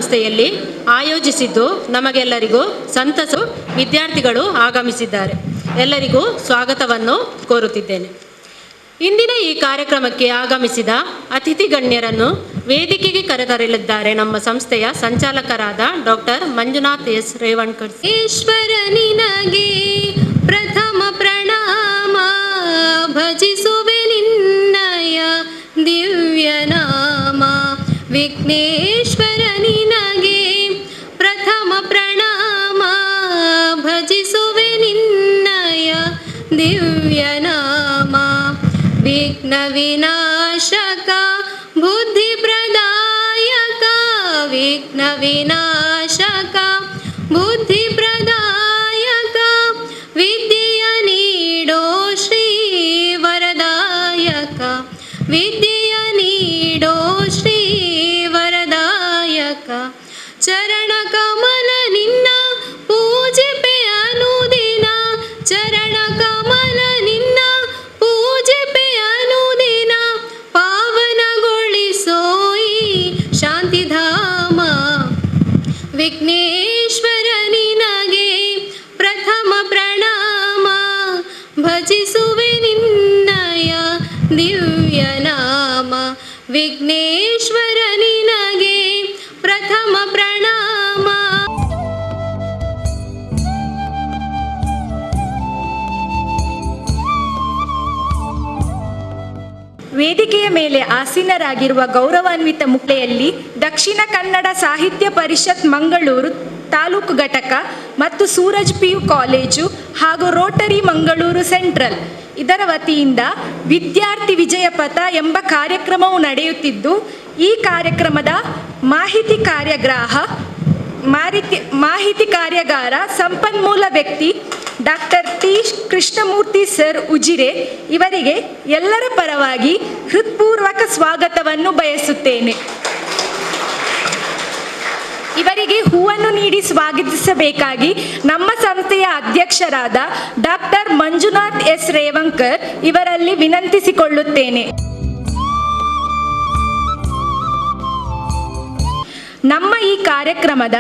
ಸಂಸ್ಥೆಯಲ್ಲಿ ಆಯೋಜಿಸಿದ್ದು ನಮಗೆಲ್ಲರಿಗೂ ಸಂತಸ. ವಿದ್ಯಾರ್ಥಿಗಳು ಆಗಮಿಸಿದ್ದಾರೆ. ಎಲ್ಲರಿಗೂ ಸ್ವಾಗತವನ್ನು ಕೋರುತ್ತಿದ್ದೇನೆ. ಇಂದಿನ ಈ ಕಾರ್ಯಕ್ರಮಕ್ಕೆ ಆಗಮಿಸಿದ ಅತಿಥಿ ಗಣ್ಯರನ್ನು ವೇದಿಕೆಗೆ ಕರೆತರಲಿದ್ದಾರೆ ನಮ್ಮ ಸಂಸ್ಥೆಯ ಸಂಚಾಲಕರಾದ ಡಾಕ್ಟರ್ ಮಂಜುನಾಥ್ ಎಸ್ ರೇವಣ್ಕರ್. ಈಶ್ವರ ನಿನಗೆ ಪ್ರಥಮ ಪ್ರಣಾಮ, ಭಜಿಸುವೆ ನಿನ್ನಯ ದಿವ್ಯ ನಾಮ. ವಿಘ್ನೇಶ್ವರ ನಿನಗೆ ಪ್ರಥಮ ಪ್ರಣಾಮ, ಭಜಿಸುವೆ ನಿನ್ನಯ ದಿವ್ಯ ನಾಮ. ವಿಘ್ನ ವಿನಾಶಕ ಬುದ್ಧಿ ಪ್ರದಾಯಕ, ವಿಘ್ನ ವಿನಾಶಕ ಬುದ್ಧಿ ಪ್ರದಾಯಕ. ವಿದ್ಯೆಯ ನೀಡೋ ಶ್ರೀ ವರದಾಯಕ, ವಿದ್ಯೆಯ ನೀಡೋ ಶ್ರೀ ವರದಾಯಕ. ಚರಣ ಕಮಲ ನಿನ್ನ ಪೂಜಿಪೆ ಅನುದಿನ, ಚರಣ ಕಮಲ ನಿನ್ನ ಪೂಜಿಪೆ ಅನುದಿನ. ಪಾವನಗೊಳಿಸೋಯಿ ಶಾಂತಿಧಾಮ. ವಿಘ್ನೇಶ್ವರ ನಿನಗೆ ಪ್ರಥಮ ಪ್ರಣಾಮ, ಭಜಿಸುವೆ ನಿನ್ನಯ ದಿವ್ಯ ನಾಮ. ವಿಘ್ನೇಶ್ವರ ನಿನಗೆ ಪ್ರಥಮ ಪ್ರಣಾಮ. ವೇದಿಕೆಯ ಮೇಲೆ ಆಸೀನರಾಗಿರುವ ಗೌರವಾನ್ವಿತ ಮುಖ್ಯೆಯಲ್ಲಿ ದಕ್ಷಿಣ ಕನ್ನಡ ಸಾಹಿತ್ಯ ಪರಿಷತ್ ಮಂಗಳೂರು ತಾಲೂಕು ಘಟಕ ಮತ್ತು ಸೂರಜ್ PU ಕಾಲೇಜು ಹಾಗೂ ರೋಟರಿ ಮಂಗಳೂರು ಸೆಂಟ್ರಲ್ ಇದರ ವತಿಯಿಂದ ವಿದ್ಯಾರ್ಥಿ ವಿಜಯಪಥ ಎಂಬ ಕಾರ್ಯಕ್ರಮವು ನಡೆಯುತ್ತಿದ್ದು, ಈ ಕಾರ್ಯಕ್ರಮದ ಮಾಹಿತಿ ಕಾರ್ಯಾಗಾರ ಸಂಪನ್ಮೂಲ ವ್ಯಕ್ತಿ doctor T. Krishnamurthy sir Ujire ಇವರಿಗೆ ಎಲ್ಲರ ಪರವಾಗಿ ಹೃತ್ಪೂರ್ವಕ ಸ್ವಾಗತವನ್ನು ಬಯಸುತ್ತೇನೆ. ಇವರಿಗೆ ಹೂವನ್ನು ನೀಡಿ ಸ್ವಾಗತಿಸಬೇಕಾಗಿ ನಮ್ಮ ಸಂಸ್ಥೆಯ ಅಧ್ಯಕ್ಷರಾದ ಡಾಕ್ಟರ್ ಮಂಜುನಾಥ್ ಎಸ್ ರೇವಂಕರ್ ಇವರಲ್ಲಿ ವಿನಂತಿಸಿಕೊಳ್ಳುತ್ತೇನೆ. ನಮ್ಮ ಈ ಕಾರ್ಯಕ್ರಮದ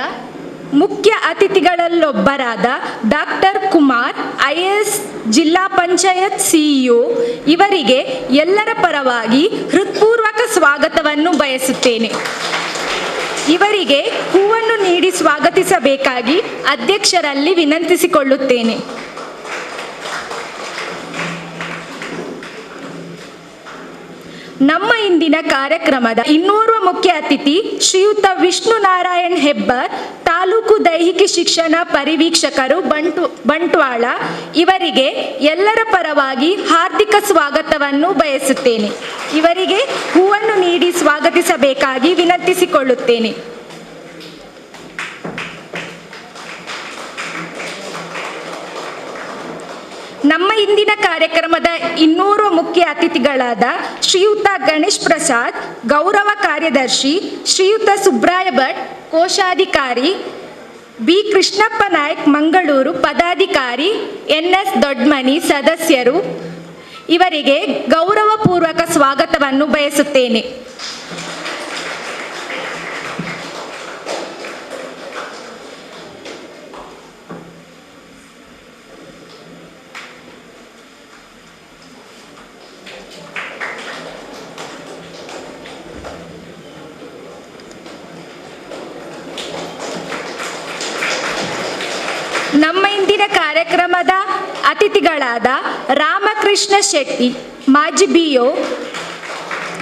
ಮುಖ್ಯ ಅತಿಥಿಗಳಲ್ಲೊಬ್ಬರಾದ ಡಾಕ್ಟರ್ ಕುಮಾರ್ IAS ಜಿಲ್ಲಾ ಪಂಚಾಯತ್ CEO ಇವರಿಗೆ ಎಲ್ಲರ ಪರವಾಗಿ ಹೃತ್ಪೂರ್ವಕ ಸ್ವಾಗತವನ್ನು ಬಯಸುತ್ತೇನೆ. ಇವರಿಗೆ ಹೂವನ್ನು ನೀಡಿ ಸ್ವಾಗತಿಸಬೇಕಾಗಿ ಅಧ್ಯಕ್ಷರಲ್ಲಿ ವಿನಂತಿಸಿಕೊಳ್ಳುತ್ತೇನೆ. ನಮ್ಮ ಇಂದಿನ ಕಾರ್ಯಕ್ರಮದ ಇನ್ನೋರ್ವ ಮುಖ್ಯ ಅತಿಥಿ ಶ್ರೀಯುತ ವಿಷ್ಣು ನಾರಾಯಣ್ ಹೆಬ್ಬಾರ್, ತಾಲೂಕು ದೈಹಿಕ ಶಿಕ್ಷಣ ಪರಿವೀಕ್ಷಕರು ಬಂಟ್ವಾಳ ಇವರಿಗೆ ಎಲ್ಲರ ಪರವಾಗಿ ಹಾರ್ದಿಕ ಸ್ವಾಗತವನ್ನು ಬಯಸುತ್ತೇನೆ. ಇವರಿಗೆ ಹೂವನ್ನು ನೀಡಿ ಸ್ವಾಗತಿಸಬೇಕಾಗಿ ವಿನಂತಿಸಿಕೊಳ್ಳುತ್ತೇನೆ. ನಮ್ಮ ಇಂದಿನ ಕಾರ್ಯಕ್ರಮದ ಇನ್ನೋರ್ವ ಮುಖ್ಯ ಅತಿಥಿಗಳಾದ ಶ್ರೀಯುತ ಗಣೇಶ್ ಪ್ರಸಾದ್ ಗೌರವ ಕಾರ್ಯದರ್ಶಿ, ಶ್ರೀಯುತ ಸುಬ್ರಾಯ ಭಟ್ ಕೋಶಾಧಿಕಾರಿ, B. ಕೃಷ್ಣಪ್ಪ ನಾಯ್ಕ್ ಮಂಗಳೂರು ಪದಾಧಿಕಾರಿ, NS ದೊಡ್ಮನಿ ಸದಸ್ಯರು ಇವರಿಗೆ ಗೌರವಪೂರ್ವಕ ಸ್ವಾಗತವನ್ನು ಬಯಸುತ್ತೇನೆ. ನಮ್ಮ ಇಂದಿನ ಕಾರ್ಯಕ್ರಮದ ಅತಿಥಿಗಳಾದ ರಾಮಕೃಷ್ಣ ಶೆಟ್ಟಿ ಮಾಜಿ BO,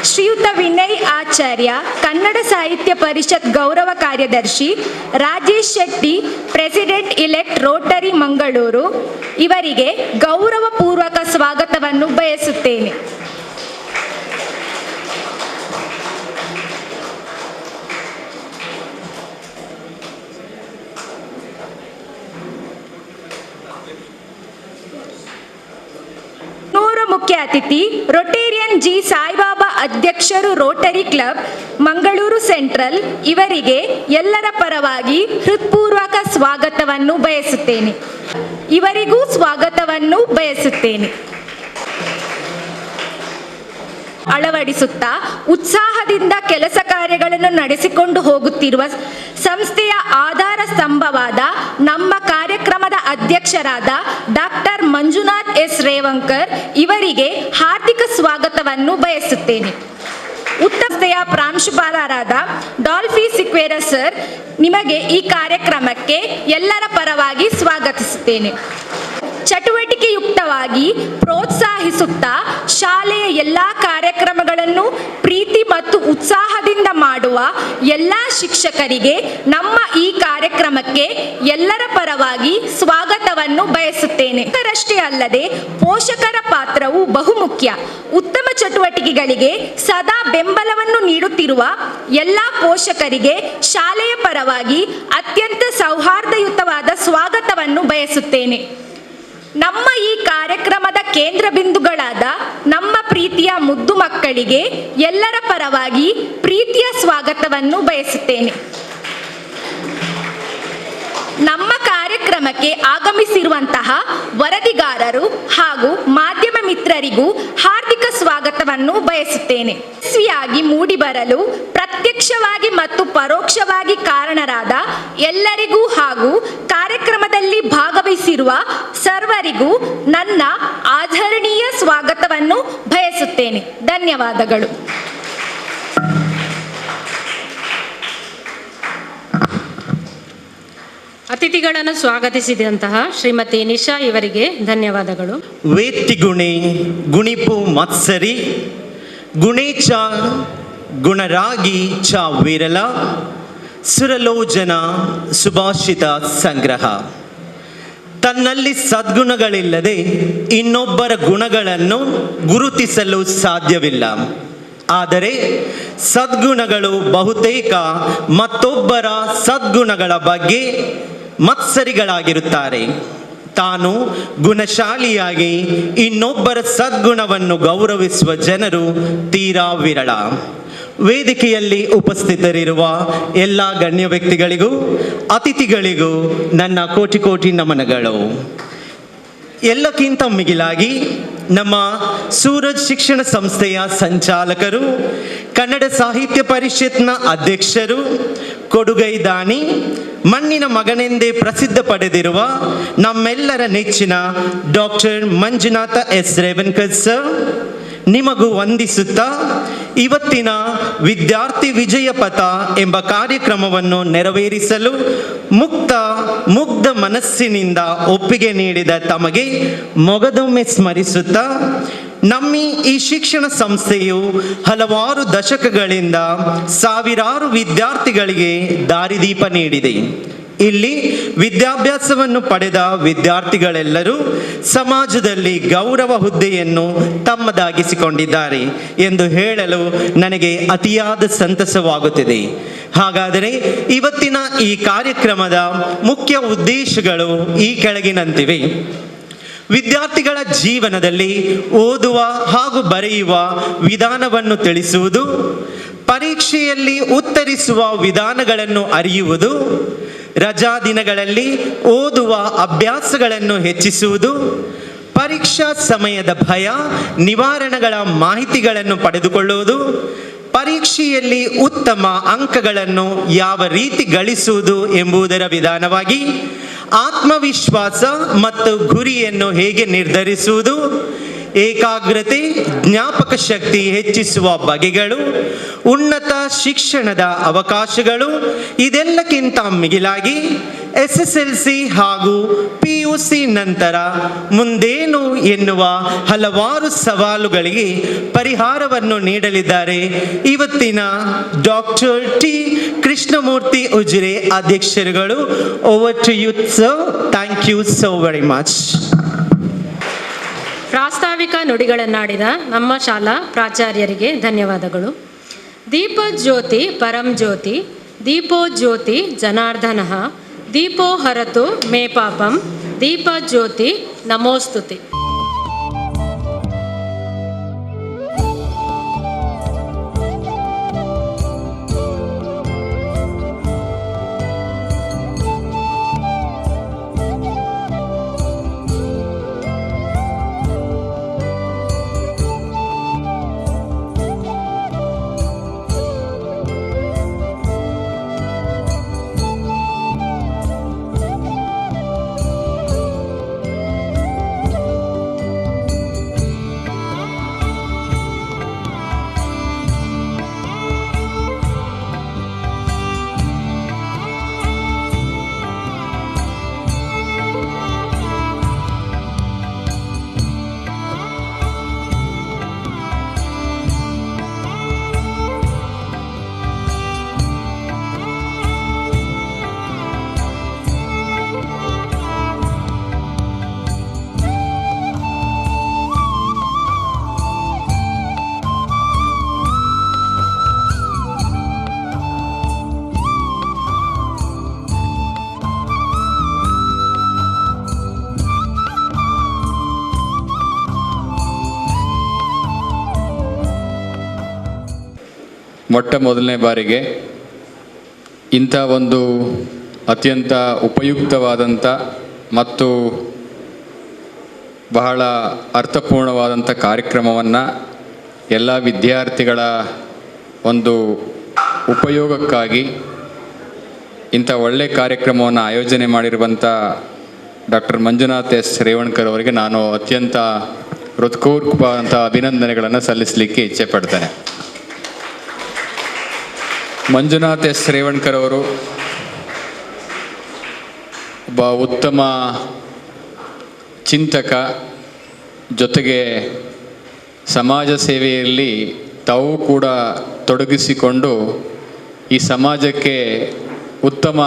ಶ್ರೀಯುತ ವಿನಯ್ ಆಚಾರ್ಯ ಕನ್ನಡ ಸಾಹಿತ್ಯ ಪರಿಷತ್ ಗೌರವ ಕಾರ್ಯದರ್ಶಿ, Rajesh Shetty president elect Rotary Mangaluru ಇವರಿಗೆ ಗೌರವಪೂರ್ವಕ ಸ್ವಾಗತವನ್ನು ಬಯಸುತ್ತೇನೆ. ಮುಖ್ಯ ಅತಿಥಿ ರೊಟೇರಿಯನ್ G. ಸಾಯಿಬಾಬಾ ಅಧ್ಯಕ್ಷರು ರೋಟರಿ ಕ್ಲಬ್ ಮಂಗಳೂರು ಸೆಂಟ್ರಲ್ ಇವರಿಗೆ ಎಲ್ಲರ ಪರವಾಗಿ ಹೃತ್ಪೂರ್ವಕ ಸ್ವಾಗತವನ್ನು ಬಯಸುತ್ತೇನೆ. ಇವರಿಗೂ ಸ್ವಾಗತವನ್ನು ಬಯಸುತ್ತೇನೆ. ಅಳವಡಿಸುತ್ತಾ ಉತ್ಸಾಹದಿಂದ ಕೆಲಸ ಕಾರ್ಯಗಳನ್ನು ನಡೆಸಿಕೊಂಡು ಹೋಗುತ್ತಿರುವ ಸಂಸ್ಥೆಯ ಆಧಾರ ಸ್ತಂಭವಾದ ನಮ್ಮ ಕಾರ್ಯಕ್ರಮದ ಅಧ್ಯಕ್ಷರಾದ ಡಾಕ್ಟರ್ ಮಂಜುನಾಥ್ ಎಸ್ ರೇವಂಕರ್ ಇವರಿಗೆ ಹಾರ್ದಿಕ ಸ್ವಾಗತವನ್ನು ಬಯಸುತ್ತೇನೆ. ಉತ್ತಮತೆಯ ಪ್ರಾಂಶುಪಾಲರಾದ ಡಾಲ್ಫಿ ಸಿಕ್ವೇರ ಸರ್, ನಿಮಗೆ ಈ ಕಾರ್ಯಕ್ರಮಕ್ಕೆ ಎಲ್ಲರ ಪರವಾಗಿ ಸ್ವಾಗತಿಸುತ್ತೇನೆ. ಚಟುವಟಿಕೆಯುಕ್ತವಾಗಿ ಪ್ರೋತ್ಸಾಹಿಸುತ್ತಾ ಶಾಲೆಯ ಎಲ್ಲ ಕಾರ್ಯಕ್ರಮಗಳನ್ನು ಪ್ರೀತಿ ಮತ್ತು ಉತ್ಸಾಹದಿಂದ ಮಾಡುವ ಎಲ್ಲ ಶಿಕ್ಷಕರಿಗೆ ನಮ್ಮ ಈ ಕಾರ್ಯಕ್ರಮಕ್ಕೆ ಎಲ್ಲರ ಪರವಾಗಿ ಸ್ವಾಗತವನ್ನು ಬಯಸುತ್ತೇನೆ. ಅಷ್ಟೇ ಅಲ್ಲದೆ ಪೋಷಕರ ಪಾತ್ರವು ಬಹುಮುಖ್ಯ. ಉತ್ತಮ ಚಟುವಟಿಕೆಗಳಿಗೆ ಸದಾ ಬೆಂಬಲವನ್ನು ನೀಡುತ್ತಿರುವ ಎಲ್ಲ ಪೋಷಕರಿಗೆ ಶಾಲೆಯ ಪರವಾಗಿ ಅತ್ಯಂತ ಸೌಹಾರ್ದಯುತವಾದ ಸ್ವಾಗತವನ್ನು ಬಯಸುತ್ತೇನೆ. ನಮ್ಮ ಈ ಕಾರ್ಯಕ್ರಮದ ಕೇಂದ್ರ ಬಿಂದುಗಳಾದ ನಮ್ಮ ಪ್ರೀತಿಯ ಮುದ್ದು ಮಕ್ಕಳಿಗೆ ಎಲ್ಲರ ಪರವಾಗಿ ಪ್ರೀತಿಯ ಸ್ವಾಗತವನ್ನು ಬಯಸುತ್ತೇನೆ. ನಮ್ಮ ಕಾರ್ಯಕ್ರಮಕ್ಕೆ ಆಗಮಿಸಿರುವಂತಹ ವರದಿಗಾರರು ಹಾಗೂ ಮಾಧ್ಯಮ ಮಿತ್ರರಿಗೂ ಹಾರ್ದಿಕ ಸ್ವಾಗತವನ್ನು ಬಯಸುತ್ತೇನೆ. ಯಶಸ್ವಿಯಾಗಿ ಮೂಡಿಬರಲು ಪ್ರತ್ಯಕ್ಷವಾಗಿ ಮತ್ತು ಪರೋಕ್ಷವಾಗಿ ಕಾರಣರಾದ ಎಲ್ಲರಿಗೂ ಹಾಗೂ ಕಾರ್ಯಕ್ರಮದಲ್ಲಿ ಭಾಗವಹಿಸಿರುವ ಸರ್ವರಿಗೂ ನನ್ನ ಆದರಣೀಯ ಸ್ವಾಗತವನ್ನು ಬಯಸುತ್ತೇನೆ. ಧನ್ಯವಾದಗಳು. ಅತಿಥಿಗಳನ್ನು ಸ್ವಾಗತಿಸಿದಂತಹ ಶ್ರೀಮತಿ ನಿಶಾ ಇವರಿಗೆ ಧನ್ಯವಾದಗಳು. ವೇತ್ತಿಗುಣೆ ಗುಣಿಪು ಮತ್ಸರಿ ಗುಣೇಚ ಗುಣರಾಗಿ ಚ ವಿರಲ ಸುರಲೋಚನ ಸುಭಾಷಿತ ಸಂಗ್ರಹ. ತನ್ನಲ್ಲಿ ಸದ್ಗುಣಗಳಿಲ್ಲದೆ ಇನ್ನೊಬ್ಬರ ಗುಣಗಳನ್ನು ಗುರುತಿಸಲು ಸಾಧ್ಯವಿಲ್ಲ. ಆದರೆ ಸದ್ಗುಣಗಳು ಬಹುತೇಕ ಮತ್ತೊಬ್ಬರ ಸದ್ಗುಣಗಳ ಬಗ್ಗೆ ಮತ್ಸರಿಗಳಾಗಿರುತ್ತಾರೆ. ತಾನು ಗುಣಶಾಲಿಯಾಗಿ ಇನ್ನೊಬ್ಬರ ಸದ್ಗುಣವನ್ನು ಗೌರವಿಸುವ ಜನರು ತೀರಾ ವಿರಳ. ವೇದಿಕೆಯಲ್ಲಿ ಉಪಸ್ಥಿತರಿರುವ ಎಲ್ಲ ಗಣ್ಯ ವ್ಯಕ್ತಿಗಳಿಗೂ ಅತಿಥಿಗಳಿಗೂ ನನ್ನ ಕೋಟಿ ಕೋಟಿ ನಮನಗಳು. ಎಲ್ಲಕ್ಕಿಂತ ಮಿಗಿಲಾಗಿ ನಮ್ಮ ಸೂರಜ್ ಶಿಕ್ಷಣ ಸಂಸ್ಥೆಯ ಸಂಚಾಲಕರು, ಕನ್ನಡ ಸಾಹಿತ್ಯ ಪರಿಷತ್ನ ಅಧ್ಯಕ್ಷರು, ಕೊಡುಗೈ ದಾನಿ, ಮಣ್ಣಿನ ಮಗನೆಂದೇ ಪ್ರಸಿದ್ಧ ಪಡೆದಿರುವ ನಮ್ಮೆಲ್ಲರ ನೆಚ್ಚಿನ ಡಾಕ್ಟರ್ ಮಂಜುನಾಥ ಎಸ್ ರೇವನ್ಕರ್ ಸರ್, ನಿಮಗೂ ವಂದಿಸುತ್ತಾ ಇವತ್ತಿನ ವಿದ್ಯಾರ್ಥಿ ವಿಜಯ ಪಥ ಎಂಬ ಕಾರ್ಯಕ್ರಮವನ್ನು ನೆರವೇರಿಸಲು ಮುಗ್ಧ ಮನಸ್ಸಿನಿಂದ ಒಪ್ಪಿಗೆ ನೀಡಿದ ತಮಗೆ ಮೊಗದೊಮ್ಮೆ ಸ್ಮರಿಸುತ್ತಾ, ನಮ್ಮ ಈ ಶಿಕ್ಷಣ ಸಂಸ್ಥೆಯು ಹಲವಾರು ದಶಕಗಳಿಂದ ಸಾವಿರಾರು ವಿದ್ಯಾರ್ಥಿಗಳಿಗೆ ದಾರಿದೀಪ ನೀಡಿದೆ. ಇಲ್ಲಿ ವಿದ್ಯಾಭ್ಯಾಸವನ್ನು ಪಡೆದ ವಿದ್ಯಾರ್ಥಿಗಳೆಲ್ಲರೂ ಸಮಾಜದಲ್ಲಿ ಗೌರವ ಹುದ್ದೆಯನ್ನು ತಮ್ಮದಾಗಿಸಿಕೊಂಡಿದ್ದಾರೆ ಎಂದು ಹೇಳಲು ನನಗೆ ಅತಿಯಾದ ಸಂತಸವಾಗುತ್ತಿದೆ. ಹಾಗಾದರೆ ಇವತ್ತಿನ ಈ ಕಾರ್ಯಕ್ರಮದ ಮುಖ್ಯ ಉದ್ದೇಶಗಳು ಈ ಕೆಳಗಿನಂತಿವೆ. ವಿದ್ಯಾರ್ಥಿಗಳ ಜೀವನದಲ್ಲಿ ಓದುವ ಹಾಗೂ ಬರೆಯುವ ವಿಧಾನವನ್ನು ತಿಳಿಸುವುದು, ಪರೀಕ್ಷೆಯಲ್ಲಿ ಉತ್ತರಿಸುವ ವಿಧಾನಗಳನ್ನು ಅರಿಯುವುದು, ರಜಾ ದಿನಗಳಲ್ಲಿ ಓದುವ ಅಭ್ಯಾಸಗಳನ್ನು ಹೆಚ್ಚಿಸುವುದು, ಪರೀಕ್ಷಾ ಸಮಯದ ಭಯ ನಿವಾರಣೆಗಳ ಮಾಹಿತಿಗಳನ್ನು ಪಡೆದುಕೊಳ್ಳುವುದು, ಪರೀಕ್ಷೆಯಲ್ಲಿ ಉತ್ತಮ ಅಂಕಗಳನ್ನು ಯಾವ ರೀತಿ ಗಳಿಸುವುದು ಎಂಬುದರ ವಿಧಾನವಾಗಿ ಆತ್ಮವಿಶ್ವಾಸ ಮತ್ತು ಗುರಿಯನ್ನು ಹೇಗೆ ನಿರ್ಧರಿಸುವುದು, ಏಕಾಗ್ರತೆ, ಜ್ಞಾಪಕ ಶಕ್ತಿ ಹೆಚ್ಚಿಸುವ ಬಗೆಗಳು, ಉನ್ನತ ಶಿಕ್ಷಣದ ಅವಕಾಶಗಳು, ಇದೆಲ್ಲಕ್ಕಿಂತ ಮಿಗಿಲಾಗಿ SSLC ಹಾಗೂ PUC ನಂತರ ಮುಂದೇನು ಎನ್ನುವ ಹಲವಾರು ಸವಾಲುಗಳಿಗೆ ಪರಿಹಾರವನ್ನು ನೀಡಲಿದ್ದಾರೆ ಇವತ್ತಿನ ಡಾಕ್ಟರ್ ಟಿ ಕೃಷ್ಣಮೂರ್ತಿ ಉಜಿರೆ ಅಧ್ಯಕ್ಷರುಗಳು. Over to you sir. Thank you so very much. ಪ್ರಾಸ್ತಾವಿಕ ನುಡಿಗಳನ್ನಾಡಿದ ನಮ್ಮ ಶಾಲಾ ಪ್ರಾಚಾರ್ಯರಿಗೆ ಧನ್ಯವಾದಗಳು. ದೀಪ ಜ್ಯೋತಿ ಪರಂ ಜ್ಯೋತಿ, ದೀಪೋ ಜ್ಯೋತಿ ಜನಾರ್ದನಃ, ದೀಪೋ ಹರತು ಮೇ ಪಾಪಂ, ದೀಪ ಜ್ಯೋತಿ ನಮೋಸ್ತುತಿ. ಮೊಟ್ಟ ಮೊದಲನೇ ಬಾರಿಗೆ ಇಂಥ ಒಂದು ಅತ್ಯಂತ ಉಪಯುಕ್ತವಾದಂಥ ಮತ್ತು ಬಹಳ ಅರ್ಥಪೂರ್ಣವಾದಂಥ ಕಾರ್ಯಕ್ರಮವನ್ನು ಎಲ್ಲ ವಿದ್ಯಾರ್ಥಿಗಳ ಒಂದು ಉಪಯೋಗಕ್ಕಾಗಿ ಇಂಥ ಒಳ್ಳೆಯ ಕಾರ್ಯಕ್ರಮವನ್ನು ಆಯೋಜನೆ ಮಾಡಿರುವಂಥ ಡಾಕ್ಟರ್ ಮಂಜುನಾಥ್ ಎಸ್ ರೇವಣ್ಕರ್ ಅವರಿಗೆ ನಾನು ಅತ್ಯಂತ ಹೃತ್ಪೂರ್ವಕವಾದಂಥ ಅಭಿನಂದನೆಗಳನ್ನು ಸಲ್ಲಿಸಲಿಕ್ಕೆ ಇಚ್ಛೆ ಪಡ್ತೇನೆ. ಮಂಜುನಾಥ್ ಎಸ್ ರೇವಣ್ಕರ್ ಅವರು ಒಬ್ಬ ಉತ್ತಮ ಚಿಂತಕ, ಜೊತೆಗೆ ಸಮಾಜ ಸೇವೆಯಲ್ಲಿ ತಾವು ಕೂಡ ತೊಡಗಿಸಿಕೊಂಡು ಈ ಸಮಾಜಕ್ಕೆ ಉತ್ತಮ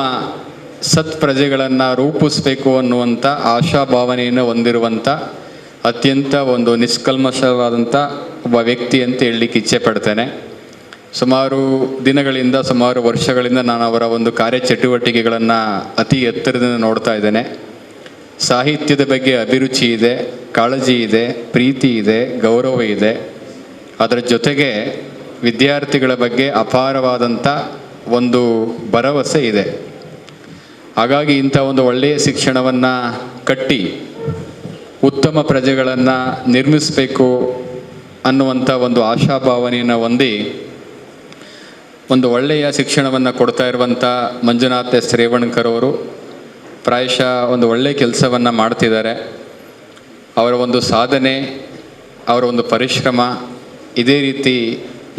ಸತ್ಪ್ರಜೆಗಳನ್ನು ರೂಪಿಸಬೇಕು ಅನ್ನುವಂಥ ಆಶಾಭಾವನೆಯನ್ನು ಹೊಂದಿರುವಂಥ ಅತ್ಯಂತ ಒಂದು ನಿಷ್ಕಲ್ಮಶವಾದಂಥ ಒಬ್ಬ ವ್ಯಕ್ತಿ ಅಂತ ಹೇಳಲಿಕ್ಕೆ ಇಚ್ಛೆ ಪಡ್ತೇನೆ. ಸುಮಾರು ದಿನಗಳಿಂದ, ಸುಮಾರು ವರ್ಷಗಳಿಂದ ನಾನು ಅವರ ಒಂದು ಕಾರ್ಯಚಟುವಟಿಕೆಗಳನ್ನು ಅತಿ ಎತ್ತರದಿಂದ ನೋಡ್ತಾ ಇದ್ದೇನೆ. ಸಾಹಿತ್ಯದ ಬಗ್ಗೆ ಅಭಿರುಚಿ ಇದೆ, ಕಾಳಜಿ ಇದೆ, ಪ್ರೀತಿ ಇದೆ, ಗೌರವ ಇದೆ. ಅದರ ಜೊತೆಗೆ ವಿದ್ಯಾರ್ಥಿಗಳ ಬಗ್ಗೆ ಅಪಾರವಾದಂಥ ಒಂದು ಭರವಸೆ ಇದೆ. ಹಾಗಾಗಿ ಇಂಥ ಒಂದು ಒಳ್ಳೆಯ ಶಿಕ್ಷಣವನ್ನು ಕಟ್ಟಿ ಉತ್ತಮ ಪ್ರಜೆಗಳನ್ನು ನಿರ್ಮಿಸಬೇಕು ಅನ್ನುವಂಥ ಒಂದು ಆಶಾಭಾವನೆಯನ್ನು ಹೊಂದಿ ಒಂದು ಒಳ್ಳೆಯ ಶಿಕ್ಷಣವನ್ನು ಕೊಡ್ತಾ ಇರುವಂಥ ಮಂಜುನಾಥ್ ಎಸ್ ರೇವಣ್ಕರ್ ಅವರು ಪ್ರಾಯಶಃ ಒಂದು ಒಳ್ಳೆಯ ಕೆಲಸವನ್ನು ಮಾಡ್ತಿದ್ದಾರೆ. ಅವರ ಒಂದು ಸಾಧನೆ, ಅವರ ಒಂದು ಪರಿಶ್ರಮ ಇದೇ ರೀತಿ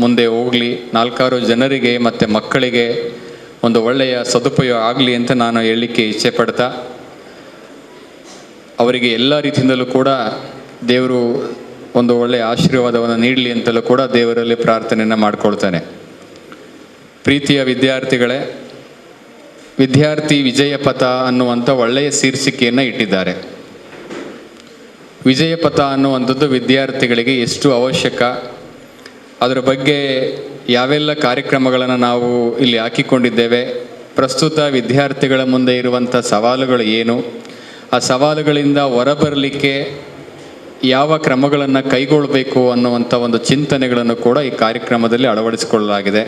ಮುಂದೆ ಹೋಗಲಿ, 4 ಜನರಿಗೆ ಮತ್ತು ಮಕ್ಕಳಿಗೆ ಒಂದು ಒಳ್ಳೆಯ ಸದುಪಯೋಗ ಆಗಲಿ ಅಂತ ನಾನು ಹೇಳಲಿಕ್ಕೆ ಇಚ್ಛೆ ಪಡ್ತಾ, ಅವರಿಗೆ ಎಲ್ಲ ರೀತಿಯಿಂದಲೂ ಕೂಡ ದೇವರು ಒಂದು ಒಳ್ಳೆಯ ಆಶೀರ್ವಾದವನ್ನು ನೀಡಲಿ ಅಂತಲೂ ಕೂಡ ದೇವರಲ್ಲಿ ಪ್ರಾರ್ಥನೆಯನ್ನು ಮಾಡಿಕೊಳ್ತಾನೆ. ಪ್ರೀತಿಯ ವಿದ್ಯಾರ್ಥಿಗಳೇ, ವಿದ್ಯಾರ್ಥಿ ವಿಜಯ ಪಥ ಅನ್ನುವಂಥ ಒಳ್ಳೆಯ ಶೀರ್ಷಿಕೆಯನ್ನು ಇಟ್ಟಿದ್ದಾರೆ. ವಿಜಯ ಪಥ ಅನ್ನುವಂಥದ್ದು ವಿದ್ಯಾರ್ಥಿಗಳಿಗೆ ಎಷ್ಟು ಅವಶ್ಯಕ, ಅದರ ಬಗ್ಗೆ ಯಾವೆಲ್ಲ ಕಾರ್ಯಕ್ರಮಗಳನ್ನು ನಾವು ಇಲ್ಲಿ ಹಾಕಿಕೊಂಡಿದ್ದೇವೆ, ಪ್ರಸ್ತುತ ವಿದ್ಯಾರ್ಥಿಗಳ ಮುಂದೆ ಇರುವಂಥ ಸವಾಲುಗಳು ಏನು, ಆ ಸವಾಲುಗಳಿಂದ ಹೊರಬರಲಿಕ್ಕೆ ಯಾವ ಕ್ರಮಗಳನ್ನು ಕೈಗೊಳ್ಳಬೇಕು ಅನ್ನುವಂಥ ಒಂದು ಚಿಂತನೆಗಳನ್ನು ಕೂಡ ಈ ಕಾರ್ಯಕ್ರಮದಲ್ಲಿ ಅಳವಡಿಸಿಕೊಳ್ಳಲಾಗಿದೆ.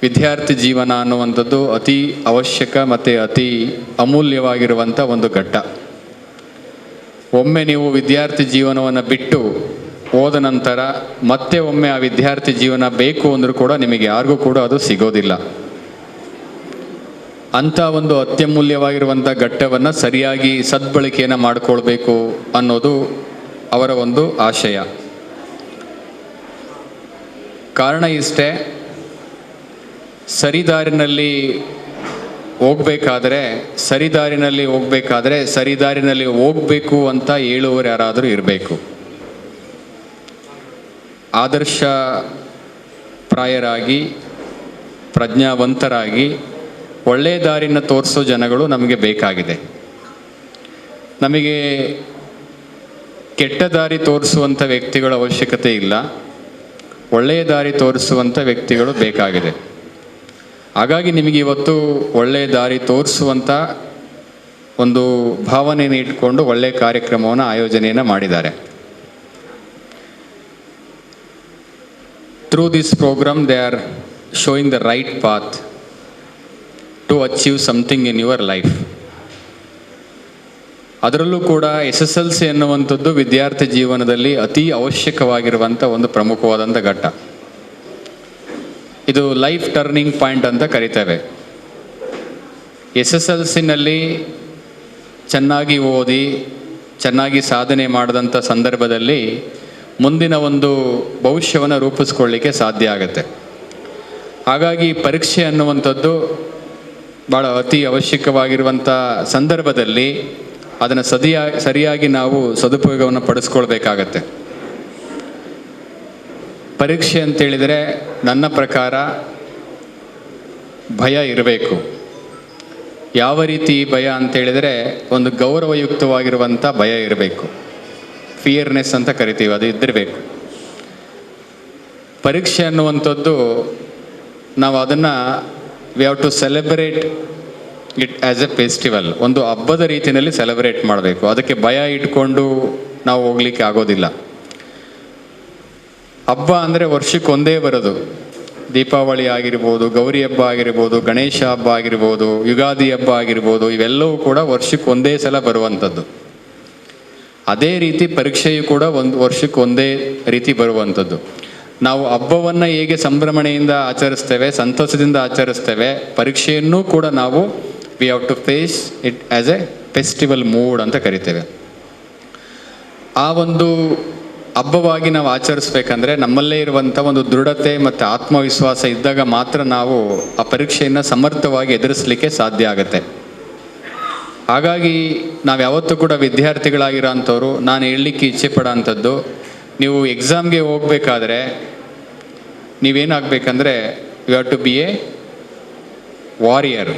ವಿದ್ಯಾರ್ಥಿ ಜೀವನ ಅನ್ನುವಂಥದ್ದು ಅತಿ ಅವಶ್ಯಕ ಮತ್ತು ಅತಿ ಅಮೂಲ್ಯವಾಗಿರುವಂಥ ಒಂದು ಘಟ್ಟ. ಒಮ್ಮೆ ನೀವು ವಿದ್ಯಾರ್ಥಿ ಜೀವನವನ್ನು ಬಿಟ್ಟು ಹೋದ ನಂತರ ಮತ್ತೆ ಒಮ್ಮೆ ಆ ವಿದ್ಯಾರ್ಥಿ ಜೀವನ ಬೇಕು ಅಂದರೂ ಕೂಡ ನಿಮಗೆ ಯಾರಿಗೂ ಕೂಡ ಅದು ಸಿಗೋದಿಲ್ಲ. ಅಂಥ ಒಂದು ಅತ್ಯಮೂಲ್ಯವಾಗಿರುವಂಥ ಘಟ್ಟವನ್ನು ಸರಿಯಾಗಿ ಸದ್ಬಳಕೆಯನ್ನು ಮಾಡಿಕೊಳ್ಬೇಕು ಅನ್ನೋದು ಅವರ ಒಂದು ಆಶಯ. ಕಾರಣ ಇಷ್ಟೇ, ಸರಿದಾರಿನಲ್ಲಿ ಹೋಗಬೇಕಾದ್ರೆ ಸರಿದಾರಿನಲ್ಲಿ ಹೋಗಬೇಕು ಅಂತ ಹೇಳುವವರು ಯಾರಾದರೂ ಇರಬೇಕು. ಆದರ್ಶ ಪ್ರಾಯರಾಗಿ, ಪ್ರಜ್ಞಾವಂತರಾಗಿ, ಒಳ್ಳೆಯ ದಾರಿನ ತೋರಿಸೋ ಜನಗಳು ನಮಗೆ ಬೇಕಾಗಿದೆ. ನಮಗೆ ಕೆಟ್ಟ ದಾರಿ ತೋರಿಸುವಂಥ ವ್ಯಕ್ತಿಗಳ ಅವಶ್ಯಕತೆ ಇಲ್ಲ, ಒಳ್ಳೆಯ ದಾರಿ ತೋರಿಸುವಂಥ ವ್ಯಕ್ತಿಗಳು ಬೇಕಾಗಿದೆ. ಹಾಗಾಗಿ ನಿಮಗೆ ಇವತ್ತು ಒಳ್ಳೆಯ ದಾರಿ ತೋರಿಸುವಂಥ ಒಂದು ಭಾವನೆಯನ್ನು ಇಟ್ಕೊಂಡು ಒಳ್ಳೆಯ ಕಾರ್ಯಕ್ರಮವನ್ನು ಆಯೋಜನೆಯನ್ನು ಮಾಡಿದ್ದಾರೆ. Through this program, they are showing the right path to achieve something in your life. ಅದರಲ್ಲೂ ಕೂಡ SSLC ಎನ್ನುವಂಥದ್ದು ವಿದ್ಯಾರ್ಥಿ ಜೀವನದಲ್ಲಿ ಅತಿ ಅವಶ್ಯಕವಾಗಿರುವಂಥ ಒಂದು ಪ್ರಮುಖವಾದಂಥ ಘಟ್ಟ. ಇದು ಲೈಫ್ ಟರ್ನಿಂಗ್ ಪಾಯಿಂಟ್ ಅಂತ ಕರಿತೇವೆ. SSLCನಲ್ಲಿ ಚೆನ್ನಾಗಿ ಓದಿ ಚೆನ್ನಾಗಿ ಸಾಧನೆ ಮಾಡಿದಂಥ ಸಂದರ್ಭದಲ್ಲಿ ಮುಂದಿನ ಒಂದು ಭವಿಷ್ಯವನ್ನು ರೂಪಿಸ್ಕೊಳ್ಳಿಕ್ಕೆ ಸಾಧ್ಯ ಆಗುತ್ತೆ. ಹಾಗಾಗಿ ಪರೀಕ್ಷೆ ಅನ್ನುವಂಥದ್ದು ಭಾಳ ಅತಿ ಅವಶ್ಯಕವಾಗಿರುವಂಥ ಸಂದರ್ಭದಲ್ಲಿ ಅದನ್ನು ಸರಿಯಾಗಿ ನಾವು ಸದುಪಯೋಗವನ್ನು ಪಡಿಸ್ಕೊಳ್ಬೇಕಾಗತ್ತೆ. ಪರೀಕ್ಷೆ ಅಂತೇಳಿದರೆ ನನ್ನ ಪ್ರಕಾರ ಭಯ ಇರಬೇಕು. ಯಾವ ರೀತಿ ಭಯ ಅಂತೇಳಿದರೆ ಒಂದು ಗೌರವಯುಕ್ತವಾಗಿರುವಂಥ ಭಯ ಇರಬೇಕು. ಫಿಯರ್ನೆಸ್ ಅಂತ ಕರಿತೀವಿ, ಅದು ಇದ್ದಿರಬೇಕು. ಪರೀಕ್ಷೆ ಅನ್ನುವಂಥದ್ದು ನಾವು ಅದನ್ನು we have to celebrate it as a festival. ಒಂದು ಹಬ್ಬದ ರೀತಿಯಲ್ಲಿ ಸೆಲೆಬ್ರೇಟ್ ಮಾಡಬೇಕು. ಅದಕ್ಕೆ ಭಯ ಇಟ್ಕೊಂಡು ನಾವು ಹೋಗ್ಲಿಕ್ಕೆ ಆಗೋದಿಲ್ಲ. ಹಬ್ಬ ಅಂದರೆ ವರ್ಷಕ್ಕೊಂದೇ ಬರೋದು. ದೀಪಾವಳಿ ಆಗಿರ್ಬೋದು, ಗೌರಿ ಹಬ್ಬ ಆಗಿರ್ಬೋದು, ಗಣೇಶ ಹಬ್ಬ ಆಗಿರ್ಬೋದು, ಯುಗಾದಿ ಹಬ್ಬ ಆಗಿರ್ಬೋದು, ಇವೆಲ್ಲವೂ ಕೂಡ ವರ್ಷಕ್ಕೆ ಒಂದೇ ಸಲ ಬರುವಂಥದ್ದು. ಅದೇ ರೀತಿ ಪರೀಕ್ಷೆಯು ಕೂಡ ಒಂದು ವರ್ಷಕ್ಕೆ ಒಂದೇ ರೀತಿ ಬರುವಂಥದ್ದು. ನಾವು ಹಬ್ಬವನ್ನು ಹೇಗೆ ಸಂಭ್ರಮಣೆಯಿಂದ ಆಚರಿಸ್ತೇವೆ, ಸಂತೋಷದಿಂದ ಆಚರಿಸ್ತೇವೆ, ಪರೀಕ್ಷೆಯನ್ನು ಕೂಡ ನಾವು we have to face it as a festival mood ಅಂತ ಕರಿತೇವೆ. ಆ ಒಂದು ಹಬ್ಬವಾಗಿ ನಾವು ಆಚರಿಸ್ಬೇಕಂದ್ರೆ ನಮ್ಮಲ್ಲೇ ಇರುವಂಥ ಒಂದು ದೃಢತೆ ಮತ್ತು ಆತ್ಮವಿಶ್ವಾಸ ಇದ್ದಾಗ ಮಾತ್ರ ನಾವು ಆ ಪರೀಕ್ಷೆಯನ್ನು ಸಮರ್ಥವಾಗಿ ಎದುರಿಸಲಿಕ್ಕೆ ಸಾಧ್ಯ ಆಗುತ್ತೆ. ಹಾಗಾಗಿ ನಾವು ಯಾವತ್ತೂ ಕೂಡ ವಿದ್ಯಾರ್ಥಿಗಳಾಗಿರೋ ಅಂಥವ್ರು ನಾನು ಹೇಳಲಿಕ್ಕೆ ಇಚ್ಛೆ ಪಡೋ ಅಂಥದ್ದು, ನೀವು ಎಕ್ಸಾಮ್ಗೆ ಹೋಗಬೇಕಾದ್ರೆ ನೀವೇನಾಗಬೇಕಂದ್ರೆ you have to be a warrior.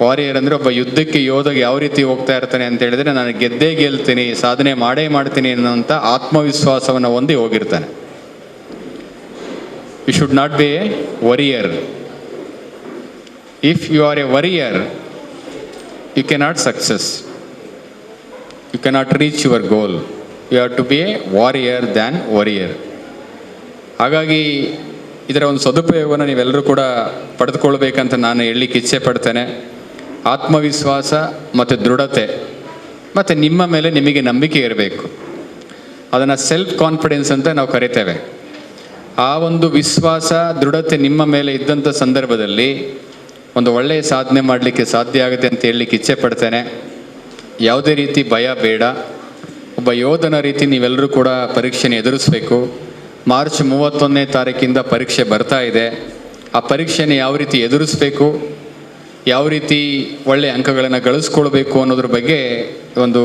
Warrior ಅಂದರೆ ಒಬ್ಬ ಯುದ್ಧಕ್ಕೆ ಯೋಧ ಯಾವ ರೀತಿ ಹೋಗ್ತಾ ಇರ್ತಾನೆ ಅಂತ ಹೇಳಿದ್ರೆ, ನಾನು ಗೆದ್ದೇ ಗೆಲ್ತೀನಿ, ಸಾಧನೆ ಮಾಡೇ ಮಾಡ್ತೀನಿ ಅನ್ನೋಂಥ ಆತ್ಮವಿಶ್ವಾಸವನ್ನು ಹೊಂದಿ ಹೋಗಿರ್ತಾನೆ. You should not be a worrier. If you are a worrier, you cannot success, you cannot reach your goal. You have to be a warrior than worrier. ಹಾಗಾಗಿ ಇದರ ಒಂದು ಸದುಪಯೋಗವನ್ನು ನೀವೆಲ್ಲರೂ ಕೂಡ ಪಡೆದುಕೊಳ್ಬೇಕಂತ ನಾನು ಹೇಳಲಿಕ್ಕೆ ಇಚ್ಛೆ ಪಡ್ತೇನೆ. ಆತ್ಮವಿಶ್ವಾಸ ಮತ್ತು ದೃಢತೆ ಮತ್ತು ನಿಮ್ಮ ಮೇಲೆ ನಿಮಗೆ ನಂಬಿಕೆ ಇರಬೇಕು. ಅದನ್ನು ಸೆಲ್ಫ್ ಕಾನ್ಫಿಡೆನ್ಸ್ ಅಂತ ನಾವು ಕರಿತೇವೆ. ಆ ಒಂದು ವಿಶ್ವಾಸ, ದೃಢತೆ ನಿಮ್ಮ ಮೇಲೆ ಇದ್ದಂಥ ಸಂದರ್ಭದಲ್ಲಿ ಒಂದು ಒಳ್ಳೆಯ ಸಾಧನೆ ಮಾಡಲಿಕ್ಕೆ ಸಾಧ್ಯ ಆಗುತ್ತೆ ಅಂತ ಹೇಳಲಿಕ್ಕೆ ಇಚ್ಛೆ ಪಡ್ತೇನೆ. ಯಾವುದೇ ರೀತಿ ಭಯ ಬೇಡ. ಒಬ್ಬ ಯೋಧನ ರೀತಿ ನೀವೆಲ್ಲರೂ ಕೂಡ ಪರೀಕ್ಷೆನ ಎದುರಿಸಬೇಕು. ಮಾರ್ಚ್ 31ನೇ ತಾರೀಕಿಂದ ಪರೀಕ್ಷೆ ಬರ್ತಾ ಇದೆ. ಆ ಪರೀಕ್ಷೆನ ಯಾವ ರೀತಿ ಎದುರಿಸಬೇಕು, ಯಾವ ರೀತಿ ಒಳ್ಳೆಯ ಅಂಕಗಳನ್ನು ಗಳಿಸ್ಕೊಳ್ಬೇಕು ಅನ್ನೋದ್ರ ಬಗ್ಗೆ ಒಂದು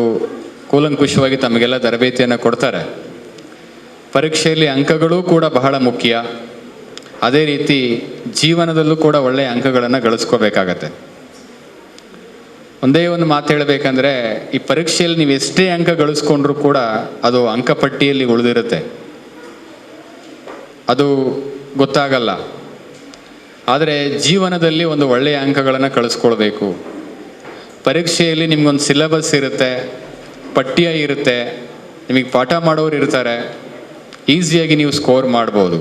ಕೂಲಂಕುಷವಾಗಿ ತಮಗೆಲ್ಲ ತರಬೇತಿಯನ್ನು ಕೊಡ್ತಾರೆ. ಪರೀಕ್ಷೆಯಲ್ಲಿ ಅಂಕಗಳು ಕೂಡ ಬಹಳ ಮುಖ್ಯ. ಅದೇ ರೀತಿ ಜೀವನದಲ್ಲೂ ಕೂಡ ಒಳ್ಳೆಯ ಅಂಕಗಳನ್ನು ಗಳಿಸ್ಕೋಬೇಕಾಗತ್ತೆ. ಒಂದೇ ಒಂದು ಮಾತು ಹೇಳಬೇಕಂದ್ರೆ, ಈ ಪರೀಕ್ಷೆಯಲ್ಲಿ ನೀವು ಎಷ್ಟೇ ಅಂಕ ಗಳಿಸ್ಕೊಂಡ್ರೂ ಕೂಡ ಅದು ಅಂಕಪಟ್ಟಿಯಲ್ಲಿ ಉಳಿದಿರುತ್ತೆ, ಅದು ಗೊತ್ತಾಗಲ್ಲ. ಆದರೆ ಜೀವನದಲ್ಲಿ ಒಂದು ಒಳ್ಳೆಯ ಅಂಕಗಳನ್ನು ಕಳಿಸ್ಕೊಳ್ಬೇಕು. ಪರೀಕ್ಷೆಯಲ್ಲಿ ನಿಮಗೊಂದು ಸಿಲೆಬಸ್ ಇರುತ್ತೆ, ಪಠ್ಯ ಇರುತ್ತೆ, ನಿಮಗೆ ಪಾಠ ಮಾಡೋರು ಇರ್ತಾರೆ, ಈಸಿಯಾಗಿ ನೀವು ಸ್ಕೋರ್ ಮಾಡ್ಬೋದು.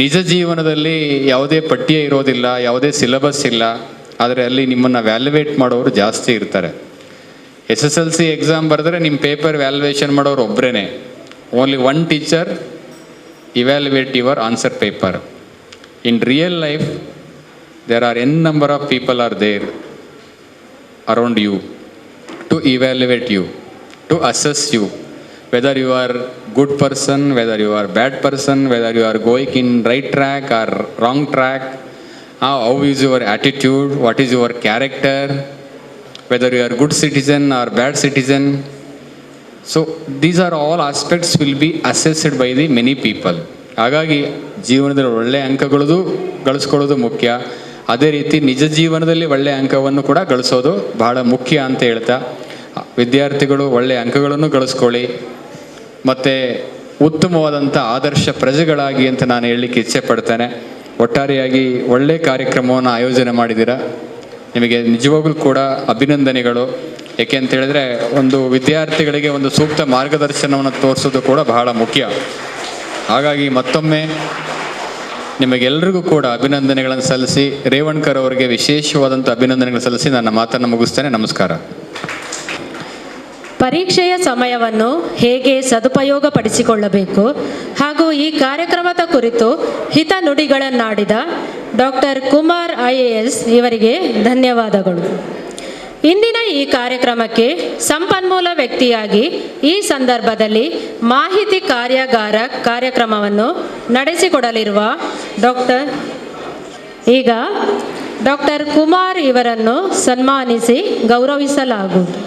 ನಿಜ ಜೀವನದಲ್ಲಿ ಯಾವುದೇ ಪಠ್ಯ ಇರೋದಿಲ್ಲ, ಯಾವುದೇ ಸಿಲೆಬಸ್ ಇಲ್ಲ, ಆದರೆ ಅಲ್ಲಿ ನಿಮ್ಮನ್ನು ವ್ಯಾಲ್ಯುವೇಟ್ ಮಾಡೋರು ಜಾಸ್ತಿ ಇರ್ತಾರೆ. SSLC ಎಕ್ಸಾಮ್ ಬರೆದ್ರೆ ನಿಮ್ಮ ಪೇಪರ್ ವ್ಯಾಲ್ಯುವೇಷನ್ ಮಾಡೋರು ಒಬ್ಬರೇ. Only one teacher evaluate your answer paper. In real life, there are n number of people are there around you to evaluate you, to assess you, whether you are good person, whether you are bad person, whether you are going in right track or wrong track, how is your attitude, what is your character, whether you are good citizen or bad citizen. So these are all aspects will be assessed by the many people. ಹಾಗಾಗಿ ಜೀವನದಲ್ಲಿ ಒಳ್ಳೆಯ ಅಂಕಗಳದು ಗಳಿಸ್ಕೊಳ್ಳೋದು ಮುಖ್ಯ. ಅದೇ ರೀತಿ ನಿಜ ಜೀವನದಲ್ಲಿ ಒಳ್ಳೆಯ ಅಂಕವನ್ನು ಕೂಡ ಗಳಿಸೋದು ಬಹಳ ಮುಖ್ಯ ಅಂತ ಹೇಳ್ತಾ, ವಿದ್ಯಾರ್ಥಿಗಳು ಒಳ್ಳೆಯ ಅಂಕಗಳನ್ನು ಗಳಿಸ್ಕೊಳ್ಳಿ ಮತ್ತು ಉತ್ತಮವಾದಂಥ ಆದರ್ಶ ಪ್ರಜೆಗಳಾಗಿ ಅಂತ ನಾನು ಹೇಳಲಿಕ್ಕೆ ಇಚ್ಛೆ ಪಡ್ತೇನೆ. ಒಟ್ಟಾರೆಯಾಗಿ ಒಳ್ಳೆಯ ಕಾರ್ಯಕ್ರಮವನ್ನು ಆಯೋಜನೆ ಮಾಡಿದ್ದೀರಾ, ನಿಮಗೆ ನಿಜವಾಗ್ಲೂ ಕೂಡ ಅಭಿನಂದನೆಗಳು. ಏಕೆ ಅಂತ ಹೇಳಿದ್ರೆ, ಒಂದು ವಿದ್ಯಾರ್ಥಿಗಳಿಗೆ ಒಂದು ಸೂಕ್ತ ಮಾರ್ಗದರ್ಶನವನ್ನು ತೋರಿಸೋದು ಕೂಡ ಬಹಳ ಮುಖ್ಯ. ಹಾಗಾಗಿ ಮತ್ತೊಮ್ಮೆ ನಿಮಗೆಲ್ಲರಿಗೂ ಕೂಡ ಅಭಿನಂದನೆಗಳನ್ನು ಸಲ್ಲಿಸಿ, ರೇವಣ್ಕರ್ ಅವರಿಗೆ ವಿಶೇಷವಾದಂಥ ಅಭಿನಂದನೆಗಳನ್ನು ಸಲ್ಲಿಸಿ ನನ್ನ ಮಾತನ್ನು ಮುಗಿಸ್ತೇನೆ. ನಮಸ್ಕಾರ. ಪರೀಕ್ಷೆಯ ಸಮಯವನ್ನು ಹೇಗೆ ಸದುಪಯೋಗಪಡಿಸಿಕೊಳ್ಳಬೇಕು ಹಾಗೂ ಈ ಕಾರ್ಯಕ್ರಮದ ಕುರಿತು ಹಿತ ನುಡಿಗಳನ್ನಾಡಿದ ಡಾಕ್ಟರ್ ಕುಮಾರ್ IAS ಇವರಿಗೆ ಧನ್ಯವಾದಗಳು. ಇಂದಿನ ಈ ಕಾರ್ಯಕ್ರಮಕ್ಕೆ ಸಂಪನ್ಮೂಲ ವ್ಯಕ್ತಿಯಾಗಿ ಈ ಸಂದರ್ಭದಲ್ಲಿ ಮಾಹಿತಿ ಕಾರ್ಯಾಗಾರ ಕಾರ್ಯಕ್ರಮವನ್ನು ನಡೆಸಿಕೊಡಲಿರುವ ಡಾಕ್ಟರ್ ಕುಮಾರ್ ಇವರನ್ನು ಸನ್ಮಾನಿಸಿ ಗೌರವಿಸಲಾಗುವುದು.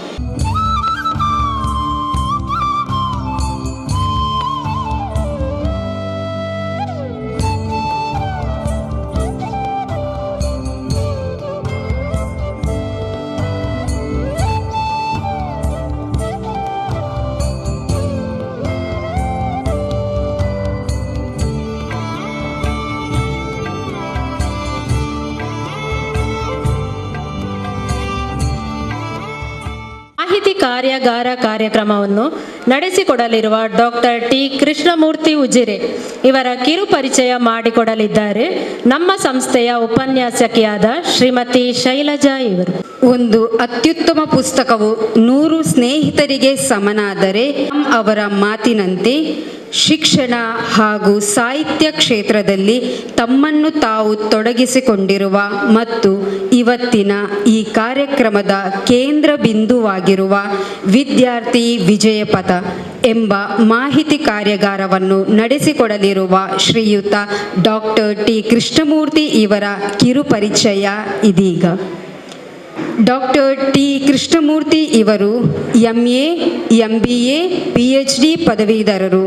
ಮಾಹಿತಿ ಕಾರ್ಯಾಗಾರ ಕಾರ್ಯಕ್ರಮವನ್ನು ನಡೆಸಿಕೊಡಲಿರುವ ಡಾಕ್ಟರ್ ಟಿ ಕೃಷ್ಣಮೂರ್ತಿ ಉಜಿರೆ ಇವರ ಕಿರು ಪರಿಚಯ ಮಾಡಿಕೊಡಲಿದ್ದಾರೆ ನಮ್ಮ ಸಂಸ್ಥೆಯ ಉಪನ್ಯಾಸಕಿಯಾದ ಶ್ರೀಮತಿ ಶೈಲಜಾ ಇವರು. ಒಂದು ಅತ್ಯುತ್ತಮ ಪುಸ್ತಕವು 100 ಸ್ನೇಹಿತರಿಗೆ ಸಮನಾದರೆ ಅವರ ಮಾತಿನಂತೆ ಶಿಕ್ಷಣ ಹಾಗೂ ಸಾಹಿತ್ಯ ಕ್ಷೇತ್ರದಲ್ಲಿ ತಮ್ಮನ್ನು ತಾವು ತೊಡಗಿಸಿಕೊಂಡಿರುವ ಮತ್ತು ಇವತ್ತಿನ ಈ ಕಾರ್ಯಕ್ರಮದ ಕೇಂದ್ರ ಬಿಂದುವಾಗಿರುವ ವಿದ್ಯಾರ್ಥಿ ವಿಜಯ ಪಥ ಎಂಬ ಮಾಹಿತಿ ಕಾರ್ಯಾಗಾರವನ್ನು ನಡೆಸಿಕೊಡಲಿರುವ ಶ್ರೀಯುತ ಡಾಕ್ಟರ್ ಟಿ ಕೃಷ್ಣಮೂರ್ತಿ ಇವರ ಕಿರು ಪರಿಚಯ ಇದೀಗ. ಡಾಕ್ಟರ್ ಟಿ ಕೃಷ್ಣಮೂರ್ತಿ ಇವರು MA, MBA, PhD ಪದವೀಧರರು.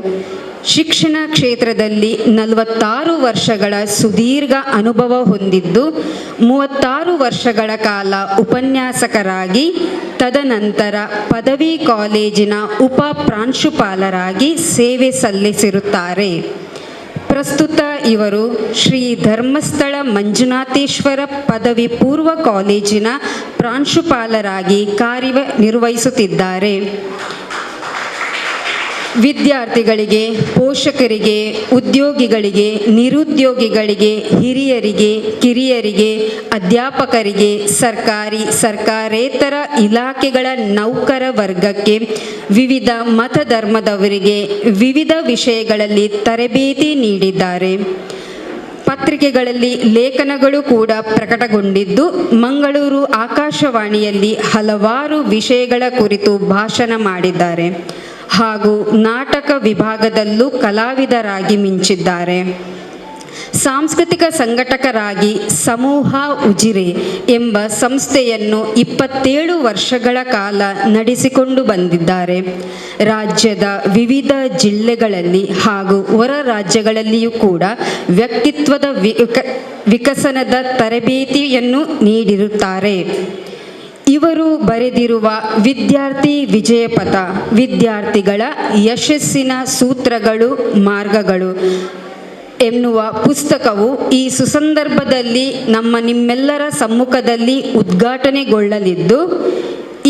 ಶಿಕ್ಷಣ ಕ್ಷೇತ್ರದಲ್ಲಿ 46 ವರ್ಷಗಳ ಸುದೀರ್ಘ ಅನುಭವ ಹೊಂದಿದ್ದು 36 ವರ್ಷಗಳ ಕಾಲ ಉಪನ್ಯಾಸಕರಾಗಿ ತದನಂತರ ಪದವಿ ಕಾಲೇಜಿನ ಉಪ ಪ್ರಾಂಶುಪಾಲರಾಗಿ ಸೇವೆ ಸಲ್ಲಿಸಿರುತ್ತಾರೆ. ಪ್ರಸ್ತುತ ಇವರು ಶ್ರೀ ಧರ್ಮಸ್ಥಳ ಮಂಜುನಾಥೇಶ್ವರ ಪದವಿ ಪೂರ್ವ ಕಾಲೇಜಿನ ಪ್ರಾಂಶುಪಾಲರಾಗಿ ಕಾರ್ಯನಿರ್ವಹಿಸುತ್ತಿದ್ದಾರೆ. ವಿದ್ಯಾರ್ಥಿಗಳಿಗೆ, ಪೋಷಕರಿಗೆ, ಉದ್ಯೋಗಿಗಳಿಗೆ, ನಿರುದ್ಯೋಗಿಗಳಿಗೆ, ಹಿರಿಯರಿಗೆ, ಕಿರಿಯರಿಗೆ, ಅಧ್ಯಾಪಕರಿಗೆ, ಸರ್ಕಾರೇತರ ಇಲಾಖೆಗಳ ನೌಕರ ವರ್ಗಕ್ಕೆ, ವಿವಿಧ ಮತಧರ್ಮದವರಿಗೆ ವಿವಿಧ ವಿಷಯಗಳಲ್ಲಿ ತರಬೇತಿ ನೀಡಿದ್ದಾರೆ. ಪತ್ರಿಕೆಗಳಲ್ಲಿ ಲೇಖನಗಳು ಕೂಡ ಪ್ರಕಟಗೊಂಡಿದ್ದು ಮಂಗಳೂರು ಆಕಾಶವಾಣಿಯಲ್ಲಿ ಹಲವಾರು ವಿಷಯಗಳ ಕುರಿತು ಭಾಷಣ ಮಾಡಿದ್ದಾರೆ ಹಾಗೂ ನಾಟಕ ವಿಭಾಗದಲ್ಲೂ ಕಲಾವಿದರಾಗಿ ಮಿಂಚಿದ್ದಾರೆ. ಸಾಂಸ್ಕೃತಿಕ ಸಂಘಟಕರಾಗಿ ಸಮೂಹ ಉಜಿರೆ ಎಂಬ ಸಂಸ್ಥೆಯನ್ನು 27 ವರ್ಷಗಳ ಕಾಲ ನಡೆಸಿಕೊಂಡು ಬಂದಿದ್ದಾರೆ. ರಾಜ್ಯದ ವಿವಿಧ ಜಿಲ್ಲೆಗಳಲ್ಲಿ ಹಾಗೂ ಹೊರ ರಾಜ್ಯಗಳಲ್ಲಿಯೂ ಕೂಡ ವ್ಯಕ್ತಿತ್ವದ ವಿಕಸನದ ತರಬೇತಿಯನ್ನು ನೀಡಿರುತ್ತಾರೆ. ಇವರು ಬರೆದಿರುವ ವಿದ್ಯಾರ್ಥಿ ವಿಜಯ ಪಥ ವಿದ್ಯಾರ್ಥಿಗಳ ಯಶಸ್ಸಿನ ಸೂತ್ರಗಳು ಮಾರ್ಗಗಳು ಎನ್ನುವ ಪುಸ್ತಕವು ಈ ಸುಸಂದರ್ಭದಲ್ಲಿ ನಿಮ್ಮೆಲ್ಲರ ಸಮ್ಮುಖದಲ್ಲಿ ಉದ್ಘಾಟನೆಗೊಳ್ಳಲಿದ್ದು,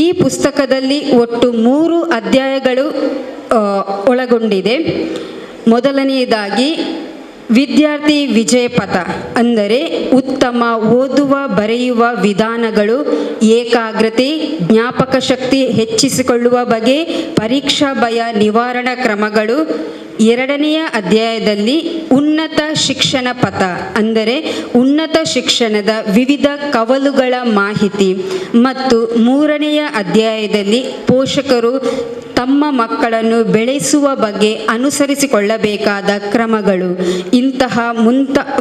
ಈ ಪುಸ್ತಕದಲ್ಲಿ ಒಟ್ಟು 3 ಅಧ್ಯಾಯಗಳು ಒಳಗೊಂಡಿದೆ. ಮೊದಲನೆಯದಾಗಿ ವಿದ್ಯಾರ್ಥಿ ವಿಜಯ ಪಥ ಅಂದರೆ ಉತ್ತಮ ಓದುವ ಬರೆಯುವ ವಿಧಾನಗಳು, ಏಕಾಗ್ರತೆ, ಜ್ಞಾಪಕ ಶಕ್ತಿ ಹೆಚ್ಚಿಸಿಕೊಳ್ಳುವ ಬಗೆ, ಪರೀಕ್ಷಾ ಭಯ ನಿವಾರಣಾ ಕ್ರಮಗಳು. ಎರಡನೆಯ ಅಧ್ಯಾಯದಲ್ಲಿ ಉನ್ನತ ಶಿಕ್ಷಣ ಪಥ ಅಂದರೆ ಉನ್ನತ ಶಿಕ್ಷಣದ ವಿವಿಧ ಕವಲುಗಳ ಮಾಹಿತಿ ಮತ್ತು ಮೂರನೆಯ ಅಧ್ಯಾಯದಲ್ಲಿ ಪೋಷಕರು ತಮ್ಮ ಮಕ್ಕಳನ್ನು ಬೆಳೆಸುವ ಬಗ್ಗೆ ಅನುಸರಿಸಿಕೊಳ್ಳಬೇಕಾದ ಕ್ರಮಗಳು. ಇಂತಹ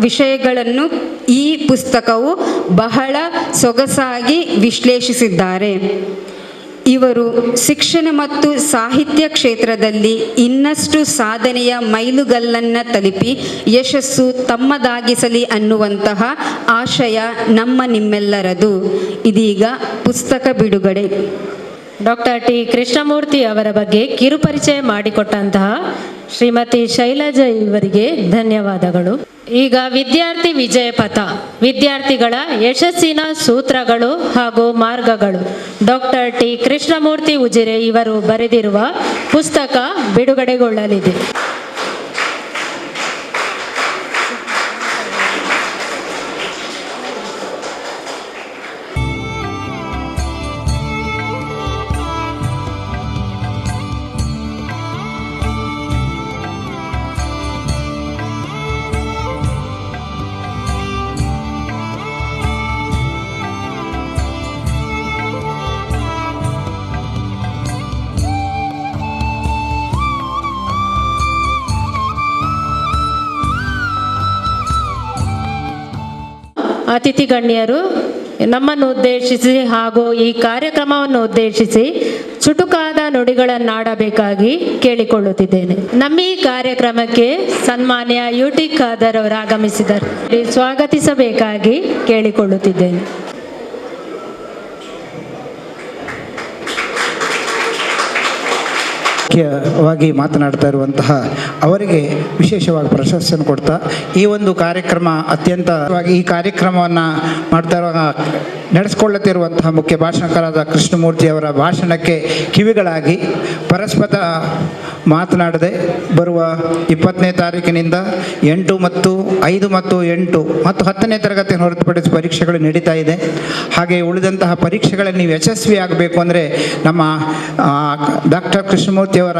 ವಿಷಯಗಳನ್ನು ಈ ಪುಸ್ತಕವು ಬಹಳ ಸೊಗಸಾಗಿ ವಿಶ್ಲೇಷಿಸಿದ್ದಾರೆ. ಇವರು ಶಿಕ್ಷಣ ಮತ್ತು ಸಾಹಿತ್ಯ ಕ್ಷೇತ್ರದಲ್ಲಿ ಇನ್ನಷ್ಟು ಸಾಧನೆಯ ಮೈಲುಗಲ್ಲನ್ನು ತಲುಪಿ ಯಶಸ್ಸು ತಮ್ಮದಾಗಿಸಲಿ ಅನ್ನುವಂತಹ ಆಶಯ ನಿಮ್ಮೆಲ್ಲರದು. ಇದೀಗ ಪುಸ್ತಕ ಬಿಡುಗಡೆ. ಡಾಕ್ಟರ್ ಟಿ ಕೃಷ್ಣಮೂರ್ತಿ ಅವರ ಬಗ್ಗೆ ಕಿರುಪರಿಚಯ ಮಾಡಿಕೊಟ್ಟಂತಹ ಶ್ರೀಮತಿ ಶೈಲಜಾ ಇವರಿಗೆ ಧನ್ಯವಾದಗಳು. ಈಗ ವಿದ್ಯಾರ್ಥಿ ವಿಜಯ ಪಥ ವಿದ್ಯಾರ್ಥಿಗಳ ಯಶಸ್ಸಿನ ಸೂತ್ರಗಳು ಹಾಗೂ ಮಾರ್ಗಗಳು ಡಾಕ್ಟರ್ ಟಿ ಕೃಷ್ಣಮೂರ್ತಿ ಉಜಿರೆ ಇವರು ಬರೆದಿರುವ ಪುಸ್ತಕ ಬಿಡುಗಡೆಗೊಳ್ಳಲಿದೆ. ಅತಿಥಿ ಗಣ್ಯರು ನಮ್ಮನ್ನು ಉದ್ದೇಶಿಸಿ ಹಾಗೂ ಈ ಕಾರ್ಯಕ್ರಮವನ್ನು ಉದ್ದೇಶಿಸಿ ಚುಟುಕಾದ ನುಡಿಗಳನ್ನಾಡಬೇಕಾಗಿ ಕೇಳಿಕೊಳ್ಳುತ್ತಿದ್ದೇನೆ. ನಮ್ಮ ಈ ಕಾರ್ಯಕ್ರಮಕ್ಕೆ ಸನ್ಮಾನ್ಯ UT ಖಾದರ್ ಅವರು ಆಗಮಿಸಿದರು. ಸ್ವಾಗತಿಸಬೇಕಾಗಿ ಕೇಳಿಕೊಳ್ಳುತ್ತಿದ್ದೇನೆ. ಮುಖ್ಯವಾಗಿ ಮಾತನಾಡ್ತಾ ಇರುವಂತಹ ಅವರಿಗೆ ವಿಶೇಷವಾಗಿ ಪ್ರಶಸ್ತಿಯನ್ನು ಕೊಡ್ತಾ ಈ ಒಂದು ಕಾರ್ಯಕ್ರಮ ಅತ್ಯಂತವಾಗಿ ಈ ಕಾರ್ಯಕ್ರಮವನ್ನು ಮಾಡ್ತಾ ನಡೆಸ್ಕೊಳ್ಳುತ್ತಿರುವಂತಹ ಮುಖ್ಯ ಭಾಷಣಕಾರರಾದ ಕೃಷ್ಣಮೂರ್ತಿ ಅವರ ಭಾಷಣಕ್ಕೆ ಕಿವಿಗಳಾಗಿ ಪರಸ್ಪರ ಮಾತನಾಡದೆ ಬರುವ 20ನೇ ತಾರೀಕಿನಿಂದ 8 ಮತ್ತು 5 ಮತ್ತು 8 ಮತ್ತು 10ನೇ ತರಗತಿಯನ್ನು ಹೊರತುಪಡಿಸಿ ಪರೀಕ್ಷೆಗಳು ನಡೀತಾ ಇದೆ. ಹಾಗೆ ಉಳಿದಂತಹ ಪರೀಕ್ಷೆಗಳಲ್ಲಿ ನೀವು ಯಶಸ್ವಿ ಆಗಬೇಕು ಅಂದರೆ ನಮ್ಮ ಡಾಕ್ಟರ್ ಕೃಷ್ಣಮೂರ್ತಿಯವರ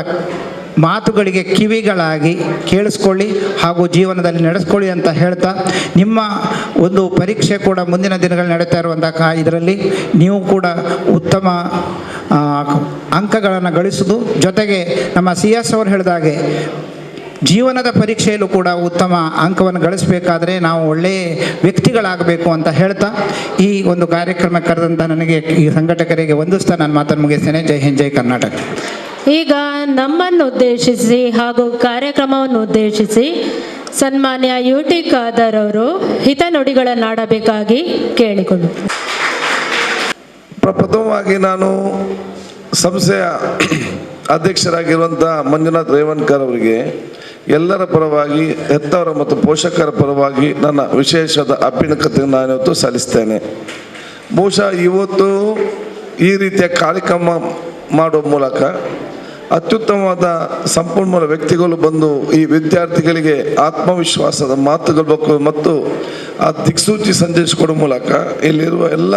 ಮಾತುಗಳಿಗೆ ಕಿವಿಗಳಾಗಿ ಕೇಳಿಸ್ಕೊಳ್ಳಿ ಹಾಗೂ ಜೀವನದಲ್ಲಿ ನಡೆಸ್ಕೊಳ್ಳಿ ಅಂತ ಹೇಳ್ತಾ, ನಿಮ್ಮ ಒಂದು ಪರೀಕ್ಷೆ ಕೂಡ ಮುಂದಿನ ದಿನಗಳಲ್ಲಿ ನಡೀತಾ ಇರುವಂತಹ ಇದರಲ್ಲಿ ನೀವು ಕೂಡ ಉತ್ತಮ ಅಂಕಗಳನ್ನು ಗಳಿಸೋದು, ಜೊತೆಗೆ ನಮ್ಮ CS ಅವರು ಹೇಳಿದಾಗೆ ಜೀವನದ ಪರೀಕ್ಷೆಯಲ್ಲೂ ಕೂಡ ಉತ್ತಮ ಅಂಕವನ್ನು ಗಳಿಸಬೇಕಾದ್ರೆ ನಾವು ಒಳ್ಳೆಯ ವ್ಯಕ್ತಿಗಳಾಗಬೇಕು ಅಂತ ಹೇಳ್ತಾ ಈ ಒಂದು ಕಾರ್ಯಕ್ರಮ ಕರೆದಂಥ ನನಗೆ ಈ ಸಂಘಟಕರಿಗೆ ವಂದಿಸ್ತಾ ನಾನು ಮಾತನ್ನು ಮುಗಿಸ್ತೇನೆ. ಜೈ ಹಿಂದ್, ಜೈ ಕರ್ನಾಟಕ. ಈಗ ನಮ್ಮನ್ನು ಉದ್ದೇಶಿಸಿ ಹಾಗೂ ಕಾರ್ಯಕ್ರಮವನ್ನು ಉದ್ದೇಶಿಸಿ ಸನ್ಮಾನ್ಯ UT ಖಾದರ್ ಅವರು ಹಿತನುಡಿಗಳನ್ನಾಡಬೇಕಾಗಿ ಕೇಳಿಕೊಳ್ಳುತ್ತೇನೆ. ಪ್ರಥಮವಾಗಿ ನಾನು ಸಂಸ್ಥೆಯ ಅಧ್ಯಕ್ಷರಾಗಿರುವಂಥ ಮಂಜುನಾಥ್ ರೇವಣ್ಕರ್ ಅವರಿಗೆ ಎಲ್ಲರ ಪರವಾಗಿ, ಹೆತ್ತವರ ಮತ್ತು ಪೋಷಕರ ಪರವಾಗಿ ನನ್ನ ವಿಶೇಷವಾದ ಅಭಿನಂದನೆಯನ್ನು ನಾನು ಇವತ್ತು ಸಲ್ಲಿಸ್ತೇನೆ. ಬಹುಶಃ ಇವತ್ತು ಈ ರೀತಿಯ ಕಾರ್ಯಕ್ರಮ ಮಾಡುವ ಮೂಲಕ ಅತ್ಯುತ್ತಮವಾದ ಸಂಪನ್ಮೂಲ ವ್ಯಕ್ತಿಗಳು ಬಂದು ಈ ವಿದ್ಯಾರ್ಥಿಗಳಿಗೆ ಆತ್ಮವಿಶ್ವಾಸದ ಮಾತುಗಳು ಮತ್ತು ಆ ದಿಕ್ಸೂಚಿ ಸಂದೇಶ ಕೊಡುವ ಮೂಲಕ ಇಲ್ಲಿರುವ ಎಲ್ಲ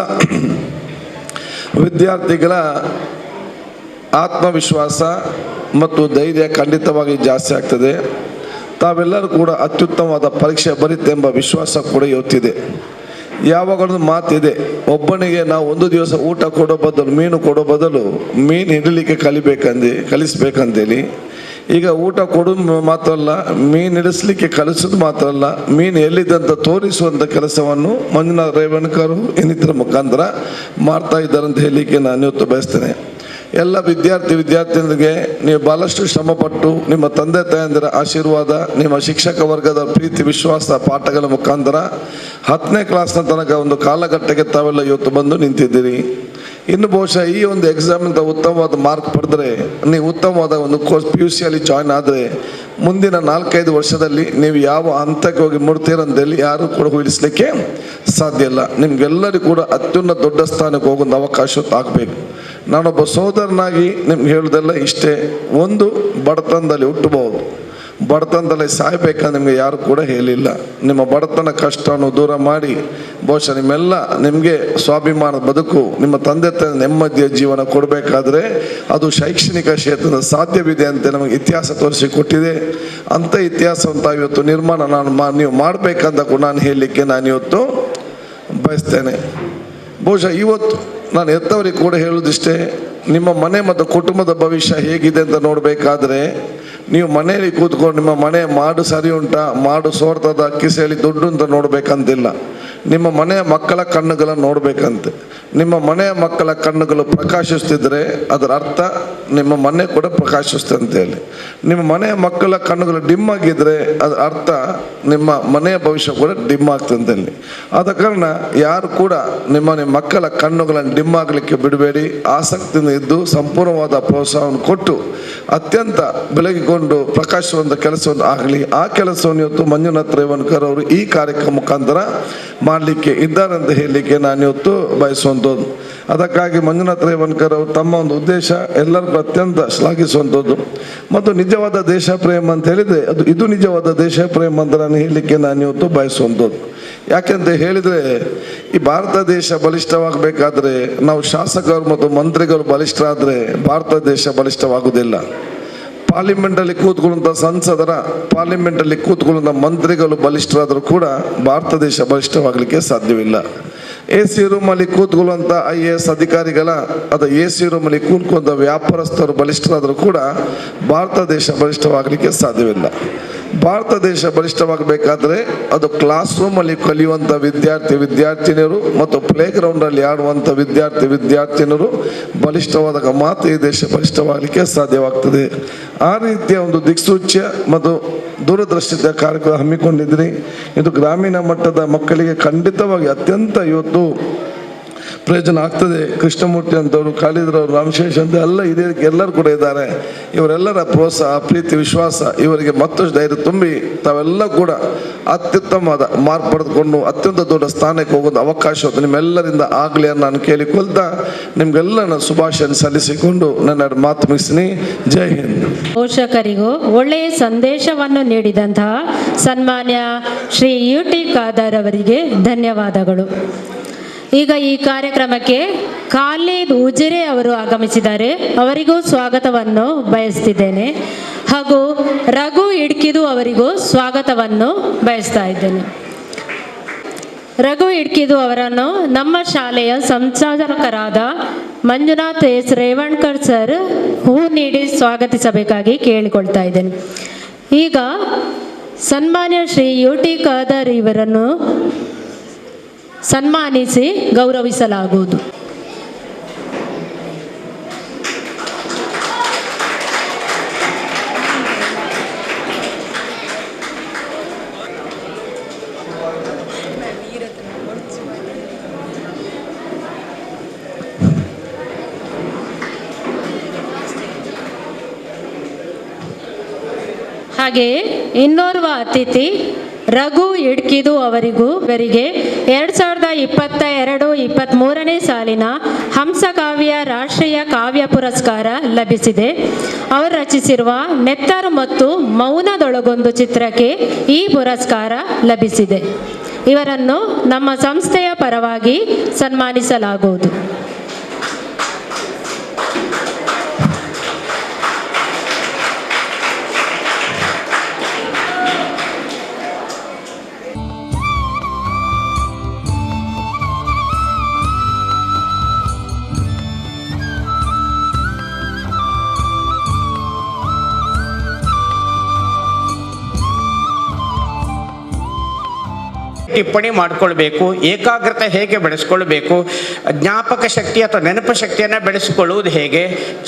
ವಿದ್ಯಾರ್ಥಿಗಳ ಆತ್ಮವಿಶ್ವಾಸ ಮತ್ತು ಧೈರ್ಯ ಖಂಡಿತವಾಗಿ ಜಾಸ್ತಿ ಆಗ್ತದೆ. ತಾವೆಲ್ಲರೂ ಕೂಡ ಅತ್ಯುತ್ತಮವಾದ ಪರೀಕ್ಷೆ ಬರೀತೆಂಬ ವಿಶ್ವಾಸ ಕೂಡ ಇವತ್ತಿದೆ. ಯಾವಾಗಲೂ ಮಾತಿದೆ, ಒಬ್ಬನಿಗೆ ನಾವು ಒಂದು ದಿವಸ ಊಟ ಕೊಡೋ ಬದಲು ಮೀನು ಕೊಡೋ ಬದಲು ಮೀನು ಹಿಡಲಿಕ್ಕೆ ಕಲಿಸ್ಬೇಕಂತೇಳಿ ಈಗ ಊಟ ಕೊಡೋದು ಮಾತ್ರ ಅಲ್ಲ, ಮೀನು ಹಿಡಿಸ್ಲಿಕ್ಕೆ ಕಲಿಸೋದು ಮಾತ್ರ ಅಲ್ಲ, ಮೀನು ಎಲ್ಲಿದ್ದಂತ ತೋರಿಸುವಂಥ ಕೆಲಸವನ್ನು ಮಂಜುನಾಥ್ ರೇವಣ್ಕರ್ ಇನ್ನಿತರ ಮುಖಾಂತರ ಮಾಡ್ತಾ ಇದ್ದಾರೆ ಅಂತ ಹೇಳಲಿಕ್ಕೆ ನಾನು ಇವತ್ತು ಬಯಸ್ತೇನೆ. ಎಲ್ಲ ವಿದ್ಯಾರ್ಥಿನಿಯರಿಗೆ ನೀವು ಭಾಳಷ್ಟು ಶ್ರಮಪಟ್ಟು ನಿಮ್ಮ ತಂದೆ ತಾಯಂದಿರ ಆಶೀರ್ವಾದ, ನಿಮ್ಮ ಶಿಕ್ಷಕ ವರ್ಗದ ಪ್ರೀತಿ ವಿಶ್ವಾಸ ಪಾಠಗಳ ಮುಖಾಂತರ 10ನೇ ಕ್ಲಾಸ್ನ ತನಕ ಒಂದು ಕಾಲಘಟ್ಟಕ್ಕೆ ತಾವೆಲ್ಲ ಇವತ್ತು ಬಂದು ನಿಂತಿದ್ದೀರಿ. ಇನ್ನು ಬಹುಶಃ ಈ ಒಂದು ಎಕ್ಸಾಮಿಂದ ಉತ್ತಮವಾದ ಮಾರ್ಕ್ ಪಡೆದ್ರೆ, ನೀವು ಉತ್ತಮವಾದ ಒಂದು ಕೋರ್ಸ್ PUCಯಲ್ಲಿ ಜಾಯ್ನ್ ಆದರೆ ಮುಂದಿನ 4-5 ವರ್ಷದಲ್ಲಿ ನೀವು ಯಾವ ಹಂತಕ್ಕೆ ಹೋಗಿ ಮುಡ್ತೀರಂತೇಳಿ ಯಾರು ಕೂಡ ಊಹಿಸಲಿಕ್ಕೆ ಸಾಧ್ಯ ಇಲ್ಲ. ನಿಮ್ಗೆಲ್ಲರಿಗೂ ಕೂಡ ಅತ್ಯುನ್ನತ ದೊಡ್ಡ ಸ್ಥಾನಕ್ಕೆ ಹೋಗೋದು ಅವಕಾಶ ಆಗಬೇಕು. ನಾನೊಬ್ಬ ಸೋದರನಾಗಿ ನಿಮ್ಗೆ ಹೇಳೋದೆಲ್ಲ ಇಷ್ಟೇ, ಒಂದು ಬಡತನದಲ್ಲಿ ಹುಟ್ಟಬಹುದು, ಬಡತನದಲ್ಲಿ ಸಾಯ್ಬೇಕಂದ್ರೆ ನಿಮಗೆ ಯಾರು ಕೂಡ ಹೇಳಿಲ್ಲ. ನಿಮ್ಮ ಬಡತನ ಕಷ್ಟವನ್ನು ದೂರ ಮಾಡಿ ಬಹುಶಃ ನಿಮಗೆ ಸ್ವಾಭಿಮಾನದ ಬದುಕು, ನಿಮ್ಮ ತಂದೆ ತಾಯಿ ನೆಮ್ಮದಿಯ ಜೀವನ ಕೊಡಬೇಕಾದ್ರೆ ಅದು ಶೈಕ್ಷಣಿಕ ಕ್ಷೇತ್ರದ ಸಾಧ್ಯವಿದೆ ಅಂತ ನಮಗೆ ಇತಿಹಾಸ ತೋರಿಸಿಕೊಟ್ಟಿದೆ. ಅಂಥ ಇತಿಹಾಸವಂತ ಇವತ್ತು ನಿರ್ಮಾಣ ನೀವು ಮಾಡಬೇಕಂತ ಕೂಡ ನಾನು ಹೇಳಲಿಕ್ಕೆ ನಾನು ಇವತ್ತು ಬಯಸ್ತೇನೆ. ಬಹುಶಃ ಇವತ್ತು ನಾನು ಹೆತ್ತವರಿಗೆ ಕೂಡ ಹೇಳೋದಿಷ್ಟೇ, ನಿಮ್ಮ ಮನೆ ಮತ್ತು ಕುಟುಂಬದ ಭವಿಷ್ಯ ಹೇಗಿದೆ ಅಂತ ನೋಡಬೇಕಾದ್ರೆ ನೀವು ಮನೆಯಲ್ಲಿ ಕೂತ್ಕೊಂಡು ನಿಮ್ಮ ಮನೆ ಮಾಡು ಸರಿ ಉಂಟಾ, ಮಾಡು ಸೋರ್ತದ, ಕಿಸೆಯಲ್ಲಿ ದುಡ್ಡು ಅಂತ ನೋಡ್ಬೇಕಂತಿಲ್ಲ. ನಿಮ್ಮ ಮನೆಯ ಮಕ್ಕಳ ಕಣ್ಣುಗಳನ್ನು ನೋಡ್ಬೇಕಂತೆ. ನಿಮ್ಮ ಮನೆಯ ಮಕ್ಕಳ ಕಣ್ಣುಗಳು ಪ್ರಕಾಶಿಸ್ತಿದ್ರೆ ಅದರ ಅರ್ಥ ನಿಮ್ಮ ಮನೆ ಕೂಡ ಪ್ರಕಾಶಿಸ್ತದೆ ಅಂತೇಳಿ. ನಿಮ್ಮ ಮನೆಯ ಮಕ್ಕಳ ಕಣ್ಣುಗಳು ಡಿಮ್ ಆಗಿದ್ರೆ ಅದರ ಅರ್ಥ ನಿಮ್ಮ ಮನೆಯ ಭವಿಷ್ಯ ಕೂಡ ಡಿಮ್ ಆಗ್ತದೆ ಅಂತೇಳಿ. ಆದ ಕಾರಣ ಯಾರು ಕೂಡ ನಿಮ್ಮ ಮಕ್ಕಳ ಕಣ್ಣುಗಳನ್ನು ಡಿಮ್ ಆಗಲಿಕ್ಕೆ ಬಿಡಬೇಡಿ. ಆಸಕ್ತಿಯಿಂದ ಇದ್ದು ಸಂಪೂರ್ಣವಾದ ಪ್ರೋತ್ಸಾಹವನ್ನು ಕೊಟ್ಟು ಅತ್ಯಂತ ಬೆಳಗಿಕೊಂಡು ಪ್ರಕಾಶವಂತ ಕೆಲಸವನ್ನು ಆಗಲಿ. ಆ ಕೆಲಸವನ್ನು ಇವತ್ತು ಮಂಜುನಾಥ್ ರೇವಣ್ಕರ್ ಅವರು ಈ ಕಾರ್ಯಕ್ರಮ ಮುಖಾಂತರ ಮಾಡಲಿಕ್ಕೆ ಇದ್ದಾರೆ ಅಂತ ಹೇಳಲಿಕ್ಕೆ ನಾನು ಇವತ್ತು ಬಯಸುವಂಥದ್ದು. ಅದಕ್ಕಾಗಿ ಮಂಜುನಾಥ್ ರೇವಣ್ಕರ್ ಅವರು ತಮ್ಮ ಒಂದು ಉದ್ದೇಶ ಎಲ್ಲರಿಗೂ ಅತ್ಯಂತ ಶ್ಲಾಘಿಸುವಂಥದ್ದು ಮತ್ತು ನಿಜವಾದ ದೇಶ ಪ್ರೇಮ ಅಂತ ಹೇಳಿದರೆ ಇದು ನಿಜವಾದ ದೇಶ ಪ್ರೇಮ ಅಂತ ನಾನು ಹೇಳಲಿಕ್ಕೆ ನಾನು ಇವತ್ತು ಬಯಸುವಂಥದ್ದು. ಯಾಕೆಂತ ಹೇಳಿದರೆ ಈ ಭಾರತ ದೇಶ ಬಲಿಷ್ಠವಾಗಬೇಕಾದ್ರೆ ನಾವು ಶಾಸಕರು ಮತ್ತು ಮಂತ್ರಿಗಳು ಬಲಿಷ್ಠರಾದರೆ ಭಾರತ ದೇಶ ಬಲಿಷ್ಠವಾಗುವುದಿಲ್ಲ. ಪಾರ್ಲಿಮೆಂಟಲ್ಲಿ ಕೂತ್ಕೊಳ್ಳುವಂಥ ಸಂಸದರ, ಪಾರ್ಲಿಮೆಂಟಲ್ಲಿ ಕೂತ್ಕೊಳ್ಳುವಂಥ ಮಂತ್ರಿಗಳು ಬಲಿಷ್ಠರಾದರೂ ಕೂಡ ಭಾರತ ದೇಶ ಬಲಿಷ್ಠವಾಗಲಿಕ್ಕೆ ಸಾಧ್ಯವಿಲ್ಲ. AC ರೂಮಲ್ಲಿ ಕೂತ್ಕೊಳ್ಳುವಂಥ IAS ಅಧಿಕಾರಿಗಳ AC ರೂಮಲ್ಲಿ ಕೂತ್ಕೊಂಡ ವ್ಯಾಪಾರಸ್ಥರು ಬಲಿಷ್ಠರಾದರೂ ಕೂಡ ಭಾರತ ದೇಶ ಬಲಿಷ್ಠವಾಗಲಿಕ್ಕೆ ಸಾಧ್ಯವಿಲ್ಲ. ಭಾರತ ದೇಶ ಬಲಿಷ್ಠವಾಗಬೇಕಾದ್ರೆ ಅದು ಕ್ಲಾಸ್ ರೂಮಲ್ಲಿ ಕಲಿಯುವಂಥ ವಿದ್ಯಾರ್ಥಿನಿಯರು ಮತ್ತು ಪ್ಲೇ ಗ್ರೌಂಡಲ್ಲಿ ಆಡುವಂಥ ವಿದ್ಯಾರ್ಥಿನಿಯರು ಬಲಿಷ್ಠವಾದಾಗ ಮಾತ್ರ ಈ ದೇಶ ಬಲಿಷ್ಠವಾಗಲಿಕ್ಕೆ ಸಾಧ್ಯವಾಗ್ತದೆ. ಆ ರೀತಿಯ ಒಂದು ದಿಕ್ಸೂಚ್ಯ ಮತ್ತು ದೂರದೃಷ್ಟಿಯ ಕಾರ್ಯಕ್ರಮ ಹಮ್ಮಿಕೊಂಡಿದ್ರಿ. ಇದು ಗ್ರಾಮೀಣ ಮಟ್ಟದ ಮಕ್ಕಳಿಗೆ ಖಂಡಿತವಾಗಿ ಅತ್ಯಂತ ಇವತ್ತು ಪ್ರಯೋಜನ ಆಗ್ತದೆ. ಕೃಷ್ಣಮೂರ್ತಿ ಅಂತವರು, ಖಾಲಿದ್ರವರು, ರಾಮಶೇಷ್ ಅಂತ ಎಲ್ಲ ಇದೇ ಎಲ್ಲರೂ ಕೂಡ ಇದ್ದಾರೆ. ಇವರೆಲ್ಲರ ಪ್ರೋತ್ಸಾಹ, ಪ್ರೀತಿ, ವಿಶ್ವಾಸ ಇವರಿಗೆ ಮತ್ತಷ್ಟು ಧೈರ್ಯ ತುಂಬಿ ತಾವೆಲ್ಲ ಕೂಡ ಅತ್ಯುತ್ತಮವಾದ ಮಾರ್ಕ್ ಪಡೆದುಕೊಂಡು ಅತ್ಯಂತ ದೊಡ್ಡ ಸ್ಥಾನಕ್ಕೆ ಹೋಗೋದು ಅವಕಾಶ ನಿಮ್ಮೆಲ್ಲರಿಂದ ಆಗಲಿ ಅಂತ ನಾನು ಕೇಳಿಕೊಳ್ತಾ ನಿಮ್ಗೆಲ್ಲ ನಾನು ಶುಭಾಶಯ ಸಲ್ಲಿಸಿಕೊಂಡು ನನ್ನ ಮಾತು ಮುಗಿಸ್ತೀನಿ. ಜೈ ಹಿಂದ್. ಪೋಷಕರಿಗೂ ಒಳ್ಳೆಯ ಸಂದೇಶವನ್ನು ನೀಡಿದಂತಹ ಸನ್ಮಾನ್ಯ ಶ್ರೀ UT ಖಾದರ್ ಅವರಿಗೆ ಧನ್ಯವಾದಗಳು. ಈಗ ಈ ಕಾರ್ಯಕ್ರಮಕ್ಕೆ ಖಾಲಿದ್ ಉಜಿರೆ ಅವರು ಆಗಮಿಸಿದ್ದಾರೆ. ಅವರಿಗೂ ಸ್ವಾಗತವನ್ನು ಬಯಸ್ತಿದ್ದೇನೆ ಹಾಗೂ ರಘು ಇಡ್ಕಿದು ಅವರಿಗೂ ಸ್ವಾಗತವನ್ನು ಬಯಸ್ತಾ ಇದ್ದೇನೆ. ರಘು ಇಡ್ಕಿದು ಅವರನ್ನು ನಮ್ಮ ಶಾಲೆಯ ಸಂಚಾಲಕರಾದ ಮಂಜುನಾಥ್ ಎಸ್ ರೇವಣ್ಕರ್ ಸರ್ ಹೂ ನೀಡಿ ಸ್ವಾಗತಿಸಬೇಕಾಗಿ ಕೇಳಿಕೊಳ್ತಾ ಇದ್ದೇನೆ. ಈಗ ಸನ್ಮಾನ್ಯ ಶ್ರೀ UT ಖಾದರ್ ಇವರನ್ನು ಸನ್ಮಾನಿಸಿ ಗೌರವಿಸಲಾಗುವುದು. ಹಾಗೆಯೇ ಇನ್ನೋರ್ವ ಅತಿಥಿ ರಘು ಇಡ್ಕಿದು ಇವರಿಗೆ 2022-23ನೇ ಸಾಲಿನ ಹಂಸಕಾವ್ಯ ರಾಷ್ಟ್ರೀಯ ಕಾವ್ಯ ಪುರಸ್ಕಾರ ಲಭಿಸಿದೆ. ಅವರು ರಚಿಸಿರುವ ನೆತ್ತರು ಮತ್ತು ಮೌನದೊಳಗೊಂದು ಚಿತ್ರಕ್ಕೆ ಈ ಪುರಸ್ಕಾರ ಲಭಿಸಿದೆ. ಇವರನ್ನು ನಮ್ಮ ಸಂಸ್ಥೆಯ ಪರವಾಗಿ ಸನ್ಮಾನಿಸಲಾಗುವುದು. ಟಿಪ್ಪಣಿ ಮಾಡಿಕೊಳ್ಬೇಕು, ಏಕಾಗ್ರತೆ ಹೇಗೆ ಬೆಳೆಸ್ಕೊಳ್ಬೇಕು, ಜ್ಞಾಪಕ ಶಕ್ತಿ ಅಥವಾ ನೆನಪು ಶಕ್ತಿಯನ್ನು ಬೆಳೆಸಿಕೊಳ್ಳುವುದು ಹೇಗೆ,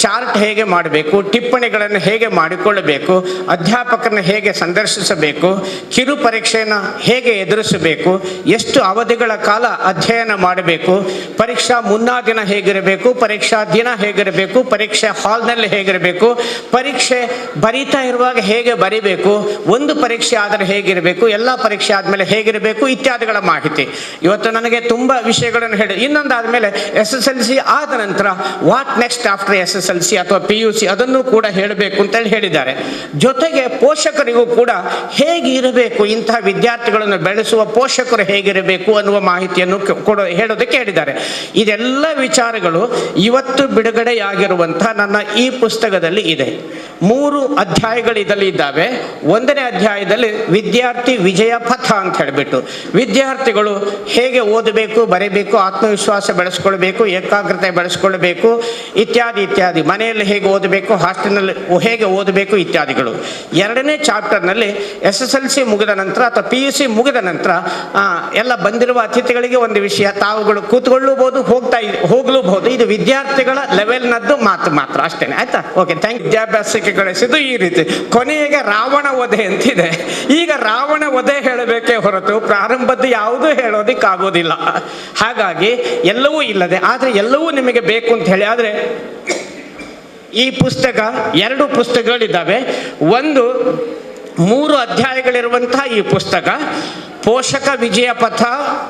ಚಾರ್ಟ್ ಹೇಗೆ ಮಾಡಬೇಕು, ಟಿಪ್ಪಣಿಗಳನ್ನು ಹೇಗೆ ಮಾಡಿಕೊಳ್ಳಬೇಕು, ಅಧ್ಯಾಪಕರನ್ನು ಹೇಗೆ ಸಂದರ್ಶಿಸಬೇಕು, ಕಿರು ಪರೀಕ್ಷೆಯನ್ನು ಹೇಗೆ ಎದುರಿಸಬೇಕು, ಎಷ್ಟು ಅವಧಿಗಳ ಕಾಲ ಅಧ್ಯಯನ ಮಾಡಬೇಕು, ಪರೀಕ್ಷಾ ಮುನ್ನಾ ದಿನ ಹೇಗಿರಬೇಕು, ಪರೀಕ್ಷಾ ದಿನ ಹೇಗಿರಬೇಕು, ಪರೀಕ್ಷೆ ಹಾಲ್ನಲ್ಲಿ ಹೇಗಿರಬೇಕು, ಪರೀಕ್ಷೆ ಬರೀತಾ ಇರುವಾಗ ಹೇಗೆ ಬರಿಬೇಕು, ಒಂದು ಪರೀಕ್ಷೆ ಆದರೆ ಹೇಗಿರಬೇಕು, ಎಲ್ಲ ಪರೀಕ್ಷೆ ಆದಮೇಲೆ ಹೇಗಿರಬೇಕು ಇತ್ಯಾದಿಗಳ ಮಾಹಿತಿ. ಇವತ್ತು ನನಗೆ ತುಂಬ ವಿಷಯಗಳನ್ನು ಹೇಳಿ, ಇನ್ನೊಂದಾದ್ಮೇಲೆ SSLC ಆದ ನಂತರ ವಾಟ್ ನೆಕ್ಸ್ಟ್ ಆಫ್ಟರ್ SSLC ಅಥವಾ PUC ಅದನ್ನು ಕೂಡ ಹೇಳಬೇಕು ಅಂತೇಳಿ ಹೇಳಿದ್ದಾರೆ. ಜೊತೆಗೆ ಪೋಷಕರಿಗೂ ಕೂಡ ಹೇಗೆ ಇರಬೇಕು, ಇಂತಹ ವಿದ್ಯಾರ್ಥಿಗಳನ್ನು ಬೆಳೆಸುವ ಪೋಷಕರು ಹೇಗಿರಬೇಕು ಅನ್ನುವ ಮಾಹಿತಿಯನ್ನು ಹೇಳೋದಕ್ಕೆ ಹೇಳಿದ್ದಾರೆ. ಇದೆಲ್ಲ ವಿಚಾರಗಳು ಇವತ್ತು ಬಿಡುಗಡೆಯಾಗಿರುವಂತಹ ನನ್ನ ಈ ಪುಸ್ತಕದಲ್ಲಿ ಇದೆ. 3 ಅಧ್ಯಾಯಗಳು ಇದರಲ್ಲಿ ಇದ್ದಾವೆ. 1ನೇ ಅಧ್ಯಾಯದಲ್ಲಿ ವಿದ್ಯಾರ್ಥಿ ವಿಜಯ ಪಥ ಅಂತ ಹೇಳಿಬಿಟ್ಟು ವಿದ್ಯಾರ್ಥಿಗಳು ಹೇಗೆ ಓದಬೇಕು, ಬರೀಬೇಕು, ಆತ್ಮವಿಶ್ವಾಸ ಬೆಳೆಸ್ಕೊಳ್ಬೇಕು, ಏಕಾಗ್ರತೆ ಬೆಳೆಸ್ಕೊಳ್ಬೇಕು ಇತ್ಯಾದಿ, ಮನೆಯಲ್ಲಿ ಹೇಗೆ ಓದಬೇಕು, ಹಾಸ್ಟೆಲ್ನಲ್ಲಿ ಹೇಗೆ ಓದಬೇಕು ಇತ್ಯಾದಿಗಳು. 2ನೇ ಚಾಪ್ಟರ್ನಲ್ಲಿ SSLC ಮುಗಿದ ನಂತರ ಅಥವಾ PUC ಮುಗಿದ ನಂತರ ಎಲ್ಲ ಬಂದಿರುವ ಅತಿಥಿಗಳಿಗೆ ಒಂದು ವಿಷಯ, ತಾವುಗಳು ಕೂತ್ಕೊಳ್ಳಬಹುದು, ಹೋಗ್ಲೂಬಹುದು. ಇದು ವಿದ್ಯಾರ್ಥಿಗಳ ಲೆವೆಲ್ನದ್ದು ಮಾತ್ರ ಅಷ್ಟೇ. ಆಯ್ತಾ? Okay, thank you. ವಿದ್ಯಾಭ್ಯಾಸಕ್ಕೆ ಕಳಿಸಿದ್ದು ಈ ರೀತಿ. ಕೊನೆಗೆ ರಾವಣ ವಧೆ ಅಂತಿದೆ. ಈಗ ರಾವಣ ವಧೆ ಹೇಳಬೇಕೇ ಹೊರತು ಪ್ರಾರಂಭದ್ದು ಯಾವುದೂ ಹೇಳೋದಿಕ್ಕಾಗೋದಿಲ್ಲ. ಹಾಗಾಗಿ ಎಲ್ಲವೂ ಇಲ್ಲದೆ, ಆದರೆ ಎಲ್ಲವೂ ನಿಮಗೆ ಬೇಕು ಅಂತ ಹೇಳಿ ಆದರೆ ಈ ಪುಸ್ತಕ 2 ಪುಸ್ತಕಗಳಿದ್ದಾವೆ. ಒಂದು 3 ಅಧ್ಯಾಯಗಳಿರುವಂತಹ ಈ ಪುಸ್ತಕ ಪೋಷಕ ವಿಜಯ ಪಥ,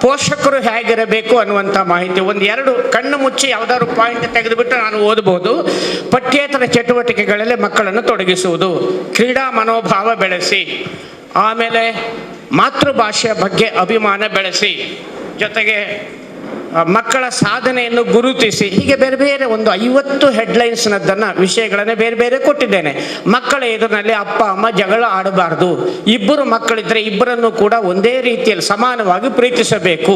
ಪೋಷಕರು ಹೇಗಿರಬೇಕು ಅನ್ನುವಂಥ ಮಾಹಿತಿ. 1-2 ಕಣ್ಣು ಮುಚ್ಚಿ ಯಾವುದಾದ್ರು ಪಾಯಿಂಟ್ ತೆಗೆದುಬಿಟ್ಟು ನಾನು ಓದಬಹುದು. ಪಠ್ಯೇತರ ಚಟುವಟಿಕೆಗಳಲ್ಲಿ ಮಕ್ಕಳನ್ನು ತೊಡಗಿಸುವುದು, ಕ್ರೀಡಾ ಮನೋಭಾವ ಬೆಳೆಸಿ, ಆಮೇಲೆ ಮಾತೃಭಾಷೆಯ ಬಗ್ಗೆ ಅಭಿಮಾನ ಬೆಳೆಸಿ, ಜೊತೆಗೆ ಮಕ್ಕಳ ಸಾಧನೆಯನ್ನು ಗುರುತಿಸಿ, ಹೀಗೆ ಬೇರೆ ಬೇರೆ ಒಂದು 50 ಹೆಡ್ಲೈನ್ಸ್ನದ್ದನ್ನು ವಿಷಯಗಳನ್ನು ಬೇರೆ ಬೇರೆ ಕೊಟ್ಟಿದ್ದೇನೆ. ಮಕ್ಕಳ ಎದುರಿನಲ್ಲಿ ಅಪ್ಪ ಅಮ್ಮ ಜಗಳ ಆಡಬಾರ್ದು, ಇಬ್ಬರು ಮಕ್ಕಳಿದ್ರೆ ಇಬ್ಬರನ್ನು ಕೂಡ ಒಂದೇ ರೀತಿಯಲ್ಲಿ ಸಮಾನವಾಗಿ ಪ್ರೀತಿಸಬೇಕು,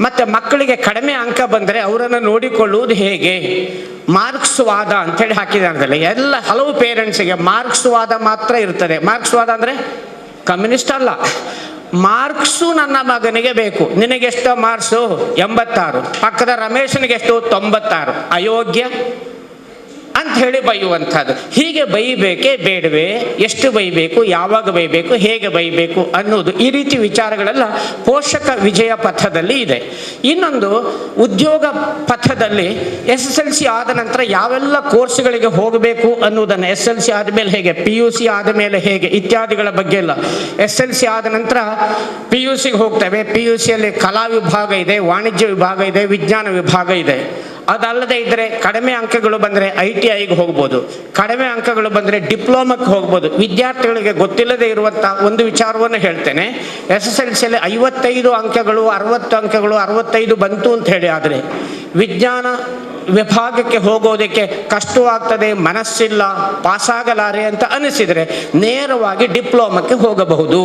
ಮತ್ತು ಮಕ್ಕಳಿಗೆ ಕಡಿಮೆ ಅಂಕ ಬಂದರೆ ಅವರನ್ನು ನೋಡಿಕೊಳ್ಳುವುದು ಹೇಗೆ, ಮಾರ್ಕ್ಸ್ ವಾದ ಅಂತೇಳಿ ಹಾಕಿದ್ದಾರೆ. ಎಲ್ಲ ಹಲವು ಪೇರೆಂಟ್ಸಿಗೆ ಮಾರ್ಕ್ಸ್ ವಾದ ಮಾತ್ರ ಇರ್ತದೆ. ಮಾರ್ಕ್ಸ್ ವಾದ ಅಂದರೆ ಕಮ್ಯುನಿಸ್ಟ್ ಅಲ್ಲ, ಮಾರ್ಕ್ಸು ನನ್ನ ಮಗನಿಗೆ ಬೇಕು. ನಿನಗೆಷ್ಟು ಮಾರ್ಕ್ಸು? 86. ಪಕ್ಕದ ರಮೇಶನಿಗೆ ಎಷ್ಟು? 96. ಅಯೋಗ್ಯ ಅಂತ ಹೇಳಿ ಬೈಯುವಂಥದ್ದು. ಹೀಗೆ ಬೈಬೇಕೇ ಬೇಡವೇ, ಎಷ್ಟು ಬೈಬೇಕು, ಯಾವಾಗ ಬೈಬೇಕು, ಹೇಗೆ ಬೈಬೇಕು ಅನ್ನೋದು, ಈ ರೀತಿ ವಿಚಾರಗಳೆಲ್ಲ ಪೋಷಕ ವಿಜಯ ಪಥದಲ್ಲಿ ಇದೆ. ಇನ್ನೊಂದು ಉದ್ಯೋಗ ಪಥದಲ್ಲಿ SSLC ಆದ ನಂತರ ಯಾವೆಲ್ಲ ಕೋರ್ಸ್ಗಳಿಗೆ ಹೋಗಬೇಕು ಅನ್ನೋದನ್ನು, SLC ಆದಮೇಲೆ ಹೇಗೆ, PUC ಆದಮೇಲೆ ಹೇಗೆ ಇತ್ಯಾದಿಗಳ ಬಗ್ಗೆ ಎಲ್ಲ. SLC ಆದ ನಂತರ PUCಗೆ ಹೋಗ್ತೇವೆ. PUCಯಲ್ಲಿ ಕಲಾ ವಿಭಾಗ ಇದೆ, ವಾಣಿಜ್ಯ ವಿಭಾಗ ಇದೆ, ವಿಜ್ಞಾನ ವಿಭಾಗ ಇದೆ. ಅದಲ್ಲದೆ ಇದ್ದರೆ ಕಡಿಮೆ ಅಂಕಗಳು ಬಂದರೆ ITIಗೆ ಹೋಗ್ಬೋದು, ಕಡಿಮೆ ಅಂಕಗಳು ಬಂದರೆ ಡಿಪ್ಲೊಮಕ್ಕೆ ಹೋಗ್ಬೋದು. ವಿದ್ಯಾರ್ಥಿಗಳಿಗೆ ಗೊತ್ತಿಲ್ಲದೆ ಇರುವಂಥ ಒಂದು ವಿಚಾರವನ್ನು ಹೇಳ್ತೇನೆ. SSLCಯಲ್ಲಿ 55 ಅಂಕಗಳು, 60 ಅಂಕಗಳು, 65 ಬಂತು ಅಂತ ಹೇಳಿ ಆದರೆ ವಿಜ್ಞಾನ ವಿಭಾಗಕ್ಕೆ ಹೋಗೋದಕ್ಕೆ ಕಷ್ಟವಾಗ್ತದೆ, ಮನಸ್ಸಿಲ್ಲ, ಪಾಸಾಗಲಾರೆ ಅಂತ ಅನಿಸಿದರೆ ನೇರವಾಗಿ ಡಿಪ್ಲೊಮಕ್ಕೆ ಹೋಗಬಹುದು.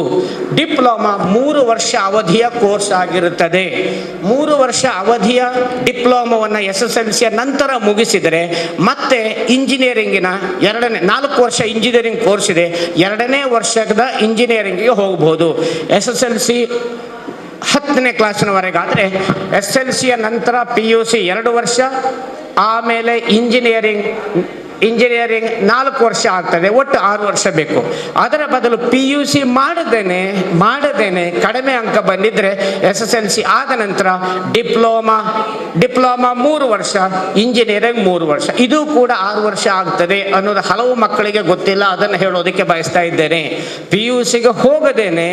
ಡಿಪ್ಲೊಮಾ 3 ವರ್ಷ ಅವಧಿಯ ಕೋರ್ಸ್ ಆಗಿರುತ್ತದೆ. 3 ವರ್ಷ ಅವಧಿಯ ಡಿಪ್ಲೊಮಾವನ್ನು SSLCಯ ನಂತರ ಮುಗಿಸಿದರೆ ಮತ್ತೆ ಇಂಜಿನಿಯರಿಂಗಿನ 4 ವರ್ಷ ಇಂಜಿನಿಯರಿಂಗ್ ಕೋರ್ಸ್ ಇದೆ, 2ನೇ ವರ್ಷದ ಇಂಜಿನಿಯರಿಂಗಿಗೆ ಹೋಗಬಹುದು. SSLC 10ನೇ ಕ್ಲಾಸಿನವರೆಗಾದರೆ SLCಯ ನಂತರ PUC 2 ವರ್ಷ, ಆಮೇಲೆ ಇಂಜಿನಿಯರಿಂಗ್ 4 ವರ್ಷ ಆಗ್ತದೆ, ಒಟ್ಟು 6 ವರ್ಷ ಬೇಕು. ಅದರ ಬದಲು PUC ಮಾಡದೇನೆ ಕಡಿಮೆ ಅಂಕ ಬಂದಿದ್ರೆ SSLC ಆದ ನಂತರ ಡಿಪ್ಲೊಮಾ 3 ವರ್ಷ, ಇಂಜಿನಿಯರಿಂಗ್ 3 ವರ್ಷ, ಇದು ಕೂಡ 6 ವರ್ಷ ಆಗ್ತದೆ ಅನ್ನೋದು ಹಲವು ಮಕ್ಕಳಿಗೆ ಗೊತ್ತಿಲ್ಲ. ಅದನ್ನು ಹೇಳೋದಕ್ಕೆ ಬಯಸ್ತಾ ಇದ್ದೇನೆ. PUCಗೆ ಹೋಗದೇನೆ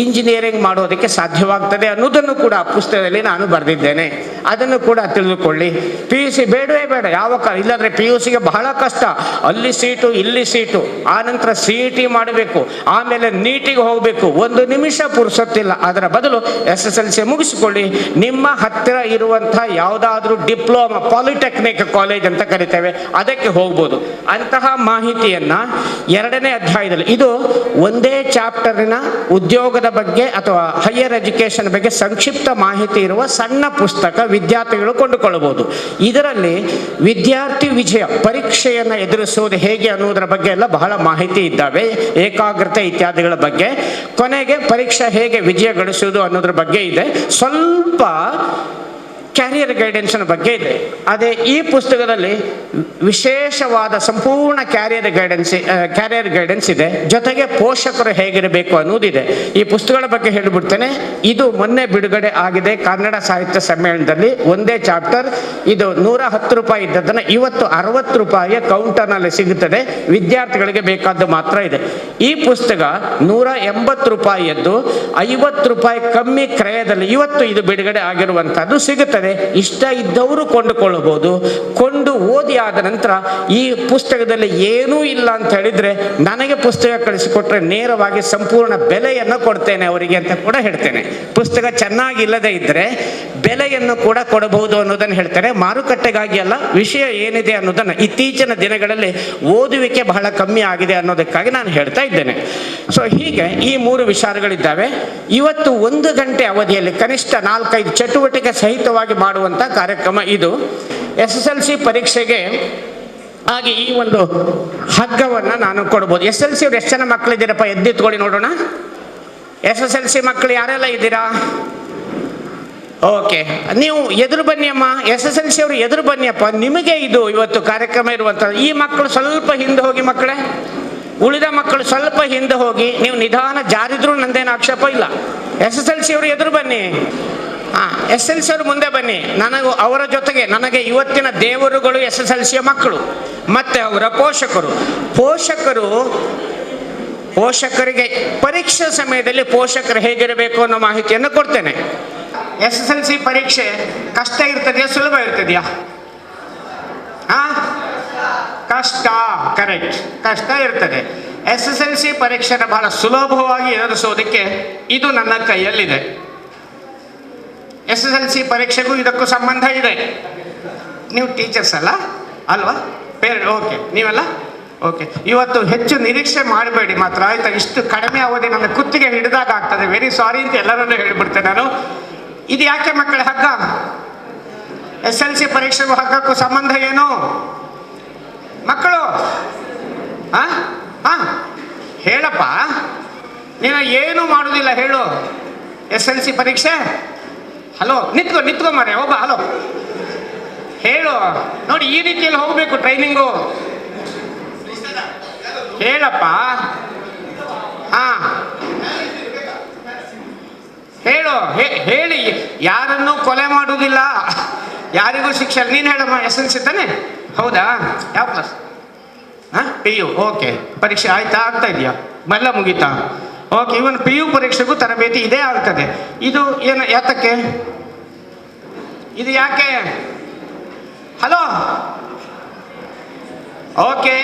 ಇಂಜಿನಿಯರಿಂಗ್ ಮಾಡೋದಕ್ಕೆ ಸಾಧ್ಯವಾಗ್ತದೆ ಅನ್ನೋದನ್ನು ಕೂಡ ಪುಸ್ತಕದಲ್ಲಿ ನಾನು ಬರೆದಿದ್ದೇನೆ. ಅದನ್ನು ಕೂಡ ತಿಳಿದುಕೊಳ್ಳಿ. PUC ಬೇಡವೇ ಬೇಡ, ಇಲ್ಲಾಂದ್ರೆ PUCಗೆ ಬಹಳ ಕಷ್ಟ. ಅಲ್ಲಿ ಸೀಟು, ಇಲ್ಲಿ ಸೀಟು, ಆನಂತರ CET ಮಾಡಬೇಕು, ಆಮೇಲೆ ನೀಟಿಗೆ ಹೋಗಬೇಕು, 1 ನಿಮಿಷ ಪುರ್ಸೊತ್ತಿಲ್ಲ. ಅದರ ಬದಲು SSLC ಮುಗಿಸಿಕೊಳ್ಳಿ. ನಿಮ್ಮ ಹತ್ತಿರ ಇರುವಂತಹ ಯಾವುದಾದ್ರೂ ಡಿಪ್ಲೊಮಾ, ಪಾಲಿಟೆಕ್ನಿಕ್ ಕಾಲೇಜ್ ಅಂತ ಕರಿತೇವೆ, ಅದಕ್ಕೆ ಹೋಗ್ಬೋದು. ಅಂತಹ ಮಾಹಿತಿಯನ್ನ 2ನೇ ಅಧ್ಯಾಯದಲ್ಲಿ, ಇದು ಒಂದೇ ಚಾಪ್ಟರಿನ ಉದ್ಯೋಗದ ಬಗ್ಗೆ ಅಥವಾ ಹೈಯರ್ ಎಜುಕೇಶನ್ ಬಗ್ಗೆ ಸಂಕ್ಷಿಪ್ತ ಮಾಹಿತಿ ಇರುವ ಸಣ್ಣ ಪುಸ್ತಕ ವಿದ್ಯಾರ್ಥಿಗಳು ಕೊಂಡುಕೊಳ್ಳಬಹುದು. ಇದರಲ್ಲಿ ವಿದ್ಯಾರ್ಥಿ ವಿಜಯ ಪರೀಕ್ಷೆಯನ್ನು ಎದುರಿಸುವುದು ಹೇಗೆ ಅನ್ನೋದರ ಬಗ್ಗೆ ಎಲ್ಲ ಬಹಳ ಮಾಹಿತಿ ಇದ್ದಾವೆ, ಏಕಾಗ್ರತೆ ಇತ್ಯಾದಿಗಳ ಬಗ್ಗೆ. ಕೊನೆಗೆ ಪರೀಕ್ಷೆ ಹೇಗೆ ವಿಜಯ ಗಳಿಸುವುದು ಅನ್ನೋದ್ರ ಬಗ್ಗೆ ಇದೆ. ಸ್ವಲ್ಪ ಕ್ಯಾರಿಯರ್ ಗೈಡೆನ್ಸ್ನ ಬಗ್ಗೆ ಇದೆ. ಅದೇ ಈ ಪುಸ್ತಕದಲ್ಲಿ ವಿಶೇಷವಾದ ಸಂಪೂರ್ಣ ಕ್ಯಾರಿಯರ್ ಗೈಡೆನ್ಸ್ ಇದೆ. ಜೊತೆಗೆ ಪೋಷಕರು ಹೇಗಿರಬೇಕು ಅನ್ನೋದಿದೆ. ಈ ಪುಸ್ತಕಗಳ ಬಗ್ಗೆ ಹೇಳಿಬಿಡ್ತೇನೆ. ಇದು ಮೊನ್ನೆ ಬಿಡುಗಡೆ ಆಗಿದೆ ಕನ್ನಡ ಸಾಹಿತ್ಯ ಸಮ್ಮೇಳನದಲ್ಲಿ, ಒಂದೇ ಚಾಪ್ಟರ್. ಇದು 110 ರೂಪಾಯಿ ಇದ್ದದನ್ನು ಇವತ್ತು 60 ರೂಪಾಯಿಯ ಕೌಂಟರ್ನಲ್ಲಿ ಸಿಗುತ್ತದೆ. ವಿದ್ಯಾರ್ಥಿಗಳಿಗೆ ಬೇಕಾದ್ದು ಮಾತ್ರ ಇದೆ. ಈ ಪುಸ್ತಕ 180 ರೂಪಾಯಿಯದ್ದು 50 ರೂಪಾಯಿ ಕಮ್ಮಿ ಕ್ರಯದಲ್ಲಿ ಇವತ್ತು ಇದು ಬಿಡುಗಡೆ ಆಗಿರುವಂತಹದ್ದು ಸಿಗುತ್ತದೆ. ಇಷ್ಟ ಇದ್ದವರು ಕೊಂಡುಕೊಳ್ಳಬಹುದು. ಕೊಂಡು ಓದಿ ಆದ ನಂತರ ಈ ಪುಸ್ತಕದಲ್ಲಿ ಏನೂ ಇಲ್ಲ ಅಂತ ಹೇಳಿದ್ರೆ ನನಗೆ ಪುಸ್ತಕ ಕಳಿಸಿಕೊಟ್ರೆ ನೇರವಾಗಿ ಸಂಪೂರ್ಣ ಬೆಲೆಯನ್ನು ಕೊಡ್ತೇನೆ ಅವರಿಗೆ ಅಂತ ಕೂಡ ಹೇಳ್ತೇನೆ. ಪುಸ್ತಕ ಚೆನ್ನಾಗಿಲ್ಲದೆ ಇದ್ರೆ ಬೆಲೆಯನ್ನು ಕೂಡ ಕೊಡಬಹುದು ಅನ್ನೋದನ್ನು ಹೇಳ್ತೇನೆ. ಮಾರುಕಟ್ಟೆಗಾಗಿ ಅಲ್ಲ, ವಿಷಯ ಏನಿದೆ ಅನ್ನೋದನ್ನು ಇತ್ತೀಚಿನ ದಿನಗಳಲ್ಲಿ ಓದುವಿಕೆ ಬಹಳ ಕಮ್ಮಿ ಆಗಿದೆ ಅನ್ನೋದಕ್ಕಾಗಿ ನಾನು ಹೇಳ್ತಾ ಇದ್ದೇನೆ. ಸೊ ಹೀಗೆ ಈ 3 ವಿಚಾರಗಳಿದ್ದಾವೆ. ಇವತ್ತು 1 ಗಂಟೆ ಅವಧಿಯಲ್ಲಿ ಕನಿಷ್ಠ 4-5 ಚಟುವಟಿಕೆ ಸಹಿತವಾಗಿ ಮಾಡುವಂಥ ಕಾರ್ಯಕ್ರಮ ಇದು. SSLC ಪರೀಕ್ಷೆಗೆ ಹಾಗೆ ಈ ಒಂದು ಹಗ್ಗವನ್ನು ನಾನು ಕೊಡ್ಬೋದು. SSLC ಅವ್ರು ಎಷ್ಟು ಜನ ಮಕ್ಕಳಿದ್ದೀರಪ್ಪ? ಎದ್ದಿತ್ಕೊಳ್ಳಿ ನೋಡೋಣ. SSLC ಮಕ್ಕಳು ಯಾರೆಲ್ಲ ಇದ್ದೀರಾ? ಓಕೆ, ನೀವು ಎದುರು ಬನ್ನಿ ಅಮ್ಮ. SSLC ಅವರು ಎದುರು ಬನ್ನಿಯಪ್ಪ. ನಿಮಗೆ ಇದು ಇವತ್ತು ಕಾರ್ಯಕ್ರಮ ಇರುವಂಥದ್ದು. ಈ ಮಕ್ಕಳು ಸ್ವಲ್ಪ ಹಿಂದೆ ಹೋಗಿ ಮಕ್ಕಳೇ, ಉಳಿದ ಮಕ್ಕಳು ಸ್ವಲ್ಪ ಹಿಂದೆ ಹೋಗಿ. ನೀವು ನಿಧಾನ ಜಾರಿದ್ರು ನಂದೇನು ಆಕ್ಷೇಪ ಇಲ್ಲ. SSLC ಅವರು ಎದುರು ಬನ್ನಿ. SSLC ಅವರು ಮುಂದೆ ಬನ್ನಿ. ಅವರ ಜೊತೆಗೆ ನನಗೆ ಇವತ್ತಿನ ದೇವರುಗಳು SSLCಯ ಮಕ್ಕಳು ಮತ್ತೆ ಅವರ ಪೋಷಕರಿಗೆ ಪರೀಕ್ಷಾ ಸಮಯದಲ್ಲಿ ಪೋಷಕರು ಹೇಗಿರಬೇಕು ಅನ್ನೋ ಮಾಹಿತಿಯನ್ನು ಕೊಡ್ತೇನೆ. SSLC ಪರೀಕ್ಷೆ ಕಷ್ಟ ಇರ್ತದೆಯಾ, ಸುಲಭ ಇರ್ತದೆಯಾ? ಕಷ್ಟ, ಕರೆಕ್ಟ್, ಕಷ್ಟ ಇರ್ತದೆ. SSLC ಪರೀಕ್ಷೆನ ಬಹಳ ಸುಲಭವಾಗಿ ಎದುರಿಸೋದಕ್ಕೆ ಇದು ನನ್ನ ಕೈಯಲ್ಲಿದೆ. SSLC ಪರೀಕ್ಷೆಗೂ ಇದಕ್ಕೂ ಸಂಬಂಧ ಇದೆ. ನೀವು ಟೀಚರ್ಸ್ ಅಲ್ವಾ? ಓಕೆ, ನೀವೆಲ್ಲ ಓಕೆ. ಇವತ್ತು ಹೆಚ್ಚು ನಿರೀಕ್ಷೆ ಮಾಡಬೇಡಿ ಮಾತ್ರ, ಆಯ್ತಾ? ಇಷ್ಟು ಕಡಿಮೆ ಅವಧಿ ನನ್ನ ಕುತ್ತಿಗೆ ಹಿಡಿದಾಗ ಆಗ್ತದೆ. ವೆರಿ ಸಾರಿ ಅಂತ ಎಲ್ಲರನ್ನೂ ಹೇಳಿಬಿಡ್ತೇನೆ ನಾನು. ಇದು ಯಾಕೆ ಮಕ್ಕಳ ಹಗ್ಗ? SSLC ಪರೀಕ್ಷೆಗೂ ಹಗ್ಗಕ್ಕೂ ಸಂಬಂಧ ಏನು ಮಕ್ಕಳು? ಹೇಳಪ್ಪ, ನೀನು ಏನು ಮಾಡುವುದಿಲ್ಲ ಹೇಳು. SSLC ಪರೀಕ್ಷೆ, ಹಲೋ ನಿತ್ಕೋ ಮಾರೆ, ಒಬ್ಬ ಹಲೋ ಹೇಳು. ನೋಡಿ ಈ ರೀತಿಯಲ್ಲಿ ಹೋಗ್ಬೇಕು ಟ್ರೈನಿಂಗು. ಹೇಳಪ್ಪ. ಹಾ ಹೇಳು. ಹೇಳಿ. ಯಾರನ್ನೂ ಕೊಲೆ ಮಾಡುವುದಿಲ್ಲ, ಯಾರಿಗೂ ಶಿಕ್ಷೆ. ನೀನು ಹೇಳಮ್ಮ, ಎಸ್ ತಾನೆ? ಹೌದಾ? ಯಾವ ಕ್ಲಾಸ್? ಹಾಂ, PU. ಓಕೆ. ಪರೀಕ್ಷೆ ಆಯ್ತಾ? ಆಗ್ತಾ ಇದೆಯಾ? ಎಲ್ಲ ಮುಗೀತಾ? ಓಕೆ. ಇವನ್ PU ಪರೀಕ್ಷೆಗೂ ತರಬೇತಿ ಇದೇ ಆಗ್ತದೆ. ಇದು ಏನು, ಯಾತಕ್ಕೆ ಇದು, ಯಾಕೆ? ಹಲೋ, ಓಕೆ,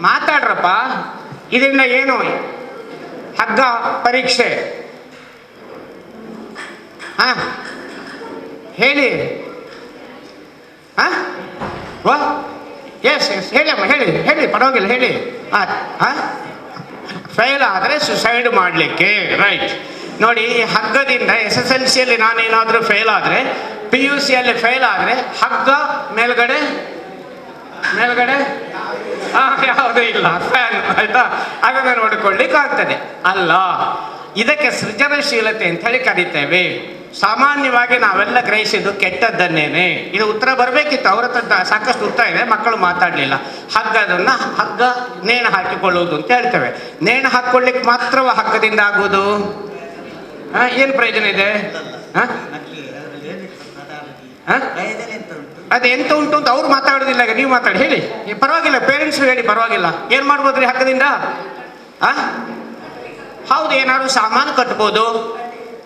ಮಾತಾಡ್ರಪ್ಪ. ಇದರಿಂದ ಏನು? ಹಗ್ಗ ಪರೀಕ್ಷೆ. ಹಾ ಹೇಳಿ. ಹಾ ವಾ ಎಸ್ ಹೇಳಿಯಮ್ಮ, ಹೇಳಿ ಪರವಾಗಿಲ್ಲ, ಹೇಳಿ. ಹಾಂ, ಫೇಲ್ ಆದರೆ ಸುಸೈಡ್ ಮಾಡಲಿಕ್ಕೆ. ರೈಟ್. ನೋಡಿ, ಹಗ್ಗದಿಂದ SSLCಯಲ್ಲಿ ನಾನೇನಾದರೂ ಫೇಲ್ ಆದರೆ, PUCಯಲ್ಲಿ ಫೇಲ್ ಆದರೆ ಹಗ್ಗ ಮೇಲ್ಗಡೆ ಯಾವುದೂ ಇಲ್ಲ, ಫ್ಯಾನ್. ಆಯ್ತಾ? ಅದನ್ನು ನೋಡಿಕೊಳ್ಳಿಕ್ಕೆ ಆಗ್ತದೆ ಅಲ್ಲ. ಇದಕ್ಕೆ ಸೃಜನಶೀಲತೆ ಅಂತ ಹೇಳಿ ಕರಿತೇವೆ. ಸಾಮಾನ್ಯವಾಗಿ ನಾವೆಲ್ಲ ಗ್ರಹಿಸಿದ್ದು ಕೆಟ್ಟದ್ದನ್ನೇನೆ. ಇದು ಉತ್ತರ ಬರಬೇಕಿತ್ತು, ಅವ್ರ ಹತ್ರ ಸಾಕಷ್ಟು ಉತ್ತರ ಇದೆ, ಮಕ್ಕಳು ಮಾತಾಡಲಿಲ್ಲ. ಹಗ್ಗ ನೇಣು ಹಾಕಿಕೊಳ್ಳುವುದು ಅಂತ ಹೇಳ್ತೇವೆ. ನೇಣು ಹಾಕ್ಕೊಳ್ಳಿಕ್ಕೆ ಮಾತ್ರವ ಹಗ್ಗದಿಂದ ಆಗುವುದು? ಏನು ಪ್ರಯೋಜನ ಇದೆ? ಅದು ಎಂತ ಉಂಟು ಅಂತ ಅವ್ರು ಮಾತಾಡೋದಿಲ್ಲ. ನೀವು ಮಾತಾಡಿ, ಹೇಳಿ. ಪರವಾಗಿಲ್ಲ, ಪೇರೆಂಟ್ಸ್ ಹೇಳಿ, ಪರವಾಗಿಲ್ಲ. ಏನು ಮಾಡ್ಬೋದ್ರಿ ಹಗ್ಗದಿಂದ? ಹೌದು, ಏನಾದ್ರು ಸಾಮಾನು ಕಟ್ಬೋದು,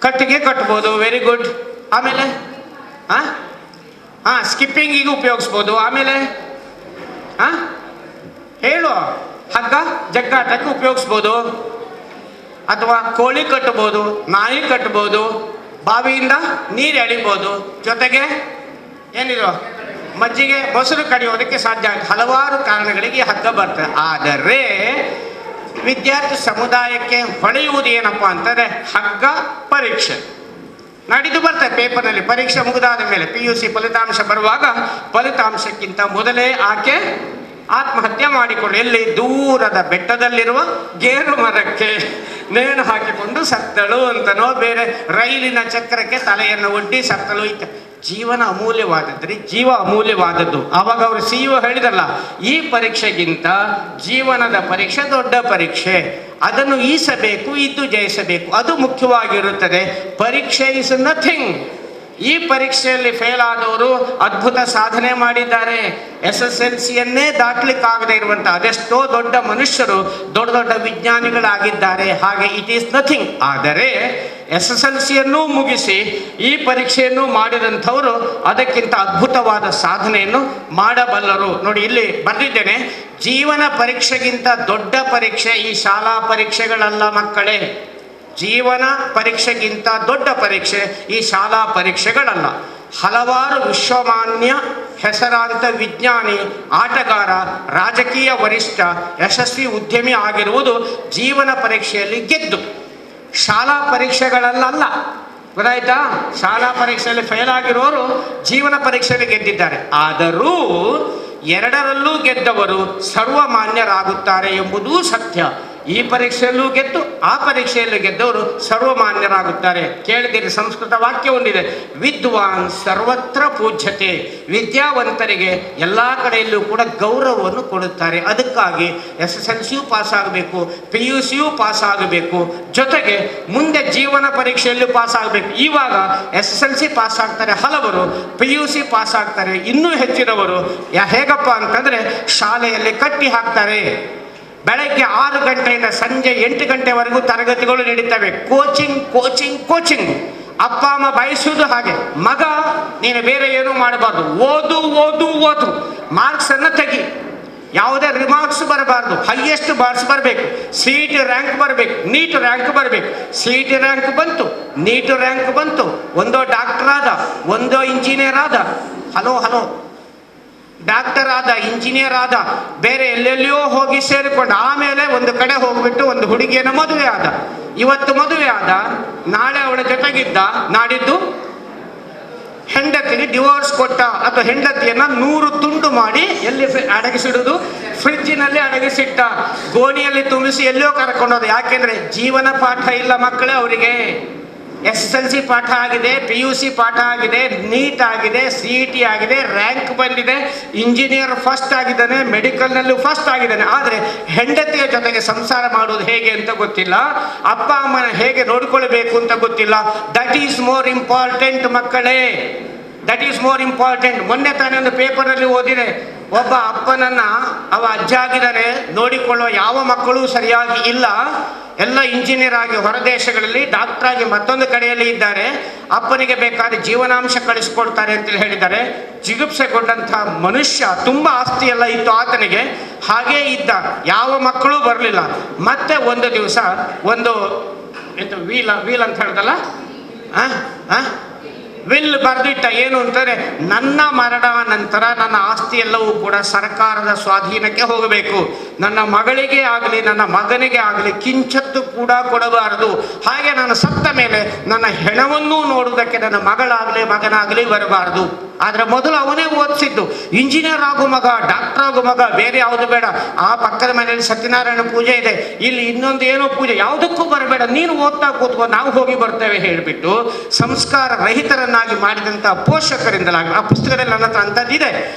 ಕಟ್ಟಿಗೆ ಕಟ್ಬೋದು. Very good. ಆಮೇಲೆ ಸ್ಕಿಪ್ಪಿಂಗಿಗೆ ಉಪಯೋಗಿಸ್ಬೋದು. ಆಮೇಲೆ ಹೇಳು. ಹಗ್ಗ ಜಗ್ಗಾಟಕ್ಕೆ ಉಪಯೋಗಿಸ್ಬೋದು, ಅಥವಾ ಕೋಳಿ ಕಟ್ಬೋದು, ನಾಯಿ ಕಟ್ಬೋದು, ಬಾವಿಯಿಂದ ನೀರು ಎಳಿಬೋದು, ಜೊತೆಗೆ ಏನಿದು ಮಜ್ಜಿಗೆ ಮೊಸರು ಕಡಿಯೋದಕ್ಕೆ ಸಾಧ್ಯ. ಹಲವಾರು ಕಾರಣಗಳಿಗೆ ಹಗ್ಗ ಬರ್ತದೆ. ಆದರೆ ವಿದ್ಯಾರ್ಥಿ ಸಮುದಾಯಕ್ಕೆ ಹೊಳೆಯುವುದು ಏನಪ್ಪ ಅಂತಂದರೆ ಹಗ್ಗ ಪರೀಕ್ಷೆ ನಾಡಿದ್ದು ಬರ್ತದೆ ಪೇಪರ್ನಲ್ಲಿ. ಪರೀಕ್ಷೆ ಮುಗಿದಾದ ಮೇಲೆ PUC ಫಲಿತಾಂಶ ಬರುವಾಗ ಫಲಿತಾಂಶಕ್ಕಿಂತ ಮೊದಲೇ ಆಕೆ ಆತ್ಮಹತ್ಯೆ ಮಾಡಿಕೊಂಡು, ಎಲ್ಲಿ? ದೂರದ ಬೆಟ್ಟದಲ್ಲಿರುವ ಗೇರು ಮರಕ್ಕೆ ನೇಣು ಹಾಕಿಕೊಂಡು ಸತ್ತಳು ಅಂತನೋ, ಬೇರೆ ರೈಲಿನ ಚಕ್ರಕ್ಕೆ ತಲೆಯನ್ನು ಒಡ್ಡಿ ಸತ್ತಳು. ಜೀವನ ಅಮೂಲ್ಯವಾದದ್ರಿ, ಜೀವ ಅಮೂಲ್ಯವಾದದ್ದು. ಆವಾಗ ಅವರು CEO ಹೇಳಿದಲ್ಲ, ಈ ಪರೀಕ್ಷೆಗಿಂತ ಜೀವನದ ಪರೀಕ್ಷೆ ದೊಡ್ಡ ಪರೀಕ್ಷೆ, ಅದನ್ನು ಈಸಬೇಕು, ಇದ್ದು ಜಯಿಸಬೇಕು, ಅದು ಮುಖ್ಯವಾಗಿರುತ್ತದೆ. ಪರೀಕ್ಷೆ ಇಸ್ ನಥಿಂಗ್. ಈ ಪರೀಕ್ಷೆಯಲ್ಲಿ ಫೇಲ್ ಆದವರು ಅದ್ಭುತ ಸಾಧನೆ ಮಾಡಿದ್ದಾರೆ. SSLCಯನ್ನೇ ದಾಟ್ಲಿಕ್ಕಾಗದೇ ಇರುವಂಥ ಅದೆಷ್ಟೋ ದೊಡ್ಡ ಮನುಷ್ಯರು ದೊಡ್ಡ ದೊಡ್ಡ ವಿಜ್ಞಾನಿಗಳಾಗಿದ್ದಾರೆ. ಹಾಗೆ ಇಟ್ ಈಸ್ ನಥಿಂಗ್. ಆದರೆ SSLCಯನ್ನೂ ಮುಗಿಸಿ ಈ ಪರೀಕ್ಷೆಯನ್ನು ಮಾಡಿದಂಥವರು ಅದಕ್ಕಿಂತ ಅದ್ಭುತವಾದ ಸಾಧನೆಯನ್ನು ಮಾಡಬಲ್ಲರು. ನೋಡಿ, ಇಲ್ಲಿ ಬರೆದಿದ್ದೇನೆ, ಜೀವನ ಪರೀಕ್ಷೆಗಿಂತ ದೊಡ್ಡ ಪರೀಕ್ಷೆ ಈ ಶಾಲಾ ಪರೀಕ್ಷೆಗಳಲ್ಲ ಮಕ್ಕಳೇ. ಜೀವನ ಪರೀಕ್ಷೆಗಿಂತ ದೊಡ್ಡ ಪರೀಕ್ಷೆ ಈ ಶಾಲಾ ಪರೀಕ್ಷೆಗಳಲ್ಲ. ಹಲವಾರು ವಿಶ್ವಮಾನ್ಯ ಹೆಸರಾಂತ ವಿಜ್ಞಾನಿ, ಆಟಗಾರ, ರಾಜಕೀಯ ವರಿಷ್ಠ, ಯಶಸ್ವಿ ಉದ್ಯಮಿ ಆಗಿರುವುದು ಜೀವನ ಪರೀಕ್ಷೆಯಲ್ಲಿ ಗೆದ್ದು, ಶಾಲಾ ಪರೀಕ್ಷೆಗಳಲ್ಲ. ಗೊತ್ತಾಯ್ತಾ? ಶಾಲಾ ಪರೀಕ್ಷೆಯಲ್ಲಿ ಫೇಲ್ ಆಗಿರೋರು ಜೀವನ ಪರೀಕ್ಷೆಯಲ್ಲಿ ಗೆದ್ದಿದ್ದಾರೆ. ಆದರೂ ಎರಡರಲ್ಲೂ ಗೆದ್ದವರು ಸರ್ವಮಾನ್ಯರಾಗುತ್ತಾರೆ ಎಂಬುದೂ ಸತ್ಯ. ಈ ಪರೀಕ್ಷೆಯಲ್ಲೂ ಗೆದ್ದು ಆ ಪರೀಕ್ಷೆಯಲ್ಲೂ ಗೆದ್ದವರು ಸರ್ವಮಾನ್ಯರಾಗುತ್ತಾರೆ. ಕೇಳಿದಿರಿ, ಸಂಸ್ಕೃತ ವಾಕ್ಯ ಒಂದಿದೆ, ವಿದ್ವಾನ್ ಸರ್ವತ್ರ ಪೂಜ್ಯತೆ. ವಿದ್ಯಾವಂತರಿಗೆ ಎಲ್ಲ ಕಡೆಯಲ್ಲೂ ಕೂಡ ಗೌರವವನ್ನು ಕೊಡುತ್ತಾರೆ. ಅದಕ್ಕಾಗಿ SSLCಯೂ ಪಾಸ್ ಆಗಬೇಕು, PUCಯೂ ಪಾಸ್ ಆಗಬೇಕು, ಜೊತೆಗೆ ಮುಂದೆ ಜೀವನ ಪರೀಕ್ಷೆಯಲ್ಲೂ ಪಾಸ್ ಆಗಬೇಕು. ಇವಾಗ SSLC ಪಾಸ್ ಆಗ್ತಾರೆ ಹಲವರು, PUC ಪಾಸ್ ಆಗ್ತಾರೆ ಇನ್ನೂ ಹೆಚ್ಚಿನವರು. ಹೇಗಪ್ಪ ಅಂತಂದರೆ ಶಾಲೆಯಲ್ಲಿ ಕಟ್ಟಿ ಹಾಕ್ತಾರೆ. ಬೆಳಗ್ಗೆ 6 ಗಂಟೆಯಿಂದ ಸಂಜೆ 8 ಗಂಟೆವರೆಗೂ ತರಗತಿಗಳು ನಡೀತವೆ. ಕೋಚಿಂಗ್. ಅಪ್ಪ ಅಮ್ಮ ಬಯಸುವುದು ಹಾಗೆ, ಮಗ ನೀನು ಬೇರೆ ಏನೂ ಮಾಡಬಾರ್ದು, ಓದು, ಮಾರ್ಕ್ಸನ್ನು ತೆಗಿ, ಯಾವುದೇ ರಿಮಾರ್ಕ್ಸ್ ಬರಬಾರ್ದು, ಹೈಯೆಸ್ಟ್ ಮಾರ್ಕ್ಸ್ ಬರಬೇಕು, CET ರ್ಯಾಂಕ್ ಬರಬೇಕು, ನೀಟ್ ರ್ಯಾಂಕ್ ಬರಬೇಕು. CET ರ್ಯಾಂಕ್ ಬಂತು, ನೀಟ್ ರ್ಯಾಂಕ್ ಬಂತು, ಒಂದೋ ಡಾಕ್ಟರ್ ಆದ, ಒಂದೋ ಇಂಜಿನಿಯರ್ ಆದ, ಹಲೋ ಡಾಕ್ಟರ್ ಆದ, ಇಂಜಿನಿಯರ್ ಆದ, ಬೇರೆ ಎಲ್ಲೆಲ್ಲಿಯೋ ಹೋಗಿ ಸೇರಿಕೊಂಡು ಆಮೇಲೆ ಒಂದು ಕಡೆ ಹೋಗ್ಬಿಟ್ಟು ಒಂದು ಹುಡುಗಿಯನ್ನು ಮದುವೆ ಆದ. ಇವತ್ತು ಮದುವೆ ಆದ, ನಾಳೆ ಅವಳ ಜೊತೆಗಿದ್ದ, ನಾಡಿದ್ದು ಹೆಂಡತಿಗೆ ಡಿವೋರ್ಸ್ ಕೊಟ್ಟ, ಅಥವಾ ಹೆಂಡತಿಯನ್ನ 100 ತುಂಡು ಮಾಡಿ ಎಲ್ಲಿ ಅಡಗಿಸಿಡುವುದು? ಫ್ರಿಡ್ಜಿನಲ್ಲಿ ಅಡಗಿಸಿಟ್ಟ, ಗೋಣಿಯಲ್ಲಿ ತುಂಬಿಸಿ ಎಲ್ಲೋ ಕರ್ಕೊಂಡೋದು. ಯಾಕೆಂದ್ರೆ ಜೀವನ ಪಾಠ ಇಲ್ಲ ಮಕ್ಕಳೇ ಅವರಿಗೆ. SSLC ಪಾಠ ಆಗಿದೆ, PUC ಪಾಠ ಆಗಿದೆ, ನೀಟ್ ಆಗಿದೆ, CET ಆಗಿದೆ, ರ್ಯಾಂಕ್ ಬಂದಿದೆ, ಇಂಜಿನಿಯರ್ ಫಸ್ಟ್ ಆಗಿದ್ದಾನೆ, ಮೆಡಿಕಲ್ನಲ್ಲೂ ಫಸ್ಟ್ ಆಗಿದ್ದಾನೆ. ಆದರೆ ಹೆಂಡತಿಯ ಜೊತೆಗೆ ಸಂಸಾರ ಮಾಡೋದು ಹೇಗೆ ಅಂತ ಗೊತ್ತಿಲ್ಲ, ಅಪ್ಪ ಅಮ್ಮನ ಹೇಗೆ ನೋಡ್ಕೊಳ್ಬೇಕು ಅಂತ ಗೊತ್ತಿಲ್ಲ. ದಟ್ ಈಸ್ ಮೋರ್ ಇಂಪಾರ್ಟೆಂಟ್ ಮಕ್ಕಳೇ, ದಟ್ ಈಸ್ ಮೋರ್ ಇಂಪಾರ್ಟೆಂಟ್. ಮೊನ್ನೆ ತಾನೇ ಒಂದು ಪೇಪರಲ್ಲಿ ಓದಿದೆ, ಒಬ್ಬ ಅಪ್ಪನನ್ನ ಅವ ಅಜ್ಜ ಆಗಿದ್ದಾನೆ, ನೋಡಿಕೊಳ್ಳುವ ಯಾವ ಮಕ್ಕಳು ಸರಿಯಾಗಿ ಇಲ್ಲ, ಎಲ್ಲ ಇಂಜಿನಿಯರ್ ಆಗಿ ಹೊರದೇಶಗಳಲ್ಲಿ, ಡಾಕ್ಟರ್ ಆಗಿ ಮತ್ತೊಂದು ಕಡೆಯಲ್ಲಿ ಇದ್ದಾರೆ, ಅಪ್ಪನಿಗೆ ಬೇಕಾದ ಜೀವನಾಂಶ ಕಳಿಸ್ಕೊಳ್ತಾರೆ ಅಂತೇಳಿ ಹೇಳಿದ್ದಾರೆ. ಜಿಗುಪ್ಸೆಗೊಂಡಂತಹ ಮನುಷ್ಯ, ತುಂಬ ಆಸ್ತಿ ಎಲ್ಲ ಇತ್ತು ಆತನಿಗೆ, ಹಾಗೇ ಇದ್ದ, ಯಾವ ಮಕ್ಕಳೂ ಬರಲಿಲ್ಲ. ಮತ್ತೆ ಒಂದು ದಿವಸ ಒಂದು ವೀಲ್ ಅಂತ ಹೇಳ್ದಲ್ಲ, ವಿಲ್ ಬರೆದಿಟ್ಟ. ಏನು ಅಂತಂದರೆ, ನನ್ನ ಮರಣ ನಂತರ ನನ್ನ ಆಸ್ತಿ ಎಲ್ಲವೂ ಕೂಡ ಸರ್ಕಾರದ ಸ್ವಾಧೀನಕ್ಕೆ ಹೋಗಬೇಕು, ನನ್ನ ಮಗಳಿಗೆ ಆಗಲಿ ನನ್ನ ಮಗನಿಗೆ ಆಗಲಿ ಕಿಂಚತ್ತು ಕೂಡ ಕೊಡಬಾರದು, ಹಾಗೆ ನಾನು ಸತ್ತ ಮೇಲೆ ನನ್ನ ಹೆಣವನ್ನೂ ನೋಡುವುದಕ್ಕೆ ನನ್ನ ಮಗಳಾಗಲಿ ಮಗನಾಗಲಿ ಬರಬಾರದು. ಆದರೆ ಮೊದಲು ಅವನೇ ಓದಿಸಿದ್ದು, ಇಂಜಿನಿಯರ್ ಆಗೋ ಮಗ, ಡಾಕ್ಟರ್ ಆಗೋ ಮಗ, ಬೇರೆ ಯಾವುದು ಬೇಡ. ಆ ಪಕ್ಕದ ಮನೆಯಲ್ಲಿ ಸತ್ಯನಾರಾಯಣ ಪೂಜೆ ಇದೆ, ಇಲ್ಲಿ ಇನ್ನೊಂದು ಏನೋ ಪೂಜೆ, ಯಾವುದಕ್ಕೂ ಬರಬೇಡ, ನೀನು ಓದ್ತಾ ಕೂತ್ಕೊ, ನಾವು ಹೋಗಿ ಬರ್ತೇವೆ ಹೇಳಿಬಿಟ್ಟು ಸಂಸ್ಕಾರ ರಹಿತರನ್ನಾಗಿ ಮಾಡಿದಂಥ ಪೋಷಕರಿಂದಲಾಗಿ, ಆ ಪುಸ್ತಕದಲ್ಲಿ ನನ್ನ ಹತ್ರ ಅಂಥದ್ದಿದೆ.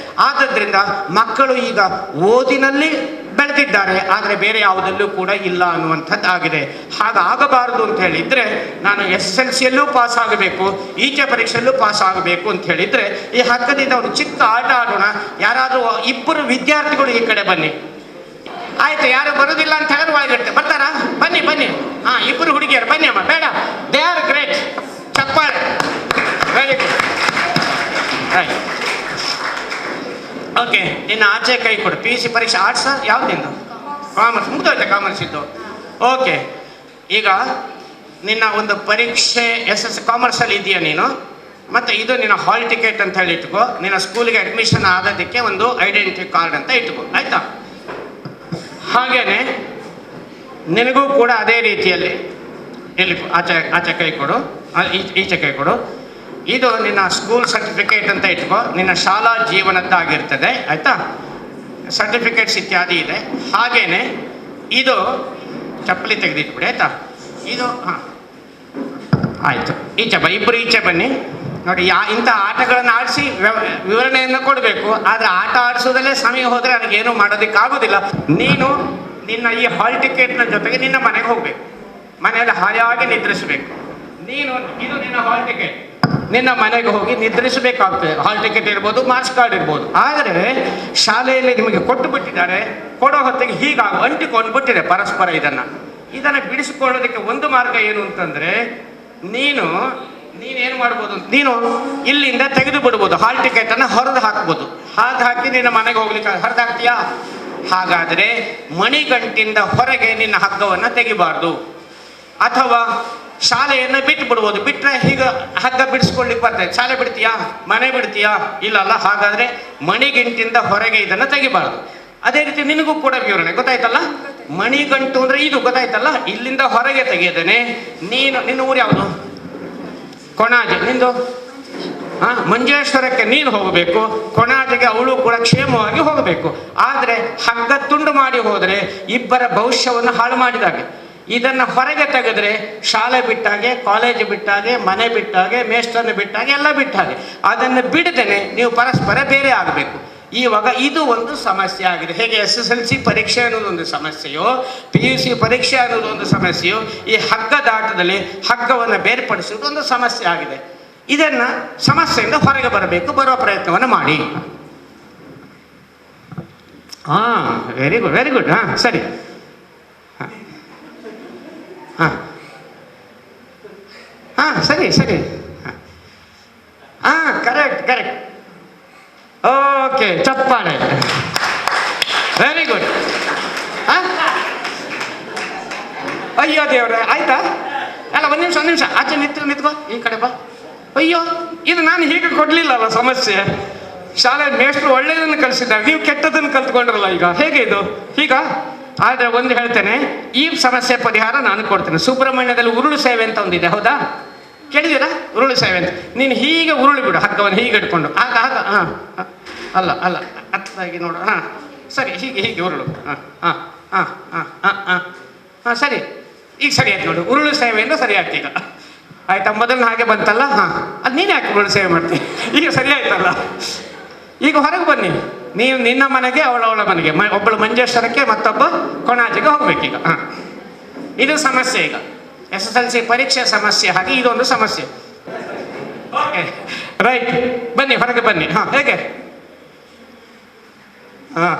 ಆದ್ದರಿಂದ ಮಕ್ಕಳು ಈಗ ಓದಿನಲ್ಲಿ ಬೆಳೆದಿದ್ದಾರೆ, ಆದರೆ ಬೇರೆ ಯಾವುದಲ್ಲೂ ಕೂಡ ಇಲ್ಲ ಅನ್ನುವಂಥದ್ದು ಆಗಿದೆ. ಹಾಗಾಗಬಾರದು ಅಂತ ಹೇಳಿದರೆ ನಾನು SSLCಯಲ್ಲೂ ಪಾಸ್ ಆಗಬೇಕು, ಈಚೆ ಪರೀಕ್ಷೆಯಲ್ಲೂ ಪಾಸ್ ಆಗಬೇಕು ಅಂತ ಹೇಳಿದರೆ ಈ ಹಕ್ಕದಿಂದ ಒಂದು ಚಿಕ್ಕ ಆಟ ಆಡೋಣ. ಯಾರಾದರೂ ಇಬ್ಬರು ವಿದ್ಯಾರ್ಥಿಗಳು ಈ ಕಡೆ ಬನ್ನಿ. ಆಯ್ತು, ಯಾರು ಬರೋದಿಲ್ಲ ಅಂತ ಹೇಳಿದ್ರೆ ಒಳಗಿಡ್ತೆ, ಬರ್ತಾರಾ? ಬನ್ನಿ ಬನ್ನಿ. ಹಾಂ, ಇಬ್ಬರು ಹುಡುಗಿಯರು ಬನ್ನಿ ಅಮ್ಮ. ಬೇಡ, ದೇ ಆರ್ ಗ್ರೇಟ್. ಚಪ್ಪಾಳೆ. Very good. ರೈಟ್. ಓಕೆ, ನಿನ್ನ ಆಚೆ ಕೈ ಕೊಡು. PUC ಪರೀಕ್ಷೆ ಆರ್ಟ್ಸ್ ಯಾವುದಿಂದ? ಕಾಮರ್ಸ್. ಮುಗ್ದೋಯ್ತೆ ಕಾಮರ್ಸ್ ಇದ್ದು. ಓಕೆ, ಈಗ ನಿನ್ನ ಒಂದು ಪರೀಕ್ಷೆ ಕಾಮರ್ಸಲ್ಲಿ ಇದೆಯಾ ನೀನು? ಮತ್ತು ಇದು ನಿನ್ನ ಹಾಲ್ ಟಿಕೆಟ್ ಅಂತ ಹೇಳಿ ಇಟ್ಕೋ. ನಿನ್ನ ಸ್ಕೂಲಿಗೆ ಅಡ್ಮಿಷನ್ ಆಗೋದಕ್ಕೆ ಒಂದು ಐಡೆಂಟಿಟಿ ಕಾರ್ಡ್ ಅಂತ ಇಟ್ಕೋ, ಆಯಿತಾ? ಹಾಗೇನೆ ನಿನಗೂ ಕೂಡ ಅದೇ ರೀತಿಯಲ್ಲಿ ಇಲ್ಲಿ ಆಚೆ ಕೈ ಕೊಡು, ಈಚೆ ಕೈ ಕೊಡು. ಇದು ನಿನ್ನ ಸ್ಕೂಲ್ ಸರ್ಟಿಫಿಕೇಟ್ ಅಂತ ಇಟ್ಕೋ, ನಿನ್ನ ಶಾಲಾ ಜೀವನದ್ದಾಗಿರ್ತದೆ, ಆಯಿತಾ? ಸರ್ಟಿಫಿಕೇಟ್ಸ್ ಇತ್ಯಾದಿ ಇದೆ. ಹಾಗೇನೆ ಇದು ಚಪ್ಪಲಿ ತೆಗೆದಿಟ್ಬಿಡಿ, ಆಯಿತಾ? ಇದು ಹಾಂ ಆಯಿತು. ಈಚೆ ಇಬ್ಬರು ಈಚೆ ಬನ್ನಿ. ನೋಡಿ, ಇಂಥ ಆಟಗಳನ್ನು ಆಡಿಸಿ ವಿವರಣೆಯನ್ನು ಕೊಡಬೇಕು, ಆದರೆ ಆಟ ಆಡಿಸೋದಲ್ಲೇ ಸಮಯ ಹೋದರೆ ನನಗೇನು ಮಾಡೋದಕ್ಕಾಗೋದಿಲ್ಲ. ನೀನು ನಿನ್ನ ಈ ಹಾಲ್ ಟಿಕೆಟ್ನ ಜೊತೆಗೆ ನಿನ್ನ ಮನೆಗೆ ಹೋಗಬೇಕು, ಮನೆಯಲ್ಲಿ ಹಾಯಾಗಿ ನಿದ್ರಿಸಬೇಕು. ನೀನು ಇದು ನಿನ್ನ ಹಾಲ್ ಟಿಕೆಟ್, ನಿನ್ನ ಮನೆಗೆ ಹೋಗಿ ನಿದ್ರಿಸಬೇಕಾಗ್ತದೆ. ಹಾಲ್ ಟಿಕೆಟ್ ಇರ್ಬೋದು, ಮಾರ್ಕ್ಸ್ ಕಾರ್ಡ್ ಇರ್ಬೋದು. ಆದರೆ ಶಾಲೆಯಲ್ಲಿ ನಿಮಗೆ ಕೊಟ್ಟು ಬಿಟ್ಟಿದ್ದಾರೆ, ಕೊಡೋ ಹೊತ್ತಿಗೆ ಹೀಗಾಗಿ ಅಂಟಿಕೊಂಡು ಬಿಟ್ಟಿದೆ ಪರಸ್ಪರ. ಇದನ್ನು ಬಿಡಿಸಿಕೊಳ್ಳೋದಕ್ಕೆ ಒಂದು ಮಾರ್ಗ ಏನು ಅಂತಂದರೆ, ನೀನೇನು ಮಾಡ್ಬೋದು, ನೀನು ಇಲ್ಲಿಂದ ತೆಗೆದು ಬಿಡ್ಬೋದು, ಹಾಲ್ ಟಿಕೆಟನ್ನು ಹೊರದು ಹಾಕ್ಬೋದು. ಹಾಕಿ ನಿನ್ನ ಮನೆಗೆ ಹೋಗ್ಲಿಕ್ಕೆ ಹರಿದು ಹಾಕ್ತೀಯಾ? ಹಾಗಾದರೆ ಮಣಿಗಂಟಿಂದ ಹೊರಗೆ ನಿನ್ನ ಹಗ್ಗವನ್ನು ತೆಗಿಬಾರ್ದು. ಅಥವಾ ಶಾಲೆಯನ್ನು ಬಿಟ್ಟು ಬಿಡ್ಬೋದು. ಬಿಟ್ಟರೆ ಹೀಗೆ ಹಗ್ಗ ಬಿಡಿಸ್ಕೊಳ್ಳಿಕ್ಕೆ ಬರ್ತದೆ. ಶಾಲೆ ಬಿಡ್ತೀಯಾ, ಮನೆ ಬಿಡ್ತೀಯಾ? ಇಲ್ಲಲ್ಲ. ಹಾಗಾದರೆ ಮಣಿಗಂಟಿಂದ ಹೊರಗೆ ಇದನ್ನು ತೆಗಿಬಾರ್ದು. ಅದೇ ರೀತಿ ನಿನಗೂ ಕೂಡ ವಿವರಣೆ ಗೊತ್ತಾಯ್ತಲ್ಲ. ಮಣಿಗಂಟು ಅಂದರೆ ಇದು ಗೊತ್ತಾಯ್ತಲ್ಲ, ಇಲ್ಲಿಂದ ಹೊರಗೆ ತೆಗೆಯದೇನೆ. ನಿನ್ನ ಊರು ಯಾವುದು? ಕೊಣಾಜೆ. ನಿಂದು ಮಂಜೇಶ್ವರಕ್ಕೆ ನೀನು ಹೋಗಬೇಕು, ಕೊಣಾಜೆಗೆ ಅವಳು ಕೂಡ ಕ್ಷೇಮವಾಗಿ ಹೋಗಬೇಕು. ಆದರೆ ಹಗ್ಗ ತುಂಡು ಮಾಡಿ ಹೋದರೆ ಇಬ್ಬರ ಭವಿಷ್ಯವನ್ನು ಹಾಳು ಮಾಡಿದಾಗೆ. ಇದನ್ನು ಹೊರಗೆ ತೆಗೆದ್ರೆ ಶಾಲೆ ಬಿಟ್ಟಾಗೆ, ಕಾಲೇಜ್ ಬಿಟ್ಟಾಗೆ, ಮನೆ ಬಿಟ್ಟಾಗೆ, ಮೇಷ್ಟನ್ನು ಬಿಟ್ಟಾಗೆ, ಎಲ್ಲ ಬಿಟ್ಟಾಗೆ. ಅದನ್ನು ಬಿಡದೇನೆ ನೀವು ಪರಸ್ಪರ ಬೇರೆ ಆಗಬೇಕು. ಇವಾಗ ಇದು ಒಂದು ಸಮಸ್ಯೆ ಆಗಿದೆ. ಹೇಗೆ SSLC ಪರೀಕ್ಷೆ ಅನ್ನೋದೊಂದು ಸಮಸ್ಯೆಯೋ, PUC ಪರೀಕ್ಷೆ ಅನ್ನೋದೊಂದು ಸಮಸ್ಯೆಯೋ, ಈ ಹಗ್ಗದಾಟದಲ್ಲಿ ಹಗ್ಗವನ್ನು ಬೇರ್ಪಡಿಸುವುದು ಒಂದು ಸಮಸ್ಯೆ ಆಗಿದೆ. ಇದನ್ನು ಸಮಸ್ಯೆಯಿಂದ ಹೊರಗೆ ಬರೋ ಪ್ರಯತ್ನವನ್ನು ಮಾಡಿ. ಹಾಂ, ವೆರಿ ಗುಡ್, ವೆರಿ ಗುಡ್. ಹಾಂ, ಸರಿ. ಹಾಂ ಸರಿ ಸರಿ. ಹಾಂ, ಕರೆಕ್ಟ್. ಓಕೆ, ಚಪ್ಪಾಳೆ. Very good. ಅಯ್ಯೋ ದೇವ್ರೆ, ಆಯ್ತಾ? ಅಲ್ಲ, ಒಂದು ನಿಮಿಷ ಆಚೆ ನಿಂತ್ಕೋ, ಈ ಕಡೆ ಬಾ. ಅಯ್ಯೋ, ಇದು ನಾನು ಹೀಗೆ ಕೊಡಲಿಲ್ಲಲ್ಲ ಸಮಸ್ಯೆ. ಶಾಲೆ ಮೇಷ್ಟ್ರು ಒಳ್ಳೆಯದನ್ನು ಕಲಿಸಿದ್ದಾರೆ, ನೀವು ಕೆಟ್ಟದನ್ನು ಕಲ್ತ್ಕೊಂಡ್ರಲ್ಲ. ಈಗ ಹೇಗೆ ಇದು? ಈಗ ಆದರೆ ಒಂದು ಹೇಳ್ತೇನೆ, ಈ ಸಮಸ್ಯೆ ಪರಿಹಾರ ನಾನು ಕೊಡ್ತೇನೆ. ಸುಬ್ರಹ್ಮಣ್ಯದಲ್ಲಿ ಉರುಳು ಸೇವೆ ಅಂತ ಒಂದಿದೆ, ಹೌದಾ? ಕೇಳಿದ್ದೀರಾ? ಉರುಳು ಸೇವೆ ಅಂತ. ನೀನು ಹೀಗೆ ಉರುಳು ಬಿಡು, ಹಗ್ಗವನ್ನು ಹೀಗೆ ಇಟ್ಕೊಂಡು. ಆಗ ಹಾಂ, ಅಲ್ಲ ಹತ್ತಾಗಿ ನೋಡು. ಹಾಂ, ಸರಿ, ಹೀಗೆ ಉರುಳು. ಹಾಂ, ಸರಿ. ಈಗ ಸರಿ ಆಯ್ತು ನೋಡು, ಉರುಳು ಸೇವೆಯಿಂದ ಸರಿ ಆಗ್ತೀಗ. ಆಯ್ತಾ? ಮೊದಲು ಹಾಗೆ ಬಂತಲ್ಲ, ಹಾಂ, ಅದು ನೀನು ಯಾಕೆ ಬಿಡು ಸೇವೆ ಮಾಡ್ತೀನಿ? ಈಗ ಸರಿ ಆಯ್ತಲ್ಲ. ಈಗ ಹೊರಗೆ ಬನ್ನಿ, ನೀವು ನಿನ್ನ ಮನೆಗೆ, ಅವಳ ಮನೆಗೆ, ಒಬ್ಬಳು ಮಂಜೇಶ್ವರಕ್ಕೆ ಮತ್ತೊಬ್ಬ ಕೊಣಾಜಿಗೆ ಹೋಗ್ಬೇಕೀಗ. ಹಾಂ, ಇದು ಸಮಸ್ಯೆ. ಈಗ SSLC ಪರೀಕ್ಷೆ ಸಮಸ್ಯೆ, ಹಾಗೆ ಇದೊಂದು ಸಮಸ್ಯೆ. ಓಕೆ, ರೈಟ್, ಬನ್ನಿ ಹೊರಗೆ ಬನ್ನಿ. ಹಾಂ, ಹೇಗೆ? ಹಾಂ,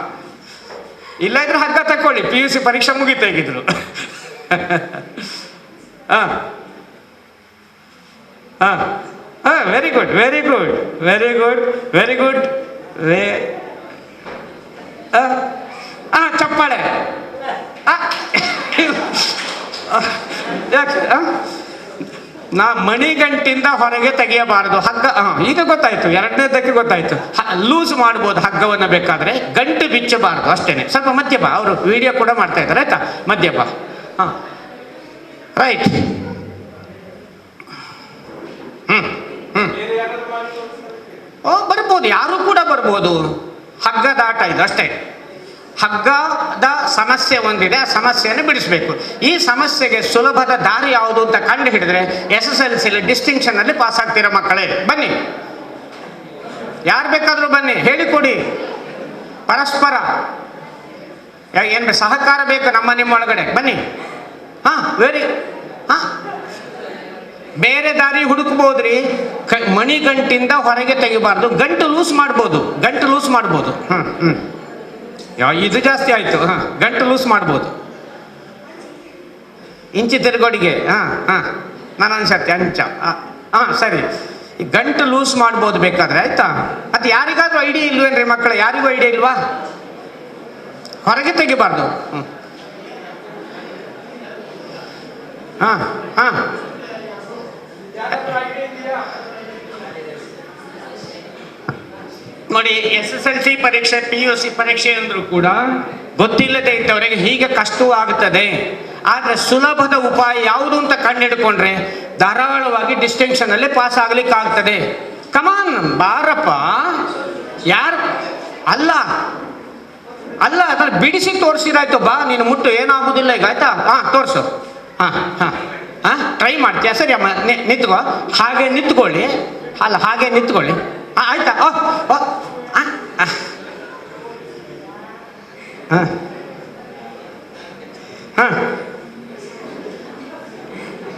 ಇಲ್ಲ ಇದ್ರೆ ಹಗ್ಗ ತಕೊಳ್ಳಿ, PUC ಪರೀಕ್ಷೆ ಮುಗಿತು ಹೇಗಿದ್ರು. ಹಾಂ ಹಾಂ ಹಾಂ, very good, very good, very good, very good. ಚಪ್ಪಾಳೆ. ಯಾಕೆ ಮಣಿಗಂಟಿಂದ ಹೊರಗೆ ತೆಗೆಯಬಾರದು ಹಗ್ಗ. ಈಗ ಗೊತ್ತಾಯ್ತು, ಎರಡನೇದಕ್ಕೆ ಗೊತ್ತಾಯ್ತು. ಲೂಸ್ ಮಾಡ್ಬೋದು ಹಗ್ಗವನ್ನು ಬೇಕಾದ್ರೆ, ಗಂಟು ಬಿಚ್ಚಬಾರ್ದು ಅಷ್ಟೇನೆ. ಸ್ವಲ್ಪ ಮಧ್ಯ ಬಾ, ಅವರು ವಿಡಿಯೋ ಕೂಡ ಮಾಡ್ತಾ ಇದ್ದಾರೆ ಆಯ್ತಾ? ಮಧ್ಯ ಬಾ. ಹಾಂ, ರೈಟ್. ಬರ್ಬೋದು, ಯಾರು ಕೂಡ ಬರ್ಬೋದು. ಹಗ್ಗದ ಆಟ ಇದು ಅಷ್ಟೇ. ಹಗ್ಗದ ಸಮಸ್ಯೆ ಒಂದಿದೆ, ಆ ಸಮಸ್ಯೆಯನ್ನು ಬಿಡಿಸಬೇಕು. ಈ ಸಮಸ್ಯೆಗೆ ಸುಲಭದ ದಾರಿ ಯಾವುದು ಅಂತ ಕಂಡು ಹಿಡಿದ್ರೆ SSLCಲಿ ಡಿಸ್ಟಿಂಕ್ಷನಲ್ಲಿ ಪಾಸ್ ಆಗ್ತೀರ ಮಕ್ಕಳೇ. ಬನ್ನಿ, ಯಾರು ಬೇಕಾದರೂ ಬನ್ನಿ, ಹೇಳಿಕೊಡಿ. ಪರಸ್ಪರ ಏನು ಸಹಕಾರ ಬೇಕು ನಿಮ್ಮ ಒಳಗಡೆ. ಬನ್ನಿ. ಹಾಂ, ಹಾಂ, ಬೇರೆ ದಾರಿ ಹುಡುಕ್ಬೋದ್ರಿ. ಮಣಿಗಂಟಿಂದ ಹೊರಗೆ ತೆಗಿಬಾರ್ದು, ಗಂಟು ಲೂಸ್ ಮಾಡ್ಬೋದು, ಗಂಟು ಲೂಸ್ ಮಾಡ್ಬೋದು. ಇದು ಜಾಸ್ತಿ ಆಯಿತು. ಹಾಂ, ಗಂಟು ಲೂಸ್ ಮಾಡ್ಬೋದು. ಇಂಚಿ ತಿರುಗೋಡಿಗೆ. ಹಾಂ ಹಾಂ, ನಾನು ಅನ್ಸತ್ತೆ ಅಂಚ. ಹಾಂ, ಸರಿ, ಈ ಗಂಟು ಲೂಸ್ ಮಾಡ್ಬೋದು ಬೇಕಾದ್ರೆ, ಆಯ್ತಾ? ಅದು ಯಾರಿಗಾದ್ರೂ ಐಡಿಯಾ ಇಲ್ವೇನ್ರಿ ಮಕ್ಕಳು? ಯಾರಿಗೂ ಐಡಿಯಾ ಇಲ್ವಾ? ಹೊರಗೆ ತೆಗಿಬಾರ್ದು. ಹಾಂ ಹಾಂ, ನೋಡಿ, SSLC ಪರೀಕ್ಷೆ, PUC ಪರೀಕ್ಷೆ ಅಂದ್ರೂ ಕೂಡ ಗೊತ್ತಿಲ್ಲದೆ ಇದ್ದವರಿಗೆ ಹೀಗೆ ಕಷ್ಟವೂ ಆಗುತ್ತದೆ. ಆದರೆ ಸುಲಭದ ಉಪಾಯ ಯಾವುದು ಅಂತ ಕಂಡುಹಿಡ್ಕೊಂಡ್ರೆ ಧಾರಾಳವಾಗಿ ಡಿಸ್ಟಿಂಕ್ಷನ್ ಅಲ್ಲಿ ಪಾಸ್ ಆಗ್ಲಿಕ್ಕೆ ಆಗ್ತದೆ. ಕಮಾನ್, ಬಾರಪ್ಪ. ಯಾರು ಅಲ್ಲ ಅಲ್ಲ, ಅದ್ರಲ್ಲಿ ಬಿಡಿಸಿ ತೋರಿಸಿದಾಯ್ತು. ಬಾ, ನೀನು ಮುಟ್ಟು, ಏನಾಗುದಿಲ್ಲ ಈಗ, ಆಯ್ತಾ? ಹಾಂ, ತೋರಿಸು. ಹಾಂ ಹಾಂ ಹಾಂ, ಟ್ರೈ ಮಾಡ್ತೀಯಾ? ಸರಿ ಅಮ್ಮ, ನಿಂತ್ಕೋ. ಹಾಗೆ ನಿಂತ್ಕೊಳ್ಳಿ. ಅಲ್ಲ, ಹಾಗೆ ನಿಂತ್ಕೊಳ್ಳಿ. ಹಾಂ, ಆಯ್ತಾ? ಹಾಂ ಹಾಂ,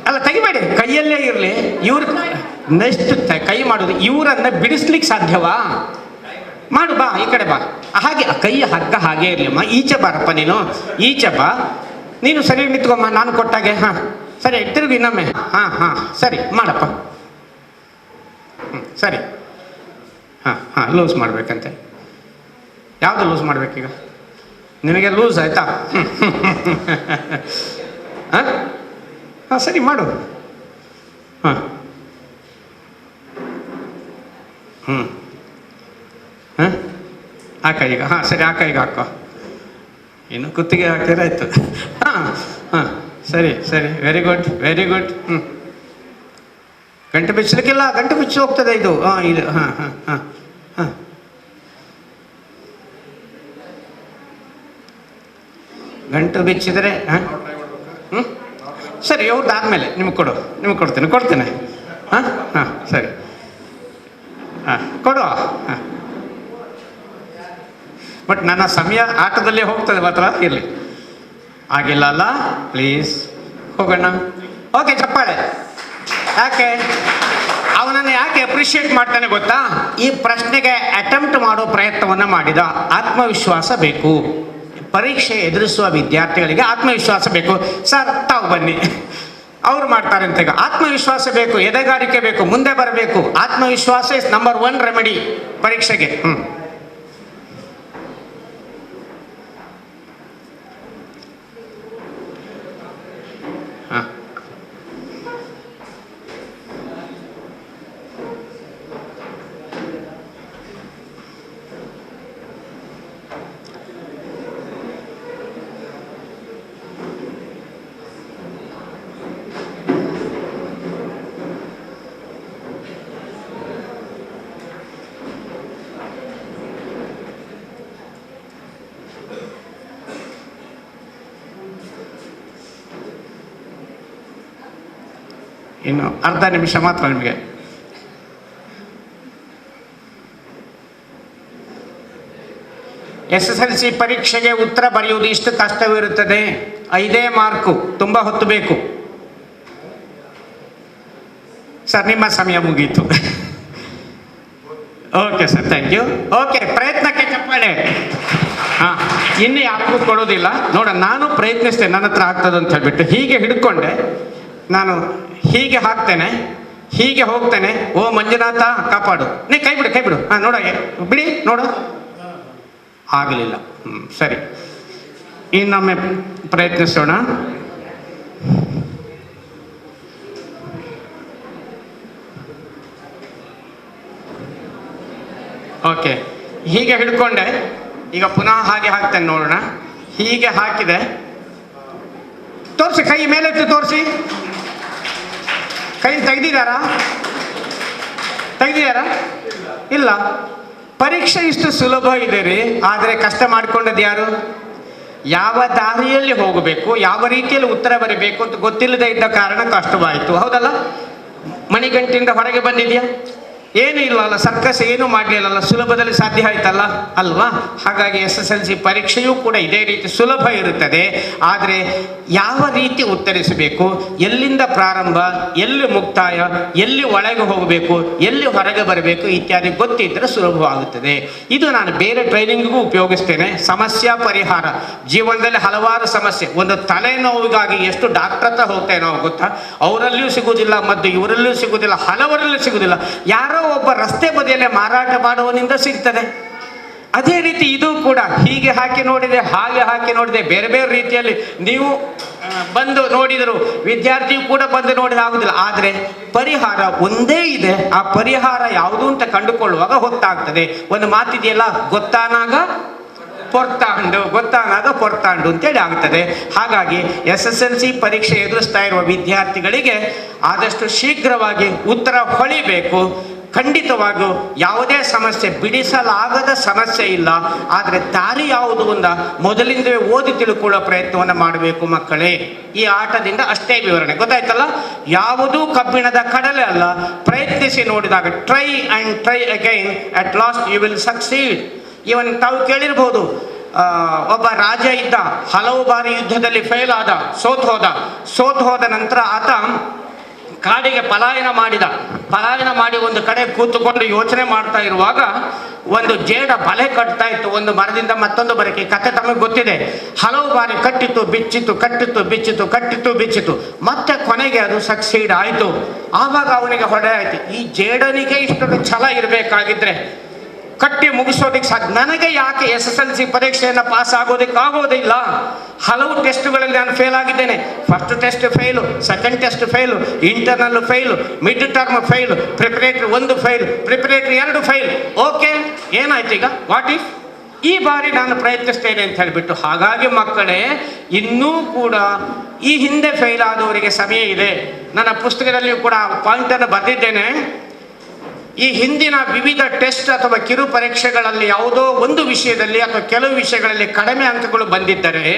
ಅಲ್ಲ ತೆಗಿಬೇಡಿ, ಕೈಯಲ್ಲೇ ಇರಲಿ. ಇವ್ರ ನೆಕ್ಸ್ಟ್ ಕೈ ಮಾಡೋದು, ಇವರನ್ನ ಬಿಡಿಸ್ಲಿಕ್ಕೆ ಸಾಧ್ಯವಾ? ಮಾಡು, ಬಾ, ಈ ಕಡೆ ಬಾ. ಹಾಗೆ ಕೈ ಹಗ್ಗ ಹಾಗೆ ಇರಲಿಮ್ಮ. ಈಚೆ ಬಾರಪ್ಪ, ನೀನು ಈಚೆ ಬಾ. ನೀನು ಸರಿ ನಿಂತ್ಕೊಮ್ಮ, ನಾನು ಕೊಟ್ಟಾಗೆ. ಹಾಂ, ಸರಿ, ತಿರುಗಿ ಇನ್ನೊಮ್ಮೆ. ಹಾಂ ಹಾಂ, ಸರಿ ಮಾಡಪ್ಪ. ಸರಿ. ಹಾಂ ಹಾಂ, ಲೂಸ್ ಮಾಡ್ಬೇಕಂತೆ. ಯಾವುದು ಲೂಸ್ ಮಾಡ್ಬೇಕೀಗ? ನಿನಗೆ ಲೂಸ್ ಆಯ್ತಾ? ಹಾಂ ಹಾಂ, ಸರಿ ಮಾಡು. ಹಾಂ ಹಾಂ, ಹಾಕ ಈಗ. ಹಾಂ, ಸರಿ, ಹಾಕ ಈಗ, ಹಾಕೋ. ಇನ್ನು ಕುತ್ತಿಗೆ ಹಾಕಿರಾಯ್ತು. ಹಾಂ ಹಾಂ, ಸರಿ ಸರಿ, ವೆರಿ ಗುಡ್, ವೆರಿ ಗುಡ್. ಗಂಟು ಬಿಚ್ಚಲಿಕ್ಕಿಲ್ಲ, ಗಂಟು ಬಿಚ್ಚಿ ಹೋಗ್ತದೆ ಇದು. ಹಾಂ, ಇದು. ಹಾಂ ಹಾಂ ಹಾಂ ಹಾಂ, ಗಂಟು ಬಿಚ್ಚಿದರೆ ಸರಿ, ಅವ್ರದ್ದಾದ್ಮೇಲೆ ನಿಮಗೆ ಕೊಡ್ತೇನೆ. ಹಾಂ ಹಾಂ, ಸರಿ. ಹಾಂ, ಕೊಡು. ಹಾಂ, ಬಟ್ ನನ್ನ ಸಮಯ ಆಟದಲ್ಲೇ ಹೋಗ್ತದೆ ಮಾತ್ರ. ಇರಲಿ, ಆಗಿಲ್ಲ ಅಲ್ಲ, ಪ್ಲೀಸ್ ಹೋಗೋಣ. ಓಕೆ, ಚಪ್ಪಾಳೆ. ಯಾಕೆ ಅವನನ್ನು ಯಾಕೆ ಅಪ್ರಿಷಿಯೇಟ್ ಮಾಡ್ತಾನೆ ಗೊತ್ತಾ? ಈ ಪ್ರಶ್ನೆಗೆ ಅಟೆಂಪ್ಟ್ ಮಾಡೋ ಪ್ರಯತ್ನವನ್ನು ಮಾಡಿದ. ಆತ್ಮವಿಶ್ವಾಸ ಬೇಕು. ಪರೀಕ್ಷೆ ಎದುರಿಸುವ ವಿದ್ಯಾರ್ಥಿಗಳಿಗೆ ಆತ್ಮವಿಶ್ವಾಸ ಬೇಕು. ಸರ್, ತಾವು ಬನ್ನಿ, ಅವ್ರು ಮಾಡ್ತಾರೆ ಅಂತ. ಈಗ ಆತ್ಮವಿಶ್ವಾಸ ಬೇಕು, ಎದೆಗಾರಿಕೆ ಬೇಕು, ಮುಂದೆ ಬರಬೇಕು. ಆತ್ಮವಿಶ್ವಾಸ ಇಸ್ ನಂಬರ್ 1 ರೆಮಿಡಿ ಪರೀಕ್ಷೆಗೆ. ಹಾಂ, ಇನ್ನು ಅರ್ಧ ನಿಮಿಷ ಮಾತ್ರ ನಿಮಗೆ. SSLC ಪರೀಕ್ಷೆಗೆ ಉತ್ತರ ಬರೆಯುವುದು ಇಷ್ಟು ಕಷ್ಟವಿರುತ್ತದೆ. 5 ಮಾರ್ಕು, ತುಂಬ ಹೊತ್ತು ಬೇಕು. ಸರ್ ನಿಮ್ಮ ಸಮಯ ಮುಗೀತು. Okay sir, thank you. Okay, ಪ್ರಯತ್ನಕ್ಕೆ ಚಪ್ಪಾಳೆ. ಹಾಂ, ಇನ್ನು ಯಾರಿಗೂ ಕೊಡೋದಿಲ್ಲ. ನೋಡ, ನಾನು ಪ್ರಯತ್ನಿಸ್ತೇನೆ, ನನ್ನ ಹತ್ರ ಆಗ್ತದೆ ಅಂತ ಹೇಳ್ಬಿಟ್ಟು ಹೀಗೆ ಹಿಡ್ಕೊಂಡೆ. ನಾನು ಹೀಗೆ ಹಾಕ್ತೇನೆ, ಹೀಗೆ ಹೋಗ್ತೇನೆ. ಓ ಮಂಜುನಾಥ ಕಾಪಾಡು, ನೀ ಕೈ ಬಿಡು, ಕೈ ಬಿಡು. ಹಾಂ, ನೋಡ, ಬಿಡಿ, ನೋಡು. ಆಗಲಿಲ್ಲ. ಸರಿ, ಇನ್ನೊಮ್ಮೆ ಪ್ರಯತ್ನಿಸೋಣ. ಓಕೆ, ಹೀಗೆ ಹಿಡ್ಕೊಂಡೆ. ಈಗ ಪುನಃ ಹಾಗೆ ಹಾಕ್ತೇನೆ, ನೋಡೋಣ. ಹೀಗೆ ಹಾಕಿದೆ. ತೋರಿಸಿ, ಕೈ ಮೇಲೆತ್ತು ತೋರಿಸಿ. ಕೈ ತೆಗೆದಿದ್ದಾರಾ? ತೆಗೆದಿದ್ದಾರಾ? ಇಲ್ಲ. ಪರೀಕ್ಷೆ ಇಷ್ಟು ಸುಲಭ ಇದೆ ರೀ, ಆದರೆ ಕಷ್ಟ ಮಾಡಿಕೊಂಡದ್ದು ಯಾರು? ಯಾವ ದಾರಿಯಲ್ಲಿ ಹೋಗಬೇಕು, ಯಾವ ರೀತಿಯಲ್ಲಿ ಉತ್ತರ ಬರೀಬೇಕು ಅಂತ ಗೊತ್ತಿಲ್ಲದೆ ಇದ್ದ ಕಾರಣ ಕಷ್ಟವಾಯಿತು. ಹೌದಲ್ಲ? ಮಣಿಗಂಟಿಂದ ಹೊರಗೆ ಬಂದಿದೆಯಾ? ಏನೂ ಇಲ್ಲಲ್ಲ, ಸರ್ಕಸ್ ಏನೂ ಮಾಡಲಿಲ್ಲಲ್ಲ, ಸುಲಭದಲ್ಲಿ ಸಾಧ್ಯ ಆಯ್ತಲ್ಲ ಅಲ್ವಾ? ಹಾಗಾಗಿ SSLC ಪರೀಕ್ಷೆಯೂ ಕೂಡ ಇದೇ ರೀತಿ ಸುಲಭ ಇರುತ್ತದೆ. ಆದರೆ ಯಾವ ರೀತಿ ಉತ್ತರಿಸಬೇಕು, ಎಲ್ಲಿಂದ ಪ್ರಾರಂಭ, ಎಲ್ಲಿ ಮುಕ್ತಾಯ, ಎಲ್ಲಿ ಒಳಗೆ ಹೋಗಬೇಕು, ಎಲ್ಲಿ ಹೊರಗೆ ಬರಬೇಕು ಇತ್ಯಾದಿ ಗೊತ್ತಿದ್ದರೆ ಸುಲಭವಾಗುತ್ತದೆ. ಇದು ನಾನು ಬೇರೆ ಟ್ರೈನಿಂಗಿಗೂ ಉಪಯೋಗಿಸ್ತೇನೆ. ಸಮಸ್ಯೆ ಪರಿಹಾರ, ಜೀವನದಲ್ಲಿ ಹಲವಾರು ಸಮಸ್ಯೆ. ಒಂದು ತಲೆನೋವಿಗಾಗಿ ಎಷ್ಟು ಡಾಕ್ಟರ್ ಹತ್ರ ಹೋಗ್ತೇವೆ ನಾವು ಗೊತ್ತಾ? ಅವರಲ್ಲಿಯೂ ಸಿಗುವುದಿಲ್ಲ ಮದ್ದು, ಇವರಲ್ಲಿಯೂ ಸಿಗುವುದಿಲ್ಲ, ಹಲವರಲ್ಲೂ ಸಿಗುವುದಿಲ್ಲ. ಯಾರೋ ಒಬ್ಬ ರಸ್ತೆ ಬದಿಯಲ್ಲೇ ಮಾರಾಟ ಮಾಡುವನಿಂದ ಸಿಗ್ತದೆ. ಅದೇ ರೀತಿ ಇದು ಕೂಡ ಹೀಗೆ ಹಾಕಿ ನೋಡಿದೆ, ಹಾಗೆ ಹಾಕಿ ನೋಡಿದೆ, ಬೇರೆ ಬೇರೆ ರೀತಿಯಲ್ಲಿ ನೀವು ಬಂದು ನೋಡಿದರು, ವಿದ್ಯಾರ್ಥಿಯು ಕೂಡ ಬಂದು ನೋಡಿದ ಆಗುದಿಲ್ಲ. ಆದರೆ ಪರಿಹಾರ ಒಂದೇ ಇದೆ. ಆ ಪರಿಹಾರ ಯಾವುದು ಅಂತ ಕಂಡುಕೊಳ್ಳುವಾಗ ಹೊತ್ತಾಗ್ತದೆ. ಒಂದು ಮಾತಿದೆಯಲ್ಲ, ಗೊತ್ತಾನಾಗ ಪೊರ್ತಾಂಡು, ಗೊತ್ತಾನಾಗ ಪೊರ್ತಾಂಡು ಅಂತೇಳಿ ಆಗ್ತದೆ. ಹಾಗಾಗಿ SSLC ಪರೀಕ್ಷೆ ಎದುರಿಸ್ತಾ ಇರುವ ವಿದ್ಯಾರ್ಥಿಗಳಿಗೆ ಆದಷ್ಟು ಶೀಘ್ರವಾಗಿ ಉತ್ತರ ಹೊಳಿಬೇಕು. ಖಂಡಿತವಾಗಿಯೂ ಯಾವುದೇ ಸಮಸ್ಯೆ, ಬಿಡಿಸಲಾಗದ ಸಮಸ್ಯೆ ಇಲ್ಲ. ಆದರೆ ದಾರಿ ಯಾವುದು ಅಂತ ಮೊದಲಿಂದಲೇ ಓದಿ ತಿಳ್ಕೊಳ್ಳೋ ಪ್ರಯತ್ನವನ್ನು ಮಾಡಬೇಕು ಮಕ್ಕಳೇ. ಈ ಆಟದಿಂದ ಅಷ್ಟೇ ವಿವರಣೆ ಗೊತ್ತಾಯ್ತಲ್ಲ. ಯಾವುದೂ ಕಬ್ಬಿಣದ ಕಡಲೆ ಅಲ್ಲ. ಪ್ರಯತ್ನಿಸಿ ನೋಡಿದಾಗ, try and try again, at last you will succeed. ಇವನ್ ತಾವು ಕೇಳಿರ್ಬೋದು, ಒಬ್ಬ ರಾಜ ಇದ್ದ, ಹಲವು ಬಾರಿ ಯುದ್ಧದಲ್ಲಿ ಫೇಲ್ ಆದ, ಸೋತು ಹೋದ ನಂತರ ಆತ ಕಾಡಿಗೆ ಪಲಾಯನ ಮಾಡಿ ಒಂದು ಕಡೆ ಕೂತುಕೊಂಡು ಯೋಚನೆ ಮಾಡ್ತಾ ಇರುವಾಗ ಒಂದು ಜೇಡ ಬಲೆ ಕಟ್ತಾ ಇತ್ತು ಒಂದು ಮರದಿಂದ ಮತ್ತೊಂದು ಮರಕ್ಕೆ. ಕಥೆ ತಮಗೆ ಗೊತ್ತಿದೆ. ಹಲವು ಬಾರಿ ಕಟ್ಟಿತ್ತು ಬಿಚ್ಚಿತು, ಮತ್ತೆ ಕೊನೆಗೆ ಅದು ಸಕ್ಸೀಡ್ ಆಯಿತು. ಆವಾಗ ಅವನಿಗೆ ಹೊಡೆ ಆಯ್ತು. ಈ ಜೇಡನಿಗೆ ಇಷ್ಟೊಂದು ಛಲ ಇರಬೇಕಾಗಿದ್ರೆ ಕಟ್ಟಿ ಮುಗಿಸೋದಕ್ಕೆ ಸಾಧ್ಯ. ನನಗೆ ಯಾಕೆ SSLC ಪರೀಕ್ಷೆಯನ್ನು ಪಾಸ್ ಆಗೋದಿಲ್ಲ? ಹಲವು ಟೆಸ್ಟ್ಗಳಲ್ಲಿ ನಾನು ಫೇಲ್ ಆಗಿದ್ದೇನೆ. First test fail, second test fail, internal fail, mid term fail, preparatory 1 fail, preparatory 2 fail. Okay, ಏನಾಯ್ತು ಈಗ? ವಾಟ್ ಇಫ್ ಈ ಬಾರಿ ನಾನು ಪ್ರಯತ್ನಿಸ್ತೇನೆ ಅಂತ ಹೇಳಿಬಿಟ್ಟು. ಹಾಗಾಗಿ ಮಕ್ಕಳೇ, ಇನ್ನೂ ಕೂಡ ಈ ಹಿಂದೆ ಫೇಲ್ ಆದವರಿಗೆ ಸಮಯ ಇದೆ. ನನ್ನ ಪುಸ್ತಕದಲ್ಲಿಯೂ ಕೂಡ ಪಾಯಿಂಟನ್ನು ಬರೆದಿದ್ದೇನೆ. ಈ ಹಿಂದಿನ ವಿವಿಧ ಟೆಸ್ಟ್ ಅಥವಾ ಕಿರು ಪರೀಕ್ಷೆಗಳಲ್ಲಿ ಯಾವುದೋ ಒಂದು ವಿಷಯದಲ್ಲಿ ಅಥವಾ ಕೆಲವು ವಿಷಯಗಳಲ್ಲಿ ಕಡಿಮೆ ಅಂಕಗಳು ಬಂದಿದ್ದರೆ,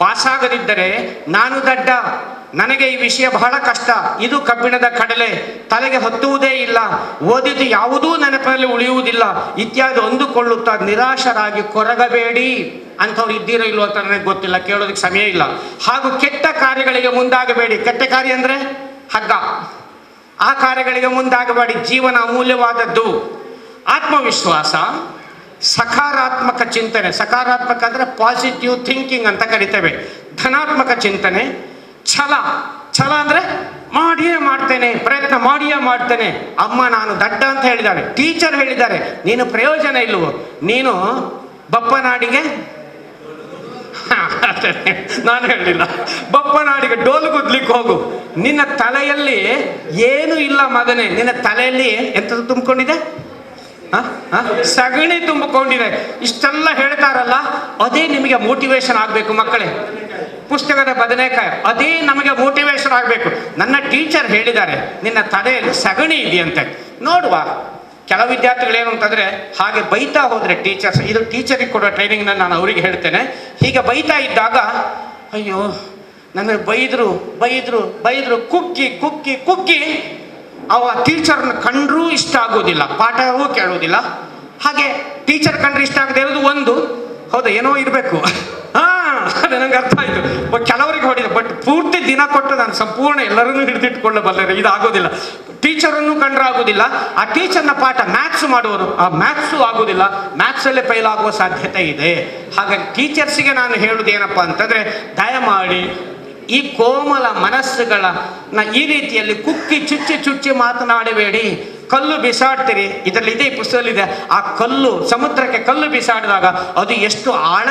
ಪಾಸಾಗದಿದ್ದರೆ ನಾನು ದಡ್ಡ, ನನಗೆ ಈ ವಿಷಯ ಬಹಳ ಕಷ್ಟ, ಇದು ಕಬ್ಬಿಣದ ಕಡಲೆ, ತಲೆಗೆ ಹತ್ತುವುದೇ ಇಲ್ಲ, ಓದಿದ್ದು ಯಾವುದೂ ನೆನಪಿನಲ್ಲಿ ಉಳಿಯುವುದಿಲ್ಲ ಇತ್ಯಾದಿ ಅಂದುಕೊಳ್ಳುತ್ತಾ ನಿರಾಶರಾಗಿ ಕೊರಗಬೇಡಿ. ಅಂಥವ್ರು ಇದ್ದೀರೋ ಇಲ್ಲೋ ಅಂತ ನನಗೆ ಗೊತ್ತಿಲ್ಲ, ಕೇಳೋದಕ್ಕೆ ಸಮಯ ಇಲ್ಲ. ಹಾಗೂ ಕೆಟ್ಟ ಕಾರ್ಯಗಳಿಗೆ ಮುಂದಾಗಬೇಡಿ. ಕೆಟ್ಟ ಕಾರ್ಯ ಅಂದರೆ ಹಗ್ಗ, ಆ ಕಾರ್ಯಗಳಿಗೆ ಮುಂದಾಗಬೇಡಿ. ಜೀವನ ಅಮೂಲ್ಯವಾದದ್ದು. ಆತ್ಮವಿಶ್ವಾಸ, ಸಕಾರಾತ್ಮಕ ಚಿಂತನೆ, ಸಕಾರಾತ್ಮಕ ಅಂದರೆ ಪಾಸಿಟಿವ್ ಥಿಂಕಿಂಗ್ ಅಂತ ಕರಿತೇವೆ. ಧನಾತ್ಮಕ ಚಿಂತನೆ, ಛಲ ಅಂದರೆ ಮಾಡಿಯೇ ಮಾಡ್ತೇನೆ, ಪ್ರಯತ್ನ ಮಾಡಿಯೇ ಮಾಡ್ತೇನೆ. ಅಮ್ಮ ನಾನು ದಡ್ಡ ಅಂತ ಹೇಳಿದ್ದಾರೆ, ಟೀಚರ್ ಹೇಳಿದ್ದಾರೆ, ನೀನು ಪ್ರಯೋಜನ ಇಲ್ಲವೋ, ನೀನು ಬಪ್ಪನಾಡಿಗೆ ನಾನು ಹೇಳಿಲ್ಲ, ಬಪ್ಪನಾಡಿಗೆ ಡೋಲು ಗುದ್ಲಿಕ್ಕೆ ಹೋಗು. ನಿನ್ನ ತಲೆಯಲ್ಲಿ ಏನು ಇಲ್ಲ ಮಗನೇ, ನಿನ್ನ ತಲೆಯಲ್ಲಿ ಎಂಥದ್ದು ತುಂಬಿಕೊಂಡಿದೆ? ಸಗಣಿ ತುಂಬಿಕೊಂಡಿದೆ. ಇಷ್ಟೆಲ್ಲ ಹೇಳ್ತಾರಲ್ಲ, ಅದೇ ನಿಮಗೆ ಮೋಟಿವೇಶನ್ ಆಗಬೇಕು ಮಕ್ಕಳೇ. ಪುಸ್ತಕದ ಬದನೆಕಾಯಿ, ಅದೇ ನಮಗೆ ಮೋಟಿವೇಶನ್ ಆಗಬೇಕು. ನನ್ನ ಟೀಚರ್ ಹೇಳಿದ್ದಾರೆ, ನಿನ್ನ ತಲೆಯಲ್ಲಿ ಸಗಣಿ ಇದೆಯಂತೆ. ನೋಡುವ, ಕೆಲವು ವಿದ್ಯಾರ್ಥಿಗಳೇನು ಅಂತಂದರೆ ಹಾಗೆ ಬೈತಾ ಹೋದರೆ ಟೀಚರ್ಸ್, ಇದು ಟೀಚರಿಗೆ ಕೊಡೋ ಟ್ರೈನಿಂಗ್ನಲ್ಲಿ ನಾನು ಅವರಿಗೆ ಹೇಳ್ತೇನೆ. ಹೀಗೆ ಬೈತಾ ಇದ್ದಾಗ, ಅಯ್ಯೋ ನನಗೆ ಬೈದರು ಬೈದರು ಬೈದರು, ಕುಕ್ಕಿ ಕುಕ್ಕಿ ಕುಕ್ಕಿ ಅವ ಟೀಚರ್ನ ಕಂಡ್ರೂ ಇಷ್ಟ ಆಗೋದಿಲ್ಲ, ಪಾಠವೂ ಕೇಳೋದಿಲ್ಲ. ಹಾಗೆ ಟೀಚರ್ ಕಂಡ್ರೆ ಇಷ್ಟ ಆಗದೆ ಇರೋದು ಒಂದು, ಹೌದಾ, ಏನೋ ಇರಬೇಕು. ಅದು ನನಗೆ ಅರ್ಥ ಆಯಿತು. ಬಟ್ ಕೆಲವರಿಗೆ ಹೊಡಿದ, ಬಟ್ ಪೂರ್ತಿ ದಿನ ಕೊಟ್ಟು ನಾನು ಸಂಪೂರ್ಣ ಎಲ್ಲರನ್ನೂ ಹಿಡಿದಿಟ್ಕೊಳ್ಳಬಲ್ಲೆ, ಇದಾಗೋದಿಲ್ಲ. ಟೀಚರನ್ನು ಕಂಡ್ರೆ ಆಗೋದಿಲ್ಲ. ಆ ಟೀಚರ್ನ ಪಾಠ ಮ್ಯಾಥ್ಸ್ ಮಾಡುವರು, ಆ ಮ್ಯಾಥ್ಸು ಆಗೋದಿಲ್ಲ, ಮ್ಯಾಥ್ಸಲ್ಲೇ ಫೇಲ್ ಆಗುವ ಸಾಧ್ಯತೆ ಇದೆ. ಹಾಗಾಗಿ ಟೀಚರ್ಸಿಗೆ ನಾನು ಹೇಳೋದು ಏನಪ್ಪ ಅಂತಂದರೆ, ದಯಮಾಡಿ ಈ ಕೋಮಲ ಮನಸ್ಸುಗಳನ್ನ ಈ ರೀತಿಯಲ್ಲಿ ಕುಕ್ಕಿ ಚುಚ್ಚಿ ಚುಚ್ಚಿ ಮಾತನಾಡಬೇಡಿ. ಕಲ್ಲು ಬಿಸಾಡ್ತೀರಿ, ಇದರಲ್ಲಿ ಇದೆ, ಈ ಪುಸ್ತಕದಲ್ಲಿದೆ. ಆ ಕಲ್ಲು ಸಮುದ್ರಕ್ಕೆ ಕಲ್ಲು ಬಿಸಾಡಿದಾಗ ಅದು ಎಷ್ಟು ಆಳ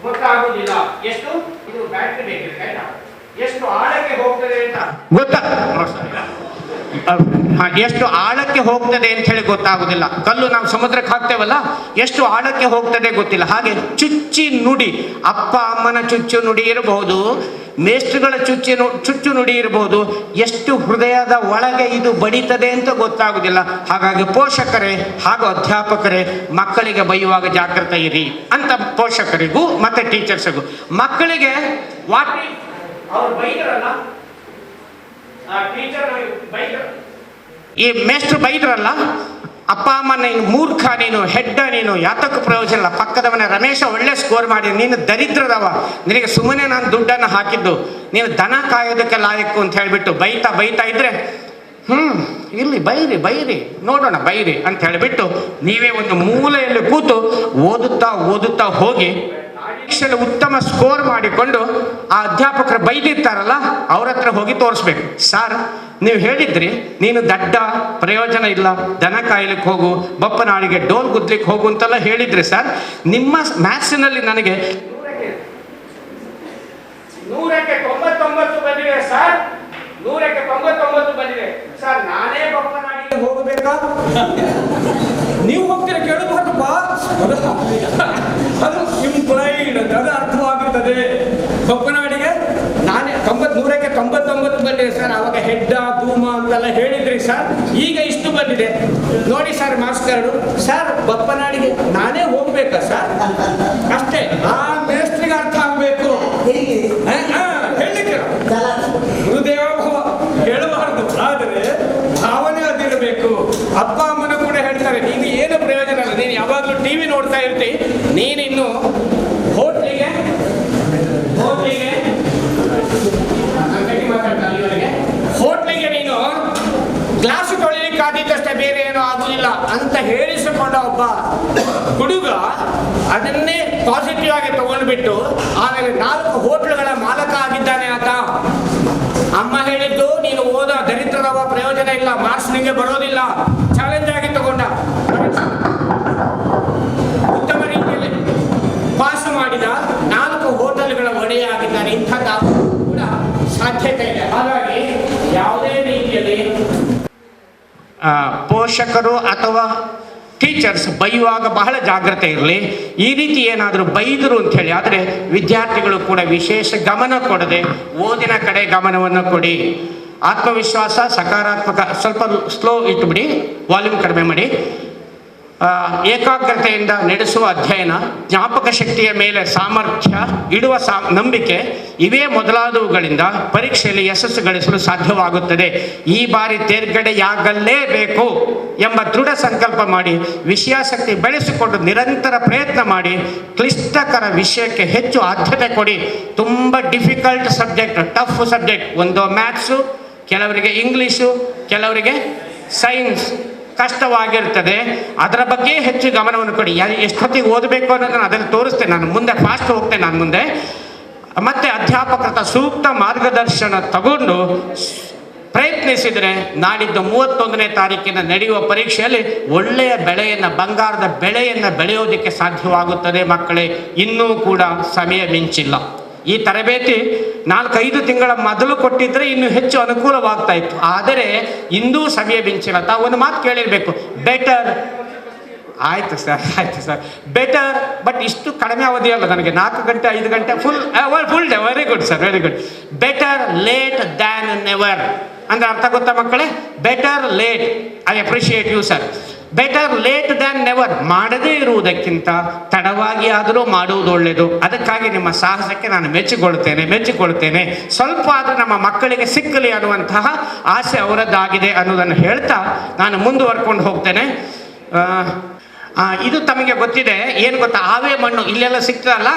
ಗೊತ್ತಾಗುವುದಿಲ್ಲ. ಎಷ್ಟು ಇದು ಬ್ಯಾಟ್ರಿ ಬೇಕಿದೆ, ಎಷ್ಟು ಆಳಕ್ಕೆ ಹೋಗ್ತದೆ ಅಂತ ಎಷ್ಟು ಆಳಕ್ಕೆ ಹೋಗ್ತದೆ ಅಂತ ಹೇಳಿ ಗೊತ್ತಾಗುದಿಲ್ಲ. ಕಲ್ಲು ನಾವು ಸಮುದ್ರಕ್ಕೆ ಹಾಕ್ತೇವಲ್ಲ, ಎಷ್ಟು ಆಳಕ್ಕೆ ಹೋಗ್ತದೆ ಗೊತ್ತಿಲ್ಲ. ಹಾಗೆ ಚುಚ್ಚಿ ನುಡಿ, ಅಪ್ಪ ಅಮ್ಮನ ಚುಚ್ಚು ನುಡಿ ಇರಬಹುದು, ಮೇಷ್ಟ್ರುಗಳ ಚುಚ್ಚು ನುಡಿ ಇರಬಹುದು, ಎಷ್ಟು ಹೃದಯದ ಒಳಗೆ ಇದು ಬಡಿತದೆ ಅಂತ ಗೊತ್ತಾಗುದಿಲ್ಲ. ಹಾಗಾಗಿ ಪೋಷಕರೇ ಹಾಗೂ ಅಧ್ಯಾಪಕರೇ ಮಕ್ಕಳಿಗೆ ಬೈಯುವಾಗ ಜಾಗೃತ ಇರಿ ಅಂತ ಪೋಷಕರಿಗೂ ಮತ್ತೆ ಟೀಚರ್ಸ್ಗೂ. ಮಕ್ಕಳಿಗೆ ಅವ್ರು ಬೈದರಲ್ಲ, ಈ ಮೇಷ್ಟ್ರು ಬೈದ್ರಲ್ಲ, ಅಪ್ಪ ಅಮ್ಮ ನೀನು ಮೂರ್ಖ, ನೀನು ಹೆಡ್ಡ, ನೀನು ಯಾತಕ್ಕೂ ಪ್ರಯೋಜನ ಇಲ್ಲ, ಪಕ್ಕದವನ ರಮೇಶ ಒಳ್ಳೆ ಸ್ಕೋರ್ ಮಾಡಿ, ನೀನು ದರಿದ್ರದವ, ನಿನಗೆ ಸುಮ್ಮನೆ ನಾನು ದುಡ್ಡನ್ನು ಹಾಕಿದ್ದು, ನೀನು ದನ ಕಾಯೋದಕ್ಕೆ ಲಾಯಕ್ಕು ಅಂತ ಹೇಳಿಬಿಟ್ಟು ಬೈತಾ ಇದ್ರೆ, ಇಲ್ಲಿ ಬೈರಿ ಬೈರಿ ನೋಡೋಣ ಬೈರಿ ಅಂತ ಹೇಳಿಬಿಟ್ಟು ನೀವೇ ಒಂದು ಮೂಲೆಯಲ್ಲಿ ಕೂತು ಓದುತ್ತಾ ಹೋಗಿ ಪರೀಕ್ಷೆಯಲ್ಲಿ ಉತ್ತಮ ಸ್ಕೋರ್ ಮಾಡಿಕೊಂಡು ಆ ಅಧ್ಯಾಪಕರು ಬೈದಿರ್ತಾರಲ್ಲ ಅವ್ರ ಹತ್ರ ಹೋಗಿ ತೋರಿಸ್ಬೇಕು. ಸರ್, ನೀವು ಹೇಳಿದ್ರಿ ನೀನು ದಡ್ಡ, ಪ್ರಯೋಜನ ಇಲ್ಲ, ದನ ಕಾಯ್ಲಿಕ್ಕೆ ಹೋಗು, ಬಪ್ಪನಾಳಿಗೆ ಡೋಲ್ ಗುದ್ಲಿಕ್ಕೆ ಹೋಗು ಅಂತೆಲ್ಲ ಹೇಳಿದ್ರಿ ಸರ್. ನಿಮ್ಮ ಮ್ಯಾಥ್ಸಿನಲ್ಲಿ ನನಗೆ 199 ಬಂದಿದೆ ಸರ್, 199 ಬಂದಿದೆ ಸರ್, ನಾನೇ ಬಪ್ಪನಾಳಿಗೆ ಹೋಗಬೇಕಾ? ನೀವು ಹೋಗ್ತೀರ ಕೇಳಬಾರ್ದಪ್ಪ, ಅದು ಇಂಪ್ಲೈಡ್, ಅದು ಅರ್ಥವಾಗುತ್ತದೆ. ಬಪ್ಪನಾಡಿಗೆ ನಾನೇ 100ಕ್ಕೆ 99 ಬಂದಿದೆ ಸರ್, ಅವಾಗ ಹೆಡ್ಡ ಧೂಮ ಅಂತೆಲ್ಲ ಹೇಳಿದ್ರಿ ಸರ್, ಈಗ ಇಷ್ಟು ಬಂದಿದೆ ನೋಡಿ ಸರ್ ಮಾಸ್ಟರು. ಸರ್, ಬಪ್ಪನಾಡಿಗೆ ನಾನೇ ಹೋಗ್ಬೇಕಾ ಸರ್? ಅಷ್ಟೇ, ಆ ಮೇಸ್ತ್ರಿಗೆ ಅರ್ಥ ಆಗ್ಬೇಕು. ಹೇಳಿಕ್ಕೆ ಗುರುದೇವ ಭವ ಹೇಳಬಾರ್ದು, ಆದರೆ ಭಾವನೆ ಅದಿರಬೇಕು. ಅಪ್ಪ ಅಮ್ಮನ ಕೂಡ ಹೇಳ್ತಾರೆ, ನೀನು ಏನು ಪ್ರಯೋಜನ ಇಲ್ಲ, ನೀನು ಯಾವಾಗಲೂ ಟಿವಿ ನೋಡ್ತಾ ಇರ್ತಿ, ನೀನಿನ್ನು ಹೋಟ್ಲಿಗೆ ನೀನು ಗ್ಲಾಸು ತೊಳಿಲಿಕ್ಕಾದಿದ್ದಷ್ಟೇ ಬೇರೆ ಏನೂ ಆಗುದಿಲ್ಲ ಅಂತ ಹೇಳಿಸಿಕೊಂಡ ಒಬ್ಬ ಹುಡುಗ ಅದನ್ನೇ ಪಾಸಿಟಿವ್ ಆಗಿ ತಗೊಂಡ್ಬಿಟ್ಟು ಆಮೇಲೆ 4 ಹೋಟ್ಲುಗಳ ಮಾಲಕ ಆಗಿದ್ದಾನೆ ಆತ. ಅಮ್ಮ ಹೇಳಿದ್ದು, ನೀನು ಓದ ದರಿದ್ರದವ, ಪ್ರಯೋಜನ ಇಲ್ಲ, ಮಾರ್ಕ್ಸ್ ನಿಂಗೆ ಬರೋದಿಲ್ಲ, ಚಾಲೆಂಜ್ ಆಗಿ ತಗೊಂಡ, ಉತ್ತಮ ರೀತಿಯಲ್ಲಿ ಪಾಸ್ ಮಾಡಿದ, 4 ಹೋಟೆಲ್ಗಳ ಒಡೆಯ ಆಗಿದ್ದಾನೆ. ಇಂಥದ್ದು ಕೂಡ ಸಾಧ್ಯತೆ ಇದೆ. ಹಾಗಾಗಿ ಯಾವುದೇ ರೀತಿಯಲ್ಲಿ ಪೋಷಕರು ಅಥವಾ ಟೀಚರ್ಸ್ ಬೈಯುವಾಗ ಬಹಳ ಜಾಗ್ರತೆ ಇರಲಿ. ಈ ರೀತಿ ಏನಾದರೂ ಬೈದರು ಅಂಥೇಳಿ ಆದರೆ ವಿದ್ಯಾರ್ಥಿಗಳು ಕೂಡ ವಿಶೇಷ ಗಮನ ಕೊಡದೆ ಓದಿನ ಕಡೆ ಗಮನವನ್ನು ಕೊಡಿ. ಆತ್ಮವಿಶ್ವಾಸ, ಸಕಾರಾತ್ಮಕ, ಸ್ವಲ್ಪ ಸ್ಲೋ ಇಟ್ಟುಬಿಡಿ, ವಾಲ್ಯೂಮ್ ಕಡಿಮೆ ಮಾಡಿ. ಏಕಾಗ್ರತೆಯಿಂದ ನಡೆಸುವ ಅಧ್ಯಯನ, ಜ್ಞಾಪಕ ಶಕ್ತಿಯ ಮೇಲೆ ಸಾಮರ್ಥ್ಯ ಇಡುವ ನಂಬಿಕೆ, ಇವೇ ಮೊದಲಾದವುಗಳಿಂದ ಪರೀಕ್ಷೆಯಲ್ಲಿ ಯಶಸ್ಸು ಗಳಿಸಲು ಸಾಧ್ಯವಾಗುತ್ತದೆ. ಈ ಬಾರಿ ತೇರ್ಗಡೆಯಾಗಲೇಬೇಕು ಎಂಬ ದೃಢ ಸಂಕಲ್ಪ ಮಾಡಿ ವಿಷಯಾಸಕ್ತಿ ಬೆಳೆಸಿಕೊಂಡು ನಿರಂತರ ಪ್ರಯತ್ನ ಮಾಡಿ. ಕ್ಲಿಷ್ಟಕರ ವಿಷಯಕ್ಕೆ ಹೆಚ್ಚು ಆದ್ಯತೆ ಕೊಡಿ. ತುಂಬ ಡಿಫಿಕಲ್ಟ್ ಸಬ್ಜೆಕ್ಟ್, ಟಫ್ ಸಬ್ಜೆಕ್ಟ್, ಒಂದು ಮ್ಯಾಥ್ಸು, ಕೆಲವರಿಗೆ ಇಂಗ್ಲೀಷು, ಕೆಲವರಿಗೆ ಸೈನ್ಸ್ ಕಷ್ಟವಾಗಿರ್ತದೆ, ಅದರ ಬಗ್ಗೆ ಹೆಚ್ಚು ಗಮನವನ್ನು ಕೊಡಿ. ಎಷ್ಟೊತ್ತಿಗೆ ಓದಬೇಕು ಅನ್ನೋದನ್ನು ಅದನ್ನು ತೋರಿಸ್ತೇನೆ ನಾನು ಮುಂದೆ, ಫಾಸ್ಟ್ ಹೋಗ್ತೇನೆ ನಾನು ಮುಂದೆ. ಮತ್ತೆ ಅಧ್ಯಾಪಕರ ಸೂಕ್ತ ಮಾರ್ಗದರ್ಶನ ತಗೊಂಡು ಪ್ರಯತ್ನಿಸಿದರೆ ನಾಡಿದ್ದು 31ನೇ ತಾರೀಕಿನ ನಡೆಯುವ ಪರೀಕ್ಷೆಯಲ್ಲಿ ಒಳ್ಳೆಯ ಬೆಳೆಯನ್ನು, ಬಂಗಾರದ ಬೆಳೆಯನ್ನು ಬೆಳೆಯೋದಕ್ಕೆ ಸಾಧ್ಯವಾಗುತ್ತದೆ. ಮಕ್ಕಳೇ, ಇನ್ನೂ ಕೂಡ ಸಮಯ ಮಿಂಚಿಲ್ಲ. ಈ ತರಬೇತಿ 4-5 ತಿಂಗಳ ಮೊದಲು ಕೊಟ್ಟಿದ್ರೆ ಇನ್ನೂ ಹೆಚ್ಚು ಅನುಕೂಲವಾಗ್ತಾ ಇತ್ತು. ಆದರೆ ಇಂದೂ ಸಮಯ ಮಿಂಚಿಲ್ಲ. ತಾವು ಒಂದು ಮಾತು ಕೇಳಿರಬೇಕು, ಬೆಟರ್. ಆಯಿತು ಸರ್, ಬೆಟರ್, ಬಟ್ ಇಷ್ಟು ಕಡಿಮೆ ಅವಧಿ ಅಲ್ಲ ನನಗೆ, 4 ಗಂಟೆ 5 ಗಂಟೆ full day. Very good sir, very good. Better late than never ಅಂದ್ರೆ ಅರ್ಥ ಗೊತ್ತಾ ಮಕ್ಕಳೇ? Better late. I appreciate you sir. Better late than never. ಮಾಡದೇ ಇರುವುದಕ್ಕಿಂತ ತಡವಾಗಿ ಆದರೂ ಮಾಡುವುದು ಒಳ್ಳೆಯದು. ಅದಕ್ಕಾಗಿ ನಿಮ್ಮ ಸಾಹಸಕ್ಕೆ ನಾನು ಮೆಚ್ಚಿಕೊಳ್ತೇನೆ. ಸ್ವಲ್ಪ ಆದರೂ ನಮ್ಮ ಮಕ್ಕಳಿಗೆ ಸಿಕ್ಕಲಿ ಅನ್ನುವಂತಹ ಆಸೆ ಅವರದ್ದಾಗಿದೆ ಅನ್ನೋದನ್ನು ಹೇಳ್ತಾ ನಾನು ಮುಂದುವರ್ಕೊಂಡು ಹೋಗ್ತೇನೆ. ಇದು ತಮಗೆ ಗೊತ್ತಿದೆ, ಏನು ಗೊತ್ತಾ, ಆವೆ ಮಣ್ಣು ಇಲ್ಲೆಲ್ಲ ಸಿಗ್ತದಲ್ಲ,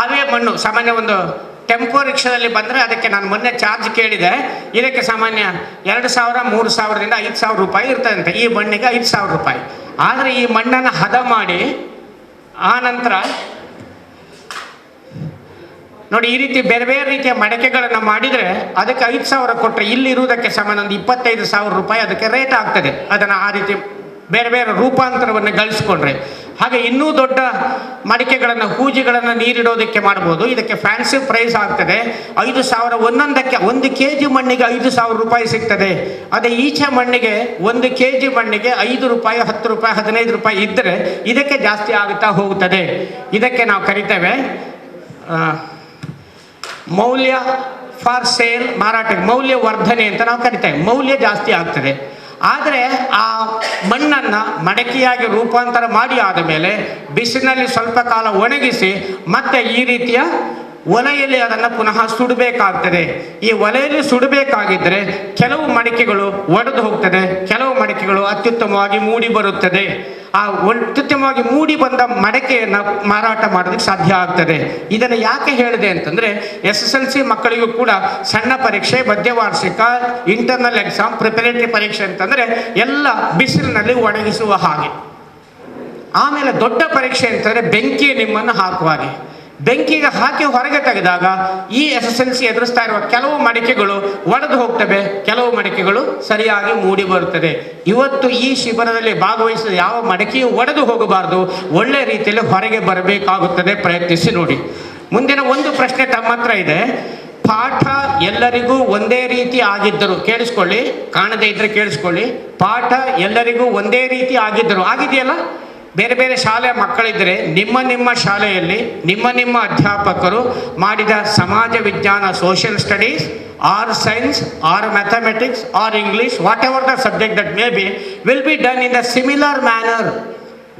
ಆವೆ ಮಣ್ಣು ಸಾಮಾನ್ಯ ಒಂದು ಟೆಂಪೋ ರಿಕ್ಷಾದಲ್ಲಿ ಬಂದರೆ ಅದಕ್ಕೆ ನಾನು ಮೊನ್ನೆ ಚಾರ್ಜ್ ಕೇಳಿದೆ. ಇದಕ್ಕೆ ಸಾಮಾನ್ಯ 2,000, 3,000ದಿಂದ 5,000 ರೂಪಾಯಿ ಇರ್ತದಂತೆ. ಈ ಮಣ್ಣಿಗೆ 5,000 ರೂಪಾಯಿ. ಆದರೆ ಈ ಮಣ್ಣನ್ನು ಹದ ಮಾಡಿ ಆ ನಂತರ ನೋಡಿ ಈ ರೀತಿ ಬೇರೆ ಬೇರೆ ರೀತಿಯ ಮಡಕೆಗಳನ್ನು ಮಾಡಿದರೆ ಅದಕ್ಕೆ 5,000 ಕೊಟ್ಟರೆ ಇಲ್ಲಿರುವುದಕ್ಕೆ ಸಾಮಾನ್ಯ ಒಂದು 25,000 ರೂಪಾಯಿ ಅದಕ್ಕೆ ರೇಟ್ ಆಗ್ತದೆ. ಅದನ್ನು ಆ ರೀತಿ ಬೇರೆ ಬೇರೆ ರೂಪಾಂತರವನ್ನು ಗಳಿಸ್ಕೊಂಡ್ರೆ. ಹಾಗೆ ಇನ್ನೂ ದೊಡ್ಡ ಮಡಿಕೆಗಳನ್ನು, ಹೂಜಿಗಳನ್ನು ನೀರಿಡೋದಕ್ಕೆ ಮಾಡ್ಬೋದು. ಇದಕ್ಕೆ ಫ್ಯಾನ್ಸಿ ಪ್ರೈಸ್ ಆಗ್ತದೆ. 5,000 ಒಂದೊಂದಕ್ಕೆ. 1 kg ಮಣ್ಣಿಗೆ 5,000 ರೂಪಾಯಿ ಸಿಗ್ತದೆ. ಅದೇ ಈಚೆ ಮಣ್ಣಿಗೆ 1 kg ಮಣ್ಣಿಗೆ 5 ರೂಪಾಯಿ, 10 ರೂಪಾಯಿ, 15 ರೂಪಾಯಿ ಇದ್ದರೆ ಇದಕ್ಕೆ ಜಾಸ್ತಿ ಆಗುತ್ತಾ ಹೋಗುತ್ತದೆ. ಇದಕ್ಕೆ ನಾವು ಕರಿತೇವೆ ಮೌಲ್ಯ ಫಾರ್ ಸೇಲ್, ಮಾರಾಟಕ್ಕೆ ಮೌಲ್ಯ ವರ್ಧನೆ ಅಂತ ನಾವು ಕರಿತೇವೆ. ಮೌಲ್ಯ ಜಾಸ್ತಿ ಆಗ್ತದೆ. ಆದರೆ ಆ ಮಣ್ಣನ್ನು ಮಡಕೆಯಾಗಿ ರೂಪಾಂತರ ಮಾಡಿ ಆದ ಮೇಲೆ ಬಿಸಿಲಿನಲ್ಲಿ ಸ್ವಲ್ಪ ಕಾಲ ಒಣಗಿಸಿ ಮತ್ತೆ ಈ ರೀತಿಯ ಒಲೆಯಲ್ಲಿ ಅದನ್ನು ಪುನಃ ಸುಡಬೇಕಾಗ್ತದೆ. ಈ ಒಲೆಯಲ್ಲಿ ಸುಡಬೇಕಾಗಿದ್ದರೆ ಕೆಲವು ಮಡಿಕೆಗಳು ಒಡೆದು ಹೋಗ್ತದೆ, ಕೆಲವು ಮಡಿಕೆಗಳು ಅತ್ಯುತ್ತಮವಾಗಿ ಮೂಡಿ ಬರುತ್ತದೆ. ಆ ಅತ್ಯುತ್ತಮವಾಗಿ ಮೂಡಿ ಬಂದ ಮಡಕೆಯನ್ನು ಮಾರಾಟ ಮಾಡೋದಕ್ಕೆ ಸಾಧ್ಯ ಆಗ್ತದೆ. ಇದನ್ನು ಯಾಕೆ ಹೇಳಿದೆ ಅಂತಂದರೆ SSLC ಮಕ್ಕಳಿಗೂ ಕೂಡ ಸಣ್ಣ ಪರೀಕ್ಷೆ, ಮಧ್ಯವಾರ್ಷಿಕ, ಇಂಟರ್ನಲ್ ಎಕ್ಸಾಮ್, ಪ್ರಿಪರೇಟರಿ ಪರೀಕ್ಷೆ ಅಂತಂದರೆ ಎಲ್ಲ ಬಿಸಿಲಿನಲ್ಲಿ ಒಣಗಿಸುವ ಹಾಗೆ. ಆಮೇಲೆ ದೊಡ್ಡ ಪರೀಕ್ಷೆ ಅಂತಂದರೆ ಬೆಂಕಿ ನಿಮ್ಮನ್ನು ಹಾಕುವ ಹಾಗೆ. ಬೆಂಕಿಗೆ ಹಾಕಿ ಹೊರಗೆ ತೆಗೆದಾಗ ಈ SSLC ಎದುರಿಸ್ತಾ ಇರುವ ಕೆಲವು ಮಡಿಕೆಗಳು ಒಡೆದು ಹೋಗ್ತವೆ, ಕೆಲವು ಮಡಿಕೆಗಳು ಸರಿಯಾಗಿ ಮೂಡಿ ಬರುತ್ತದೆ. ಇವತ್ತು ಈ ಶಿಬಿರದಲ್ಲಿ ಭಾಗವಹಿಸಿದ ಯಾವ ಮಡಿಕೆಯೂ ಒಡೆದು ಹೋಗಬಾರ್ದು, ಒಳ್ಳೆ ರೀತಿಯಲ್ಲಿ ಹೊರಗೆ ಬರಬೇಕಾಗುತ್ತದೆ. ಪ್ರಯತ್ನಿಸಿ ನೋಡಿ. ಮುಂದಿನ ಒಂದು ಪ್ರಶ್ನೆ ತಮ್ಮ ಹತ್ರ ಇದೆ. ಪಾಠ ಎಲ್ಲರಿಗೂ ಒಂದೇ ರೀತಿ ಆಗಿದ್ದರು, ಕೇಳಿಸ್ಕೊಳ್ಳಿ, ಕಾಣದೇ ಇದ್ರೆ ಕೇಳಿಸ್ಕೊಳ್ಳಿ. ಪಾಠ ಎಲ್ಲರಿಗೂ ಒಂದೇ ರೀತಿ ಆಗಿದ್ದರು, ಆಗಿದೆಯಲ್ಲ? ಬೇರೆ ಬೇರೆ ಶಾಲೆಯ ಮಕ್ಕಳಿದ್ದರೆ ನಿಮ್ಮ ಶಾಲೆಯಲ್ಲಿ ನಿಮ್ಮ ಅಧ್ಯಾಪಕರು ಮಾಡಿದ ಸಮಾಜ ವಿಜ್ಞಾನ, social studies or science or mathematics or English, whatever the subject that may be, will be done in the similar manner.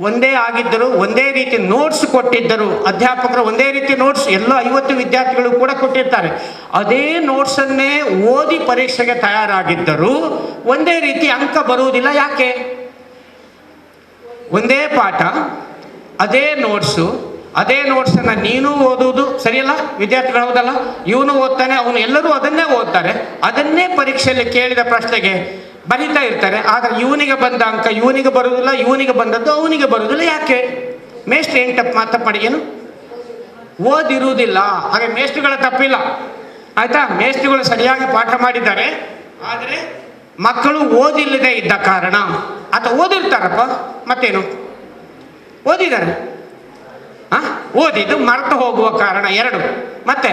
ಒಂದೇ ಆಗಿದ್ದರು, ಒಂದೇ ರೀತಿ ನೋಟ್ಸ್ ಕೊಟ್ಟಿದ್ದರು, ಅಧ್ಯಾಪಕರು ಒಂದೇ ರೀತಿ ನೋಟ್ಸ್ ಎಲ್ಲ 50 ವಿದ್ಯಾರ್ಥಿಗಳು ಕೂಡ ಕೊಟ್ಟಿರ್ತಾರೆ. ಅದೇ ನೋಟ್ಸನ್ನೇ ಓದಿ ಪರೀಕ್ಷೆಗೆ ತಯಾರಾಗಿದ್ದರು, ಒಂದೇ ರೀತಿ ಅಂಕ ಬರುವುದಿಲ್ಲ. ಯಾಕೆ? ಒಂದೇ ಪಾಠ, ಅದೇ ನೋಟ್ಸನ್ನು ನೀನು ಓದುವುದು ಸರಿಯಲ್ಲ, ವಿದ್ಯಾರ್ಥಿಗಳು ಹೌದಲ್ಲ, ಇವನು ಓದ್ತಾನೆ, ಅವನು ಎಲ್ಲರೂ ಅದನ್ನೇ ಓದ್ತಾರೆ, ಅದನ್ನೇ ಪರೀಕ್ಷೆಯಲ್ಲಿ ಕೇಳಿದ ಪ್ರಶ್ನೆಗೆ ಬರೀತಾ ಇರ್ತಾರೆ. ಆದರೆ ಇವನಿಗೆ ಬಂದ ಅಂಕ ಇವನಿಗೆ ಬರುವುದಿಲ್ಲ, ಇವನಿಗೆ ಬಂದದ್ದು ಅವನಿಗೆ ಬರುವುದಿಲ್ಲ. ಯಾಕೆ? ಮೇಷ್ಟ್ರು ಏನು ತಪ್ಪು ಮಾಡಿ, ಏನು ಓದಿರುವುದಿಲ್ಲ. ಹಾಗೆ ಮೇಷ್ಟ್ರುಗಳ ತಪ್ಪಿಲ್ಲ, ಆಯ್ತಾ? ಮೇಷ್ಟ್ರುಗಳು ಸರಿಯಾಗಿ ಪಾಠ ಮಾಡಿದ್ದಾರೆ, ಆದರೆ ಮಕ್ಕಳು ಓದಿಲ್ಲದೆ ಇದ್ದ ಕಾರಣ, ಅಥವಾ ಓದಿರ್ತಾರಪ್ಪ, ಮತ್ತೇನು ಓದಿದ್ದಾರೆ, ಓದಿದ್ದು ಮರೆತು ಹೋಗುವ ಕಾರಣ 2, ಮತ್ತೆ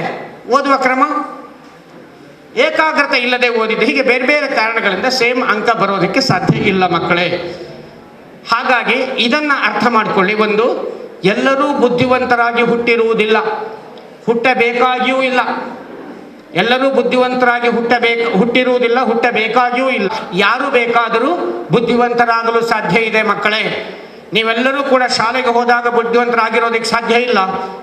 ಓದುವ ಕ್ರಮ, ಏಕಾಗ್ರತೆ ಇಲ್ಲದೆ ಓದಿದ್ದು, ಹೀಗೆ ಬೇರೆ ಬೇರೆ ಕಾರಣಗಳಿಂದ ಸೇಮ್ ಅಂಕ ಬರೋದಕ್ಕೆ ಸಾಧ್ಯ ಇಲ್ಲ ಮಕ್ಕಳೇ. ಹಾಗಾಗಿ ಇದನ್ನು ಅರ್ಥ ಮಾಡಿಕೊಳ್ಳಿ. ಒಂದು, ಎಲ್ಲರೂ ಬುದ್ಧಿವಂತರಾಗಿ ಹುಟ್ಟಿರುವುದಿಲ್ಲ, ಹುಟ್ಟಬೇಕಾಗಿಯೂ ಇಲ್ಲ. ಎಲ್ಲರೂ ಬುದ್ಧಿವಂತರಾಗಿ ಹುಟ್ಟಿರುವುದಿಲ್ಲ, ಹುಟ್ಟಬೇಕಾಗಿಯೂ ಇಲ್ಲ. ಯಾರು ಬೇಕಾದರೂ ಬುದ್ಧಿವಂತರಾಗಲು ಸಾಧ್ಯ ಇದೆ ಮಕ್ಕಳೇ. ನೀವೆಲ್ಲರೂ ಕೂಡ ಶಾಲೆಗೆ ಹೋದಾಗ ಬುದ್ಧಿವಂತರಾಗಿರೋದಕ್ಕೆ ಸಾಧ್ಯ ಇಲ್ಲ,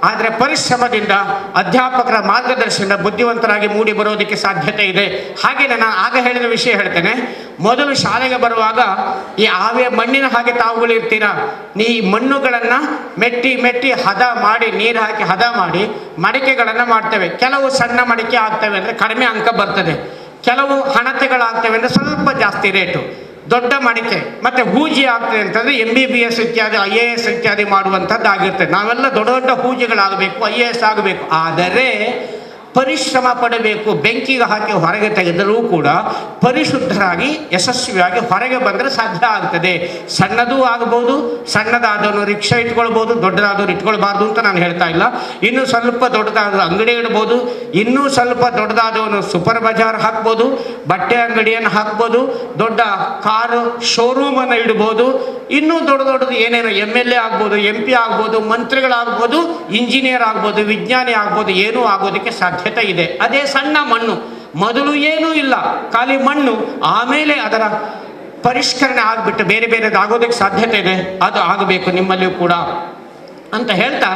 ಆದರೆ ಪರಿಶ್ರಮದಿಂದ, ಅಧ್ಯಾಪಕರ ಮಾರ್ಗದರ್ಶನದಿಂದ ಬುದ್ಧಿವಂತರಾಗಿ ಮೂಡಿ ಬರೋದಕ್ಕೆ ಸಾಧ್ಯತೆ ಇದೆ. ಹಾಗೆ ನಾನು ಆಗ ಹೇಳಿದ ವಿಷಯ ಹೇಳ್ತೇನೆ. ಮೊದಲು ಶಾಲೆಗೆ ಬರುವಾಗ ಈ ಆವೆ ಮಣ್ಣಿನ ಹಾಗೆ ತಾವುಗಳು ಇರ್ತೀರಾ. ಈ ಮಣ್ಣುಗಳನ್ನು ಮೆಟ್ಟಿ ಹದ ಮಾಡಿ, ನೀರು ಹಾಕಿ ಹದ ಮಾಡಿ ಮಡಿಕೆಗಳನ್ನು ಮಾಡ್ತೇವೆ. ಕೆಲವು ಸಣ್ಣ ಮಡಿಕೆ ಆಗ್ತವೆ ಅಂದರೆ ಕಡಿಮೆ ಅಂಕ ಬರ್ತದೆ, ಕೆಲವು ಹಣತೆಗಳಾಗ್ತವೆ ಅಂದರೆ ಸ್ವಲ್ಪ ಜಾಸ್ತಿ ರೇಟು. ದೊಡ್ಡ ಮಡಿಕೆ ಮತ್ತು ಹೂಜಿ ಆಗ್ತದೆ ಅಂತಂದರೆ MBBS ಇತ್ಯಾದಿ IAS ಇತ್ಯಾದಿ ಮಾಡುವಂಥದ್ದಾಗಿರ್ತದೆ. ನಾವೆಲ್ಲ ದೊಡ್ಡ ದೊಡ್ಡ ಹೂಜಿಗಳಾಗಬೇಕು, IAS ಆಗಬೇಕು. ಆದರೆ ಪರಿಶ್ರಮ ಪಡಬೇಕು. ಬೆಂಕಿಗೆ ಹಾಕಿ ಹೊರಗೆ ತೆಗೆದರೂ ಕೂಡ ಪರಿಶುದ್ಧರಾಗಿ ಯಶಸ್ವಿಯಾಗಿ ಹೊರಗೆ ಬಂದರೆ ಸಾಧ್ಯ ಆಗ್ತದೆ. ಸಣ್ಣದೂ ಆಗ್ಬೋದು, ಸಣ್ಣದಾದವನು ರಿಕ್ಷಾ ಇಟ್ಕೊಳ್ಬೋದು, ದೊಡ್ಡದಾದವ್ರು ಇಟ್ಕೊಳ್ಬಾರ್ದು ಅಂತ ನಾನು ಹೇಳ್ತಾ ಇಲ್ಲ. ಇನ್ನೂ ಸ್ವಲ್ಪ ದೊಡ್ಡದಾದ ಅಂಗಡಿ ಇಡ್ಬೋದು, ಇನ್ನೂ ಸ್ವಲ್ಪ ದೊಡ್ಡದಾದವನು ಸೂಪರ್ ಬಜಾರ್ ಹಾಕ್ಬೋದು, ಬಟ್ಟೆ ಅಂಗಡಿಯನ್ನು ಹಾಕ್ಬೋದು, ದೊಡ್ಡ ಕಾರು ಶೋರೂಮನ್ನು ಇಡ್ಬೋದು, ಇನ್ನೂ ದೊಡ್ಡದು ಏನೇನೋ MLA ಆಗ್ಬೋದು, MP ಆಗ್ಬೋದು, ಮಂತ್ರಿಗಳಾಗ್ಬೋದು, ಇಂಜಿನಿಯರ್ ಆಗ್ಬೋದು, ವಿಜ್ಞಾನಿ ಆಗ್ಬೋದು, ಏನೂ ಆಗೋದಕ್ಕೆ ಸಾಧ್ಯತೆ ಇದೆ. ಅದೇ ಸಣ್ಣ ಮಣ್ಣು, ಮೊದಲು ಏನೂ ಇಲ್ಲ, ಖಾಲಿ ಮಣ್ಣು, ಆಮೇಲೆ ಅದರ ಪರಿಷ್ಕರಣೆ ಆಗಿಬಿಟ್ಟು ಬೇರೆ ಬೇರೆದು ಆಗೋದಕ್ಕೆ ಸಾಧ್ಯತೆ ಇದೆ, ಅದು ಆಗಬೇಕು ನಿಮ್ಮಲ್ಲಿಯೂ ಕೂಡ ಅಂತ ಹೇಳ್ತಾ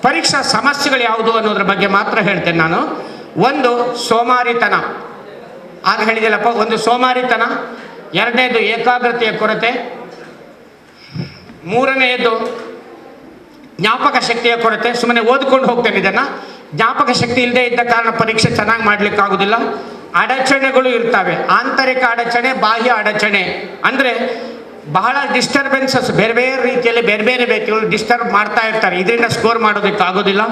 ಪರೀಕ್ಷಾ ಸಮಸ್ಯೆಗಳು ಯಾವುದು ಅನ್ನೋದ್ರ ಬಗ್ಗೆ ಮಾತ್ರ ಹೇಳ್ತೇನೆ ನಾನು. ಒಂದು ಸೋಮಾರಿತನ, ಆಗ ಹೇಳಿದೆಲ್ಲಪ್ಪ, ಒಂದು ಸೋಮಾರಿತನ, ಎರಡನೇದು ಏಕಾಗ್ರತೆಯ ಕೊರತೆ, ಮೂರನೆಯದು ಜ್ಞಾಪಕ ಶಕ್ತಿಯ ಕೊರತೆ. ಸುಮ್ಮನೆ ಓದ್ಕೊಂಡು ಹೋಗ್ತೇನೆ ಇದನ್ನು. ಜ್ಞಾಪಕ ಶಕ್ತಿ ಇಲ್ಲದೆ ಇದ್ದ ಕಾರಣ ಪರೀಕ್ಷೆ ಚೆನ್ನಾಗಿ ಮಾಡಲಿಕ್ಕೆ ಆಗೋದಿಲ್ಲ. ಅಡಚಣೆಗಳು ಇರ್ತವೆ, ಆಂತರಿಕ ಅಡಚಣೆ, ಬಾಹ್ಯ ಅಡಚಣೆ. ಅಂದರೆ ಬಹಳ ಡಿಸ್ಟರ್ಬೆನ್ಸಸ್, ಬೇರೆ ಬೇರೆ ರೀತಿಯಲ್ಲಿ ಬೇರೆ ಬೇರೆ ವ್ಯಕ್ತಿಗಳು ಡಿಸ್ಟರ್ಬ್ ಮಾಡ್ತಾ ಇರ್ತಾರೆ, ಇದರಿಂದ ಸ್ಕೋರ್ ಮಾಡೋದಕ್ಕೆ ಆಗೋದಿಲ್ಲ.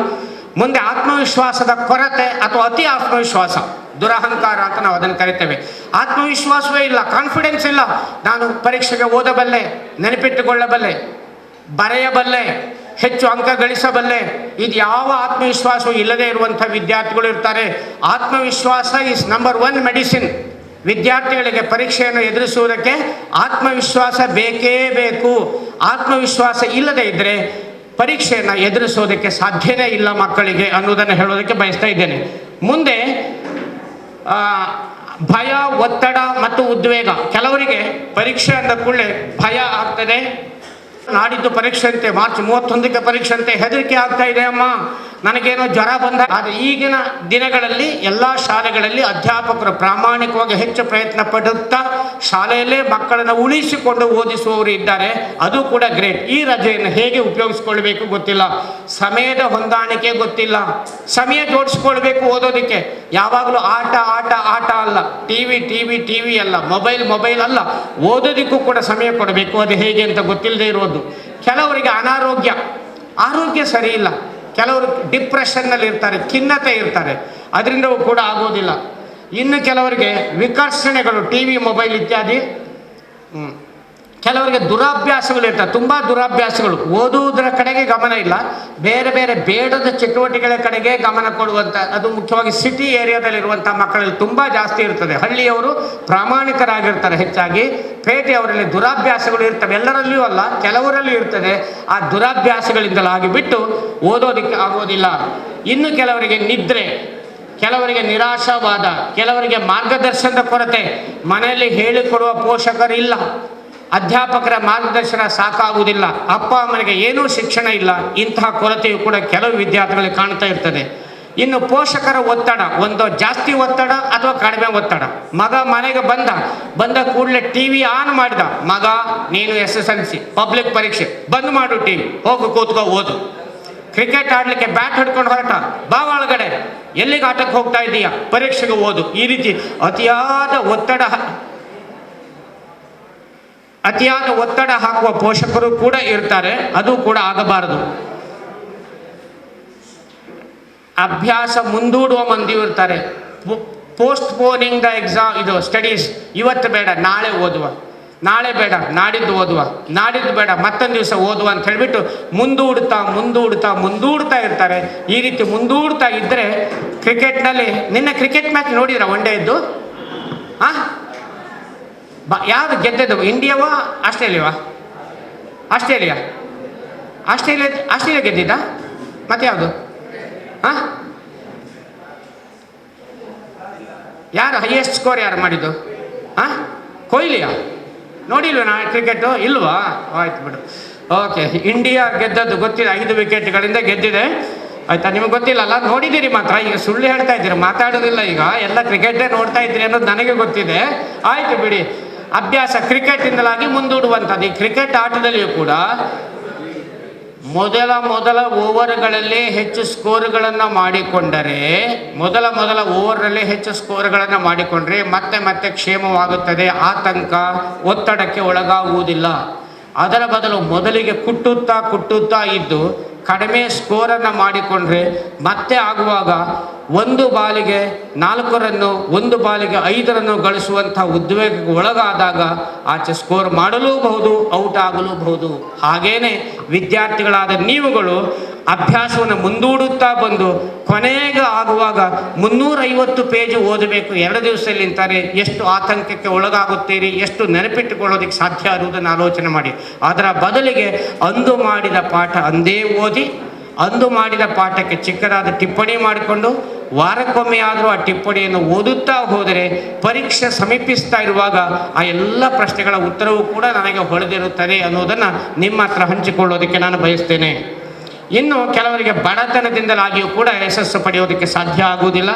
ಮುಂದೆ ಆತ್ಮವಿಶ್ವಾಸದ ಕೊರತೆ ಅಥವಾ ಅತಿ ಆತ್ಮವಿಶ್ವಾಸ, ದುರಹಂಕಾರ ಅಂತ ನಾವು ಅದನ್ನು ಕರಿತೇವೆ. ಆತ್ಮವಿಶ್ವಾಸವೇ ಇಲ್ಲ, ಕಾನ್ಫಿಡೆನ್ಸ್ ಇಲ್ಲ, ನಾನು ಪರೀಕ್ಷೆಗೆ ಓದಬಲ್ಲೆ, ನೆನಪಿಟ್ಟುಕೊಳ್ಳಬಲ್ಲೆ, ಬರೆಯಬಲ್ಲೆ, ಹೆಚ್ಚು ಅಂಕ ಗಳಿಸಬಲ್ಲೆ, ಇದು ಯಾವ ಆತ್ಮವಿಶ್ವಾಸವೂ ಇಲ್ಲದೆ ಇರುವಂಥ ವಿದ್ಯಾರ್ಥಿಗಳು ಇರ್ತಾರೆ. ಆತ್ಮವಿಶ್ವಾಸ ಈಸ್ ನಂಬರ್ 1 ಮೆಡಿಸಿನ್. ವಿದ್ಯಾರ್ಥಿಗಳಿಗೆ ಪರೀಕ್ಷೆಯನ್ನು ಎದುರಿಸುವುದಕ್ಕೆ ಆತ್ಮವಿಶ್ವಾಸ ಬೇಕೇ ಬೇಕು. ಆತ್ಮವಿಶ್ವಾಸ ಇಲ್ಲದೆ ಇದ್ದರೆ ಪರೀಕ್ಷೆಯನ್ನು ಎದುರಿಸೋದಕ್ಕೆ ಸಾಧ್ಯವೇ ಇಲ್ಲ ಮಕ್ಕಳಿಗೆ ಅನ್ನೋದನ್ನು ಹೇಳೋದಕ್ಕೆ ಬಯಸ್ತಾ ಇದ್ದೇನೆ. ಮುಂದೆ ಭಯ, ಒತ್ತಡ ಮತ್ತು ಉದ್ವೇಗ. ಕೆಲವರಿಗೆ ಪರೀಕ್ಷೆ ಅಂದ ಕೂಡಲೇ ಭಯ ಆಗ್ತದೆ. ನಾಡಿದ್ದು ಪರೀಕ್ಷೆ ಅಂತೆ, ಮಾರ್ಚ್ 31ಕ್ಕೆ ಪರೀಕ್ಷೆ ಅಂತೆ, ಹೆದರಿಕೆ ಆಗ್ತಾ ಇದೆ ಅಮ್ಮ, ನನಗೇನೋ ಜ್ವರ ಬಂದ. ಆದರೆ ಈಗಿನ ದಿನಗಳಲ್ಲಿ ಎಲ್ಲ ಶಾಲೆಗಳಲ್ಲಿ ಅಧ್ಯಾಪಕರು ಪ್ರಾಮಾಣಿಕವಾಗಿ ಹೆಚ್ಚು ಪ್ರಯತ್ನ ಪಡುತ್ತಾ ಶಾಲೆಯಲ್ಲೇ ಮಕ್ಕಳನ್ನು ಉಳಿಸಿಕೊಂಡು ಓದಿಸುವವರು ಇದ್ದಾರೆ. ಅದು ಕೂಡ ಗ್ರೇಟ್. ಈ ರಜೆಯನ್ನು ಹೇಗೆ ಉಪಯೋಗಿಸ್ಕೊಳ್ಬೇಕು ಗೊತ್ತಿಲ್ಲ, ಸಮಯದ ಹೊಂದಾಣಿಕೆ ಗೊತ್ತಿಲ್ಲ, ಸಮಯ ಜೋಡಿಸ್ಕೊಳ್ಬೇಕು ಓದೋದಕ್ಕೆ. ಯಾವಾಗಲೂ ಆಟ ಆಟ ಆಟ ಅಲ್ಲ, ಟಿವಿ ಅಲ್ಲ, ಮೊಬೈಲ್ ಅಲ್ಲ, ಓದೋದಕ್ಕೂ ಕೂಡ ಸಮಯ ಕೊಡಬೇಕು. ಅದು ಹೇಗೆ ಅಂತ ಗೊತ್ತಿಲ್ಲದೆ ಇರೋದು. ಕೆಲವರಿಗೆ ಆರೋಗ್ಯ ಸರಿ ಇಲ್ಲ, ಕೆಲವರು ಡಿಪ್ರೆಷನ್ನಲ್ಲಿ ಇರ್ತಾರೆ, ಖಿನ್ನತೆ ಇರ್ತಾರೆ, ಅದರಿಂದವೂ ಕೂಡ ಆಗೋದಿಲ್ಲ. ಇನ್ನು ಕೆಲವರಿಗೆ ವಿಕರ್ಷಣೆಗಳು, ಟಿವಿ, ಮೊಬೈಲ್ ಇತ್ಯಾದಿ. ಕೆಲವರಿಗೆ ದುರಾಭ್ಯಾಸಗಳು ಇರ್ತವೆ, ತುಂಬ ದುರಾಭ್ಯಾಸಗಳು. ಓದುವುದರ ಕಡೆಗೆ ಗಮನ ಇಲ್ಲ, ಬೇರೆ ಬೇರೆ ಬೇಡದ ಚಟುವಟಿಕೆಗಳ ಕಡೆಗೆ ಗಮನ ಕೊಡುವಂಥ, ಅದು ಮುಖ್ಯವಾಗಿ ಸಿಟಿ ಏರಿಯಾದಲ್ಲಿರುವಂಥ ಮಕ್ಕಳಲ್ಲಿ ತುಂಬ ಜಾಸ್ತಿ ಇರ್ತದೆ. ಹಳ್ಳಿಯವರು ಪ್ರಾಮಾಣಿಕರಾಗಿರ್ತಾರೆ ಹೆಚ್ಚಾಗಿ, ಪೇಟೆಯವರಲ್ಲಿ ದುರಾಭ್ಯಾಸಗಳು ಇರ್ತವೆ. ಎಲ್ಲರಲ್ಲಿಯೂ ಅಲ್ಲ, ಕೆಲವರಲ್ಲಿ ಇರ್ತದೆ. ಆ ದುರಾಭ್ಯಾಸಗಳಿಂದಲಾಗಿ ಬಿಟ್ಟು ಓದೋದಕ್ಕೆ ಆಗೋದಿಲ್ಲ. ಇನ್ನು ಕೆಲವರಿಗೆ ನಿದ್ರೆ, ಕೆಲವರಿಗೆ ನಿರಾಶಾವಾದ, ಕೆಲವರಿಗೆ ಮಾರ್ಗದರ್ಶನದ ಕೊರತೆ, ಮನೆಯಲ್ಲಿ ಹೇಳಿಕೊಡುವ ಪೋಷಕರಿಲ್ಲ, ಅಧ್ಯಾಪಕರ ಮಾರ್ಗದರ್ಶನ ಸಾಕಾಗುವುದಿಲ್ಲ, ಅಪ್ಪ ಅಮ್ಮನಿಗೆ ಏನೂ ಶಿಕ್ಷಣ ಇಲ್ಲ. ಇಂತಹ ಕೊರತೆಯು ಕೂಡ ಕೆಲವು ವಿದ್ಯಾರ್ಥಿಗಳಿಗೆ ಕಾಣ್ತಾ ಇರ್ತದೆ. ಇನ್ನು ಪೋಷಕರ ಒತ್ತಡ, ಒಂದು ಜಾಸ್ತಿ ಒತ್ತಡ ಅಥವಾ ಕಡಿಮೆ ಒತ್ತಡ. ಮಗ ಮನೆಗೆ ಬಂದ ಕೂಡಲೇ ಟಿವಿ ಆನ್ ಮಾಡಿದ, ಮಗ ನೀನು SSLC ಪಬ್ಲಿಕ್ ಪರೀಕ್ಷೆ, ಬಂದ್ ಮಾಡು ಟಿವಿ, ಹೋಗು ಕೂತ್ಕೋ ಓದು. ಕ್ರಿಕೆಟ್ ಆಡಲಿಕ್ಕೆ ಬ್ಯಾಟ್ ಹಿಡ್ಕೊಂಡು ಹೊರಟ, ಬಾ ಒಳಗಡೆ, ಎಲ್ಲಿಗೆ ಆಟಕ್ಕೆ ಹೋಗ್ತಾ ಇದ್ದೀಯಾ, ಪರೀಕ್ಷೆಗೆ ಓದು. ಈ ರೀತಿ ಅತಿಯಾದ ಒತ್ತಡ ಹಾಕುವ ಪೋಷಕರು ಕೂಡ ಇರ್ತಾರೆ. ಅದು ಕೂಡ ಆಗಬಾರದು. ಅಭ್ಯಾಸ ಮುಂದೂಡುವ ಮಂದಿಯೂ ಇರ್ತಾರೆ. ಪೋಸ್ಟ್ ಪೋನಿಂಗ್ ದ ಎಕ್ಸಾಮ್, ಇದು ಸ್ಟಡೀಸ್, ಇವತ್ತು ಬೇಡ ನಾಳೆ ಓದುವ, ನಾಳೆ ಬೇಡ ನಾಡಿದ್ದು ಓದುವ, ನಾಡಿದ್ದು ಬೇಡ ಮತ್ತೊಂದು ದಿವಸ ಓದುವ ಅಂತ ಹೇಳಿಬಿಟ್ಟು ಮುಂದೂಡ್ತಾ ಇರ್ತಾರೆ. ಈ ರೀತಿ ಮುಂದೂಡ್ತಾ ಇದ್ದರೆ ಕ್ರಿಕೆಟ್ನಲ್ಲಿ, ನಿನ್ನೆ ಕ್ರಿಕೆಟ್ ಮ್ಯಾಚ್ ನೋಡಿದ್ರ ಒನ್ ಡೇ ಇದ್ದು? ಯಾರು ಗೆದ್ದದ್ದು, ಇಂಡಿಯಾವಾ ಆಸ್ಟ್ರೇಲಿಯಾವಾ? ಆಸ್ಟ್ರೇಲಿಯಾ ಗೆದ್ದಿದ್ದ? ಮತ್ತೆ ಯಾವುದು? ಯಾರು ಹೈಯೆಸ್ಟ್ ಸ್ಕೋರ್ ಯಾರು ಮಾಡಿದ್ದು? ಕೊಹ್ಲಿಯಾ? ನೋಡಿಲ್ವ ನಾ ಕ್ರಿಕೆಟು? ಇಲ್ವಾ? ಆಯ್ತು ಬಿಡು. ಓಕೆ, ಇಂಡಿಯಾ ಗೆದ್ದದ್ದು ಗೊತ್ತಿದೆ, 5 ವಿಕೆಟ್ಗಳಿಂದ ಗೆದ್ದಿದೆ. ಆಯ್ತಾ? ನಿಮಗೆ ಗೊತ್ತಿಲ್ಲಲ್ಲ, ನೋಡಿದ್ದೀರಿ ಮಾತ್ರ. ಈಗ ಸುಳ್ಳು ಹೇಳ್ತಾ ಇದ್ದೀರಿ, ಮಾತಾಡೋದಿಲ್ಲ. ಈಗ ಎಲ್ಲ ಕ್ರಿಕೆಟೇ ನೋಡ್ತಾ ಇದ್ದೀರಿ ಅನ್ನೋದು ನನಗೆ ಗೊತ್ತಿದೆ. ಆಯ್ತು ಬಿಡಿ. ಅಭ್ಯಾಸ ಕ್ರಿಕೆಟಿಂದಲಾಗಿ ಮುಂದೂಡುವಂಥದ್ದು. ಈ ಕ್ರಿಕೆಟ್ ಆಟದಲ್ಲಿಯೂ ಕೂಡ ಮೊದಲ ಓವರ್ಗಳಲ್ಲಿ ಹೆಚ್ಚು ಸ್ಕೋರ್ಗಳನ್ನು ಮಾಡಿಕೊಂಡರೆ, ಮೊದಲ ಓವರ್ನಲ್ಲಿ ಹೆಚ್ಚು ಸ್ಕೋರ್ಗಳನ್ನು ಮಾಡಿಕೊಂಡ್ರೆ ಮತ್ತೆ ಕ್ಷೇಮವಾಗುತ್ತದೆ, ಆತಂಕ ಒತ್ತಡಕ್ಕೆ ಒಳಗಾಗುವುದಿಲ್ಲ. ಅದರ ಬದಲು ಮೊದಲಿಗೆ ಕುಟ್ಟುತ್ತಾ ಇದ್ದು ಕಡಿಮೆ ಸ್ಕೋರನ್ನು ಮಾಡಿಕೊಂಡ್ರೆ ಮತ್ತೆ ಆಗುವಾಗ 1 ಬಾಲಿಗೆ 4 ರನ್ನು, 1 ಬಾಲಿಗೆ 5 ರನ್ನು ಗಳಿಸುವಂಥ ಉದ್ವೇಗಕ್ಕೆ ಒಳಗಾದಾಗ ಆಚೆ ಸ್ಕೋರ್ ಮಾಡಲೂಬಹುದು, ಔಟ್ ಆಗಲೂಬಹುದು. ಹಾಗೇನೆ ವಿದ್ಯಾರ್ಥಿಗಳಾದ ನೀವುಗಳು ಅಭ್ಯಾಸವನ್ನು ಮುಂದೂಡುತ್ತಾ ಬಂದು ಕೊನೆಗೆ ಆಗುವಾಗ 350 ಪೇಜ್ ಓದಬೇಕು 2 ದಿವಸದಲ್ಲಿ ಅಂತಾರೆ. ಎಷ್ಟು ಆತಂಕಕ್ಕೆ ಒಳಗಾಗುತ್ತೀರಿ, ಎಷ್ಟು ನೆನಪಿಟ್ಟುಕೊಳ್ಳೋದಕ್ಕೆ ಸಾಧ್ಯ ಅನ್ನೋದನ್ನು ಆಲೋಚನೆ ಮಾಡಿ. ಅದರ ಬದಲಿಗೆ ಅಂದು ಮಾಡಿದ ಪಾಠ ಅಂದೇ ಓದಿ, ಅಂದು ಮಾಡಿದ ಪಾಠಕ್ಕೆ ಚಿಕ್ಕದಾದ ಟಿಪ್ಪಣಿ ಮಾಡಿಕೊಂಡು ವಾರಕ್ಕೊಮ್ಮೆ ಆದರೂ ಆ ಟಿಪ್ಪಣಿಯನ್ನು ಓದುತ್ತಾ ಹೋದರೆ ಪರೀಕ್ಷೆ ಸಮೀಪಿಸ್ತಾ ಇರುವಾಗ ಆ ಎಲ್ಲ ಪ್ರಶ್ನೆಗಳ ಉತ್ತರವೂ ಕೂಡ ನನಗೆ ಹೊಳೆದಿರುತ್ತದೆ ಅನ್ನೋದನ್ನು ನಿಮ್ಮ ಹತ್ರ ಹಂಚಿಕೊಳ್ಳೋದಕ್ಕೆ ನಾನು ಬಯಸ್ತೇನೆ. ಇನ್ನು ಕೆಲವರಿಗೆ ಬಡತನದಿಂದಲಾಗಿಯೂ ಕೂಡ ಯಶಸ್ಸು ಪಡೆಯೋದಕ್ಕೆ ಸಾಧ್ಯ ಆಗುವುದಿಲ್ಲ.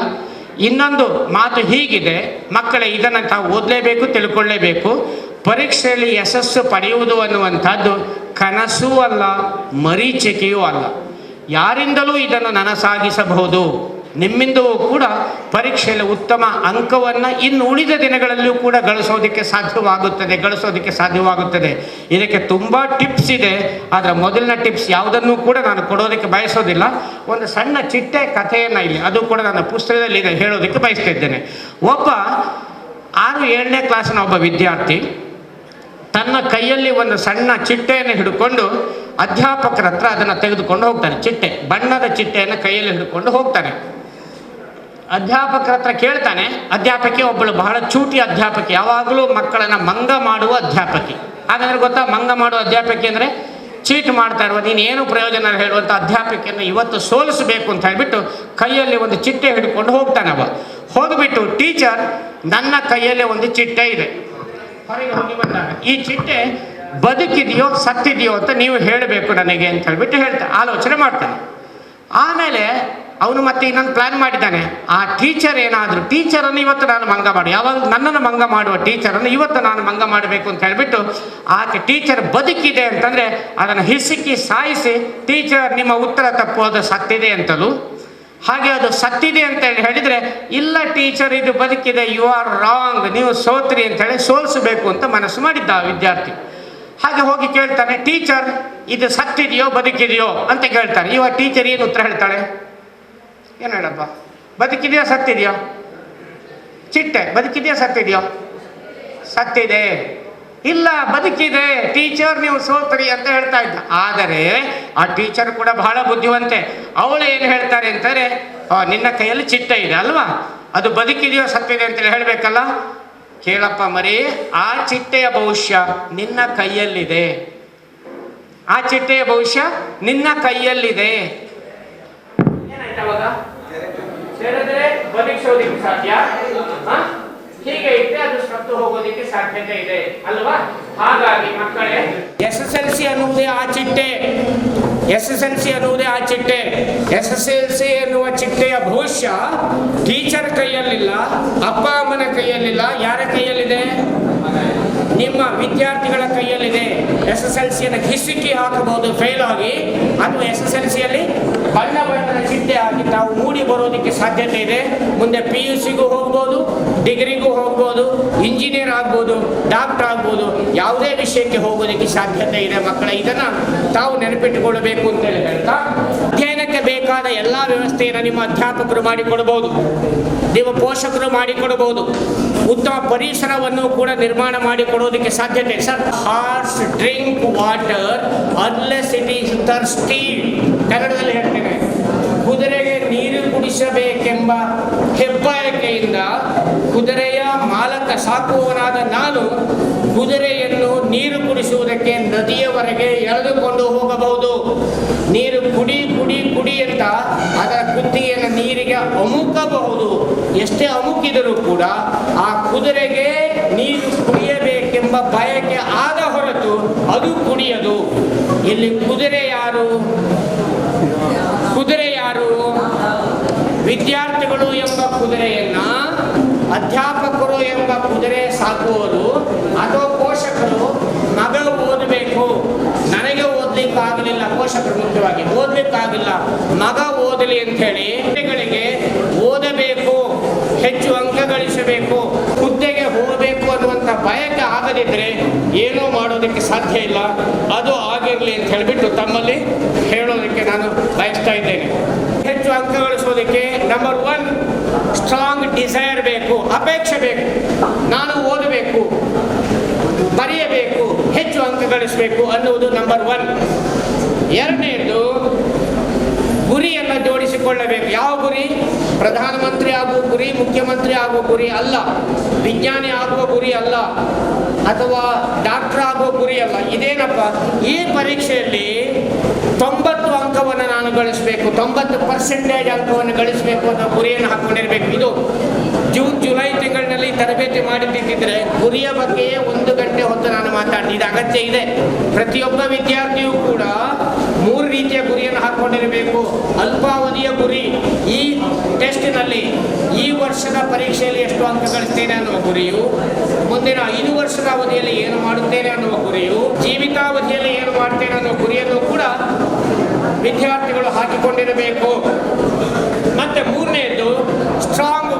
ಇನ್ನೊಂದು ಮಾತು ಹೀಗಿದೆ, ಮಕ್ಕಳೇ ಇದನ್ನು ತಾವು ಓದಲೇಬೇಕು, ತಿಳ್ಕೊಳ್ಳೇಬೇಕು. ಪರೀಕ್ಷೆಯಲ್ಲಿ ಯಶಸ್ಸು ಪಡೆಯುವುದು ಅನ್ನುವಂಥದ್ದು ಕನಸೂ ಅಲ್ಲ, ಮರೀಚಿಕೆಯೂ ಅಲ್ಲ. ಯಾರಿಂದಲೂ ಇದನ್ನು ನನಸಾಗಿಸಬಹುದು. ನಿಮ್ಮಿಂದವೂ ಕೂಡ ಪರೀಕ್ಷೆಯಲ್ಲಿ ಉತ್ತಮ ಅಂಕವನ್ನು ಇನ್ನು ಉಳಿದ ದಿನಗಳಲ್ಲೂ ಕೂಡ ಗಳಿಸೋದಕ್ಕೆ ಸಾಧ್ಯವಾಗುತ್ತದೆ. ಇದಕ್ಕೆ ತುಂಬ ಟಿಪ್ಸ್ ಇದೆ. ಆದರೆ ಮೊದಲಿನ ಟಿಪ್ಸ್ ಯಾವುದನ್ನು ಕೂಡ ನಾನು ಕೊಡೋದಕ್ಕೆ ಬಯಸೋದಿಲ್ಲ. ಒಂದು ಸಣ್ಣ ಚಿಟ್ಟೆ ಕಥೆಯನ್ನು ಇಲ್ಲಿ ಅದು ಕೂಡ ನನ್ನ ಪುಸ್ತಕದಲ್ಲಿ ಹೇಳೋದಕ್ಕೆ ಬಯಸ್ತಾ ಇದ್ದೇನೆ. ಒಬ್ಬ 6-7ನೇ ಕ್ಲಾಸಿನ ಒಬ್ಬ ವಿದ್ಯಾರ್ಥಿ ತನ್ನ ಕೈಯಲ್ಲಿ ಒಂದು ಸಣ್ಣ ಚಿಟ್ಟೆಯನ್ನು ಹಿಡ್ಕೊಂಡು ಅಧ್ಯಾಪಕರ ಹತ್ರ ಅದನ್ನು ತೆಗೆದುಕೊಂಡು ಹೋಗ್ತಾನೆ. ಚಿಟ್ಟೆ, ಬಣ್ಣದ ಚಿಟ್ಟೆಯನ್ನು ಕೈಯಲ್ಲಿ ಹಿಡ್ಕೊಂಡು ಹೋಗ್ತಾನೆ. ಅಧ್ಯಾಪಕರ ಹತ್ರ ಕೇಳ್ತಾನೆ. ಅಧ್ಯಾಪಕಿ ಒಬ್ಬಳು ಬಹಳ ಚೂಟಿ ಅಧ್ಯಾಪಕಿ, ಯಾವಾಗಲೂ ಮಕ್ಕಳನ್ನು ಮಂಗ ಮಾಡುವ ಅಧ್ಯಾಪಕಿ. ಹಾಗಾದ್ರೆ ಗೊತ್ತಾ, ಮಂಗ ಮಾಡುವ ಅಧ್ಯಾಪಕಿ ಅಂದರೆ ಚೀಟ್ ಮಾಡ್ತಾ ಇರುವ, ನೀನೇನು ಪ್ರಯೋಜನ ಹೇಳುವಂಥ ಅಧ್ಯಾಪಕಿಯನ್ನು ಇವತ್ತು ಸೋಲಿಸಬೇಕು ಅಂತ ಹೇಳಿಬಿಟ್ಟು ಕೈಯಲ್ಲಿ ಒಂದು ಚಿಟ್ಟೆ ಹಿಡ್ಕೊಂಡು ಹೋಗ್ತಾನೆ. ಹೋಗ್ಬಿಟ್ಟು, ಟೀಚರ್ ನನ್ನ ಕೈಯಲ್ಲಿ ಒಂದು ಚಿಟ್ಟೆ ಇದೆ, ಹೊರಗೆ ಹೋಗಿ ಬಂದಾಗ ಈ ಚಿಟ್ಟೆ ಬದುಕಿದೆಯೋ ಸತ್ತಿದೆಯೋ ಅಂತ ನೀವು ಹೇಳಬೇಕು ನನಗೆ ಅಂತ ಹೇಳ್ಬಿಟ್ಟು ಆಲೋಚನೆ ಮಾಡ್ತಾನೆ. ಆಮೇಲೆ ಅವನು ಮತ್ತೆ ಇನ್ನೊಂದು ಪ್ಲ್ಯಾನ್ ಮಾಡಿದ್ದಾನೆ. ಆ ಟೀಚರನ್ನು ಇವತ್ತು ನಾನು ಮಂಗ ಮಾಡಿ, ಯಾವಾಗ ನನ್ನನ್ನು ಮಂಗ ಮಾಡುವ ಟೀಚರನ್ನು ಇವತ್ತು ನಾನು ಮಂಗ ಮಾಡಬೇಕು ಅಂತ ಹೇಳಿಬಿಟ್ಟು ಆಕೆ ಟೀಚರ್ ಬದುಕಿದೆ ಅಂತಂದರೆ ಅದನ್ನು ಹಿಸುಕಿ ಸಾಯಿಸಿ, ಟೀಚರ್ ನಿಮ್ಮ ಉತ್ತರ ತಪ್ಪು, ಅದು ಸತ್ತಿದೆ ಅಂತಲೂ, ಹಾಗೆ ಅದು ಸತ್ತಿದೆ ಅಂತ ಹೇಳಿದರೆ ಇಲ್ಲ ಟೀಚರ್ ಇದು ಬದುಕಿದೆ, ಯು ಆರ್ ರಾಂಗ್, ನೀವು ಸೋತ್ರಿ ಅಂತ ಹೇಳಿ ಸೋಲಿಸಬೇಕು ಅಂತ ಮನಸ್ಸು ಮಾಡಿದ್ದ ಆ ವಿದ್ಯಾರ್ಥಿ. ಹಾಗೆ ಹೋಗಿ ಕೇಳ್ತಾನೆ, ಟೀಚರ್ ಇದು ಸತ್ತಿದೆಯೋ ಬದುಕಿದೆಯೋ ಅಂತ ಕೇಳ್ತಾನೆ. ಇವಾಗ ಟೀಚರ್ ಏನು ಉತ್ತರ ಹೇಳ್ತಾಳೆ? ಏನು ಹೇಳಪ್ಪ, ಬದುಕಿದೆಯೋ ಸತ್ತಿದೆಯೋ? ಚಿಟ್ಟೆ ಬದುಕಿದೆಯೋ ಸತ್ತಿದೆಯೋ? ಸತ್ತಿದೆ. ಇಲ್ಲ ಬದುಕಿದೆ ಟೀಚರ್, ನೀವು ಸೋತ್ರಿ ಅಂತ ಹೇಳ್ತಾ ಇದ್ದ. ಆದರೆ ಆ ಟೀಚರ್ ಕೂಡ ಬಹಳ ಬುದ್ಧಿವಂತೆ. ಅವಳು ಏನು ಹೇಳ್ತಾರೆ ಅಂತಾರೆ, ನಿನ್ನ ಕೈಯಲ್ಲಿ ಚಿಟ್ಟೆ ಇದೆ ಅಲ್ವಾ, ಅದು ಬದುಕಿದೆಯೋ ಸತ್ತಿದೆ ಅಂತೇಳಿ ಹೇಳಬೇಕಲ್ಲ. ಕೇಳಪ್ಪ ಮರಿ, ಆ ಚಿಟ್ಟೆಯ ಭವಿಷ್ಯ ನಿನ್ನ ಕೈಯಲ್ಲಿದೆ. ಆ ಚಿಟ್ಟೆಯ ಭವಿಷ್ಯ ನಿನ್ನ ಕೈಯಲ್ಲಿದೆ. ಏನಾಯ್ತು ಅವಾಗ? ಸೇರಿದ್ರೆ ಬದುಕಿಸೋದಿಕ್ಕೆ ಸಾಧ್ಯ, ಹೀಗೆ ಇಟ್ಟರೆ ಅದು ಸತ್ತು ಹೋಗೋದಕ್ಕೆ ಸಾಧ್ಯತೆ ಇದೆ ಅಲ್ವಾ? ಹಾಗಾಗಿ ಮಕ್ಕಳೇ, SSLC ಅನ್ನುವುದೇ ಆ ಚಿಟ್ಟೆ. SSLC ಅನ್ನುವುದೇ ಆ ಚಿಟ್ಟೆ. SSLC ಎನ್ನುವ ಚಿಟ್ಟೆಯ ಭವಿಷ್ಯ ಟೀಚರ್ ಕೈಯಲ್ಲಿಲ್ಲ, ಅಪ್ಪ ಅಮ್ಮನ ಕೈಯಲ್ಲಿಲ್ಲ. ಯಾರ ಕೈಯಲ್ಲಿದೆ? ನಿಮ್ಮ ವಿದ್ಯಾರ್ಥಿಗಳ ಕೈಯಲ್ಲಿದೆ. SSLCಯನ್ನು ಹಿಸುಕಿ ಹಾಕಬಹುದು ಫೇಲ್ ಆಗಿ, ಅಥವಾ SSLCಯಲ್ಲಿ ಬಣ್ಣ ಬಣ್ಣದ ಚಿಟ್ಟೆ ಆಗಿ ತಾವು ಮೂಡಿ ಬರೋದಕ್ಕೆ ಸಾಧ್ಯತೆ ಇದೆ. ಮುಂದೆ PUCಗೂ ಹೋಗ್ಬೋದು, ಡಿಗ್ರಿಗೂ ಹೋಗ್ಬೋದು, ಇಂಜಿನಿಯರ್ ಆಗ್ಬೋದು, ಡಾಕ್ಟರ್ ಆಗ್ಬೋದು, ಯಾವುದೇ ವಿಷಯಕ್ಕೆ ಹೋಗೋದಕ್ಕೆ ಸಾಧ್ಯತೆ ಇದೆ. ಮಕ್ಕಳ ಇದನ್ನು ತಾವು ನೆನಪಿಟ್ಟುಕೊಳ್ಳಬೇಕು ಅಂತೇಳಿ ಹೇಳ್ತಾ, ಅಧ್ಯಯನಕ್ಕೆ ಬೇಕಾದ ಎಲ್ಲ ವ್ಯವಸ್ಥೆಯನ್ನು ನಿಮ್ಮ ಅಧ್ಯಾಪಕರು ಮಾಡಿಕೊಡ್ಬೋದು, ನಿಮ್ಮ ಪೋಷಕರು ಮಾಡಿಕೊಡಬಹುದು. ಉತ್ತಮ ಪರಿಸರವನ್ನು ಕೂಡ ನಿರ್ಮಾಣ ಮಾಡಿಕೊಡೋದಕ್ಕೆ ಸಾಧ್ಯತೆ. Sir, horse drink water unless it is thirsty. ಕನ್ನಡದಲ್ಲಿ ಹೇಳ್ತೇನೆ, ಕುದುರೆಗೆ ನೀರು ಕುಡಿಸಬೇಕೆಂಬ ಹೆಬ್ಬಯಕೆಯಿಂದ ಕುದುರೆಯ ಮಾಲಕ ಸಾಕುವವನಾದ ನಾನು ಕುದುರೆಯನ್ನು ನೀರು ಕುಡಿಸುವುದಕ್ಕೆ ನದಿಯವರೆಗೆ ಎಳೆದುಕೊಂಡು ಹೋಗಬಹುದು. ನೀರು ಕುಡಿ ಕುಡಿ ಕುಡಿ ಅಂತ ಅದರ ಕುತ್ತಿಗೆಯನ್ನು ನೀರಿಗೆ ಅಮುಕಬಹುದು. ಎಷ್ಟೇ ಅಮುಕಿದರೂ ಕೂಡ ಆ ಕುದುರೆಗೆ ನೀರು ಕುಡಿಯಬೇಕೆಂಬ ಬಯಕೆ ಆದ ಹೊರತು ಅದು ಕುಡಿಯದು. ಇಲ್ಲಿ ಕುದುರೆ ಯಾರು? ವಿದ್ಯಾರ್ಥಿಗಳು ಎಂಬ ಕುದುರೆಯನ್ನ ಅಧ್ಯಾಪಕರು ಎಂಬ ಕುದುರೆ ಸಾಕುವರು ಅಥವಾ ಪೋಷಕರು ಮಗ ಓದಬೇಕು, ನನಗೆ ಓದಲಿಕ್ಕಾಗಲಿಲ್ಲ, ಪೋಷಕರು ಮುಖ್ಯವಾಗಿ ಓದಲಿಕ್ಕಾಗಿಲ್ಲ, ಮಗ ಓದಲಿ ಅಂಥೇಳಿ ಹುದ್ದೆಗಳಿಗೆ ಓದಬೇಕು, ಹೆಚ್ಚು ಅಂಕ ಗಳಿಸಬೇಕು, ಹುದ್ದೆಗೆ ಹೋಗಬೇಕು ಅನ್ನುವಂಥ ಬಯಕೆ ಆಗದಿದ್ದರೆ ಏನೂ ಮಾಡೋದಕ್ಕೆ ಸಾಧ್ಯ ಇಲ್ಲ. ಅದು ಆಗಿರಲಿ ಅಂತ ಹೇಳಿಬಿಟ್ಟು ತಮ್ಮಲ್ಲಿ ಹೇಳೋದಕ್ಕೆ ನಾನು ಬಯಸ್ತಾ ಇದ್ದೇನೆ. ಹೆಚ್ಚು ಅಂಕ ಗಳಿಸೋದಕ್ಕೆ ನಂಬರ್ 1 ಸ್ಟ್ರಾಂಗ್ ಡಿಸೈರ್ ಬೇಕು, ಅಪೇಕ್ಷೆ ಬೇಕು. ನಾನು ಓದಬೇಕು, ಬರೆಯಬೇಕು, ಹೆಚ್ಚು ಅಂಕ ಗಳಿಸಬೇಕು ಅನ್ನುವುದು ನಂಬರ್ 1. ಎರಡನೇದು ಗುರಿಯನ್ನು ಜೋಡಿಸಿಕೊಳ್ಳಬೇಕು. ಯಾವ ಗುರಿ? ಪ್ರಧಾನಮಂತ್ರಿ ಆಗುವ ಗುರಿ, ಮುಖ್ಯಮಂತ್ರಿ ಆಗುವ ಗುರಿ ಅಲ್ಲ, ವಿಜ್ಞಾನಿ ಆಗುವ ಗುರಿ ಅಲ್ಲ, ಅಥವಾ ಡಾಕ್ಟರ್ ಆಗುವ ಗುರಿ ಅಲ್ಲ. ಇದೇನಪ್ಪ, ಈ ಪರೀಕ್ಷೆಯಲ್ಲಿ 90 ಅಂಕವನ್ನು ನಾನು ಗಳಿಸಬೇಕು, 90% ಅಂಕವನ್ನು ಗಳಿಸಬೇಕು ಅನ್ನೋ ಗುರಿಯನ್ನು ಹಾಕ್ಕೊಂಡಿರಬೇಕು. ಇದು ಜೂನ್ ಜುಲೈ ತಿಂಗಳಿನಲ್ಲಿ ತರಬೇತಿ ಮಾಡಿದ್ದಿದ್ದರೆ ಗುರಿಯ ಬಗ್ಗೆಯೇ 1 ಗಂಟೆ ಹೊತ್ತು ನಾನು ಮಾತಾಡ್ತೀನಿ. ಇದು ಅಗತ್ಯ ಇದೆ. ಪ್ರತಿಯೊಬ್ಬ ವಿದ್ಯಾರ್ಥಿಯೂ ಕೂಡ 3 ರೀತಿಯ ಗುರಿಯನ್ನು ಹಾಕ್ಕೊಂಡಿರಬೇಕು. ಅಲ್ಪಾವಧಿಯ ಗುರಿ, ಈ ಟೆಸ್ಟಿನಲ್ಲಿ ಈ ವರ್ಷದ ಪರೀಕ್ಷೆಯಲ್ಲಿ ಎಷ್ಟು ಅಂಕ ಗಳಿಸ್ತೇನೆ ಅನ್ನುವ ಗುರಿಯು, ಮುಂದಿನ 5 ವರ್ಷದ ಅವಧಿಯಲ್ಲಿ ಏನು ಮಾಡುತ್ತೇನೆ ಅನ್ನುವ ಗುರಿಯು, ಜೀವಿತಾವಧಿಯಲ್ಲಿ ಏನು ಮಾಡ್ತೇನೆ ಅನ್ನುವ ಗುರಿಯನ್ನು ಕೂಡ ವಿದ್ಯಾರ್ಥಿಗಳು ಹಾಕಿಕೊಂಡಿರಬೇಕು. ಮತ್ತೆ 3ನೇದು ಸ್ಟ್ರಾಂಗ್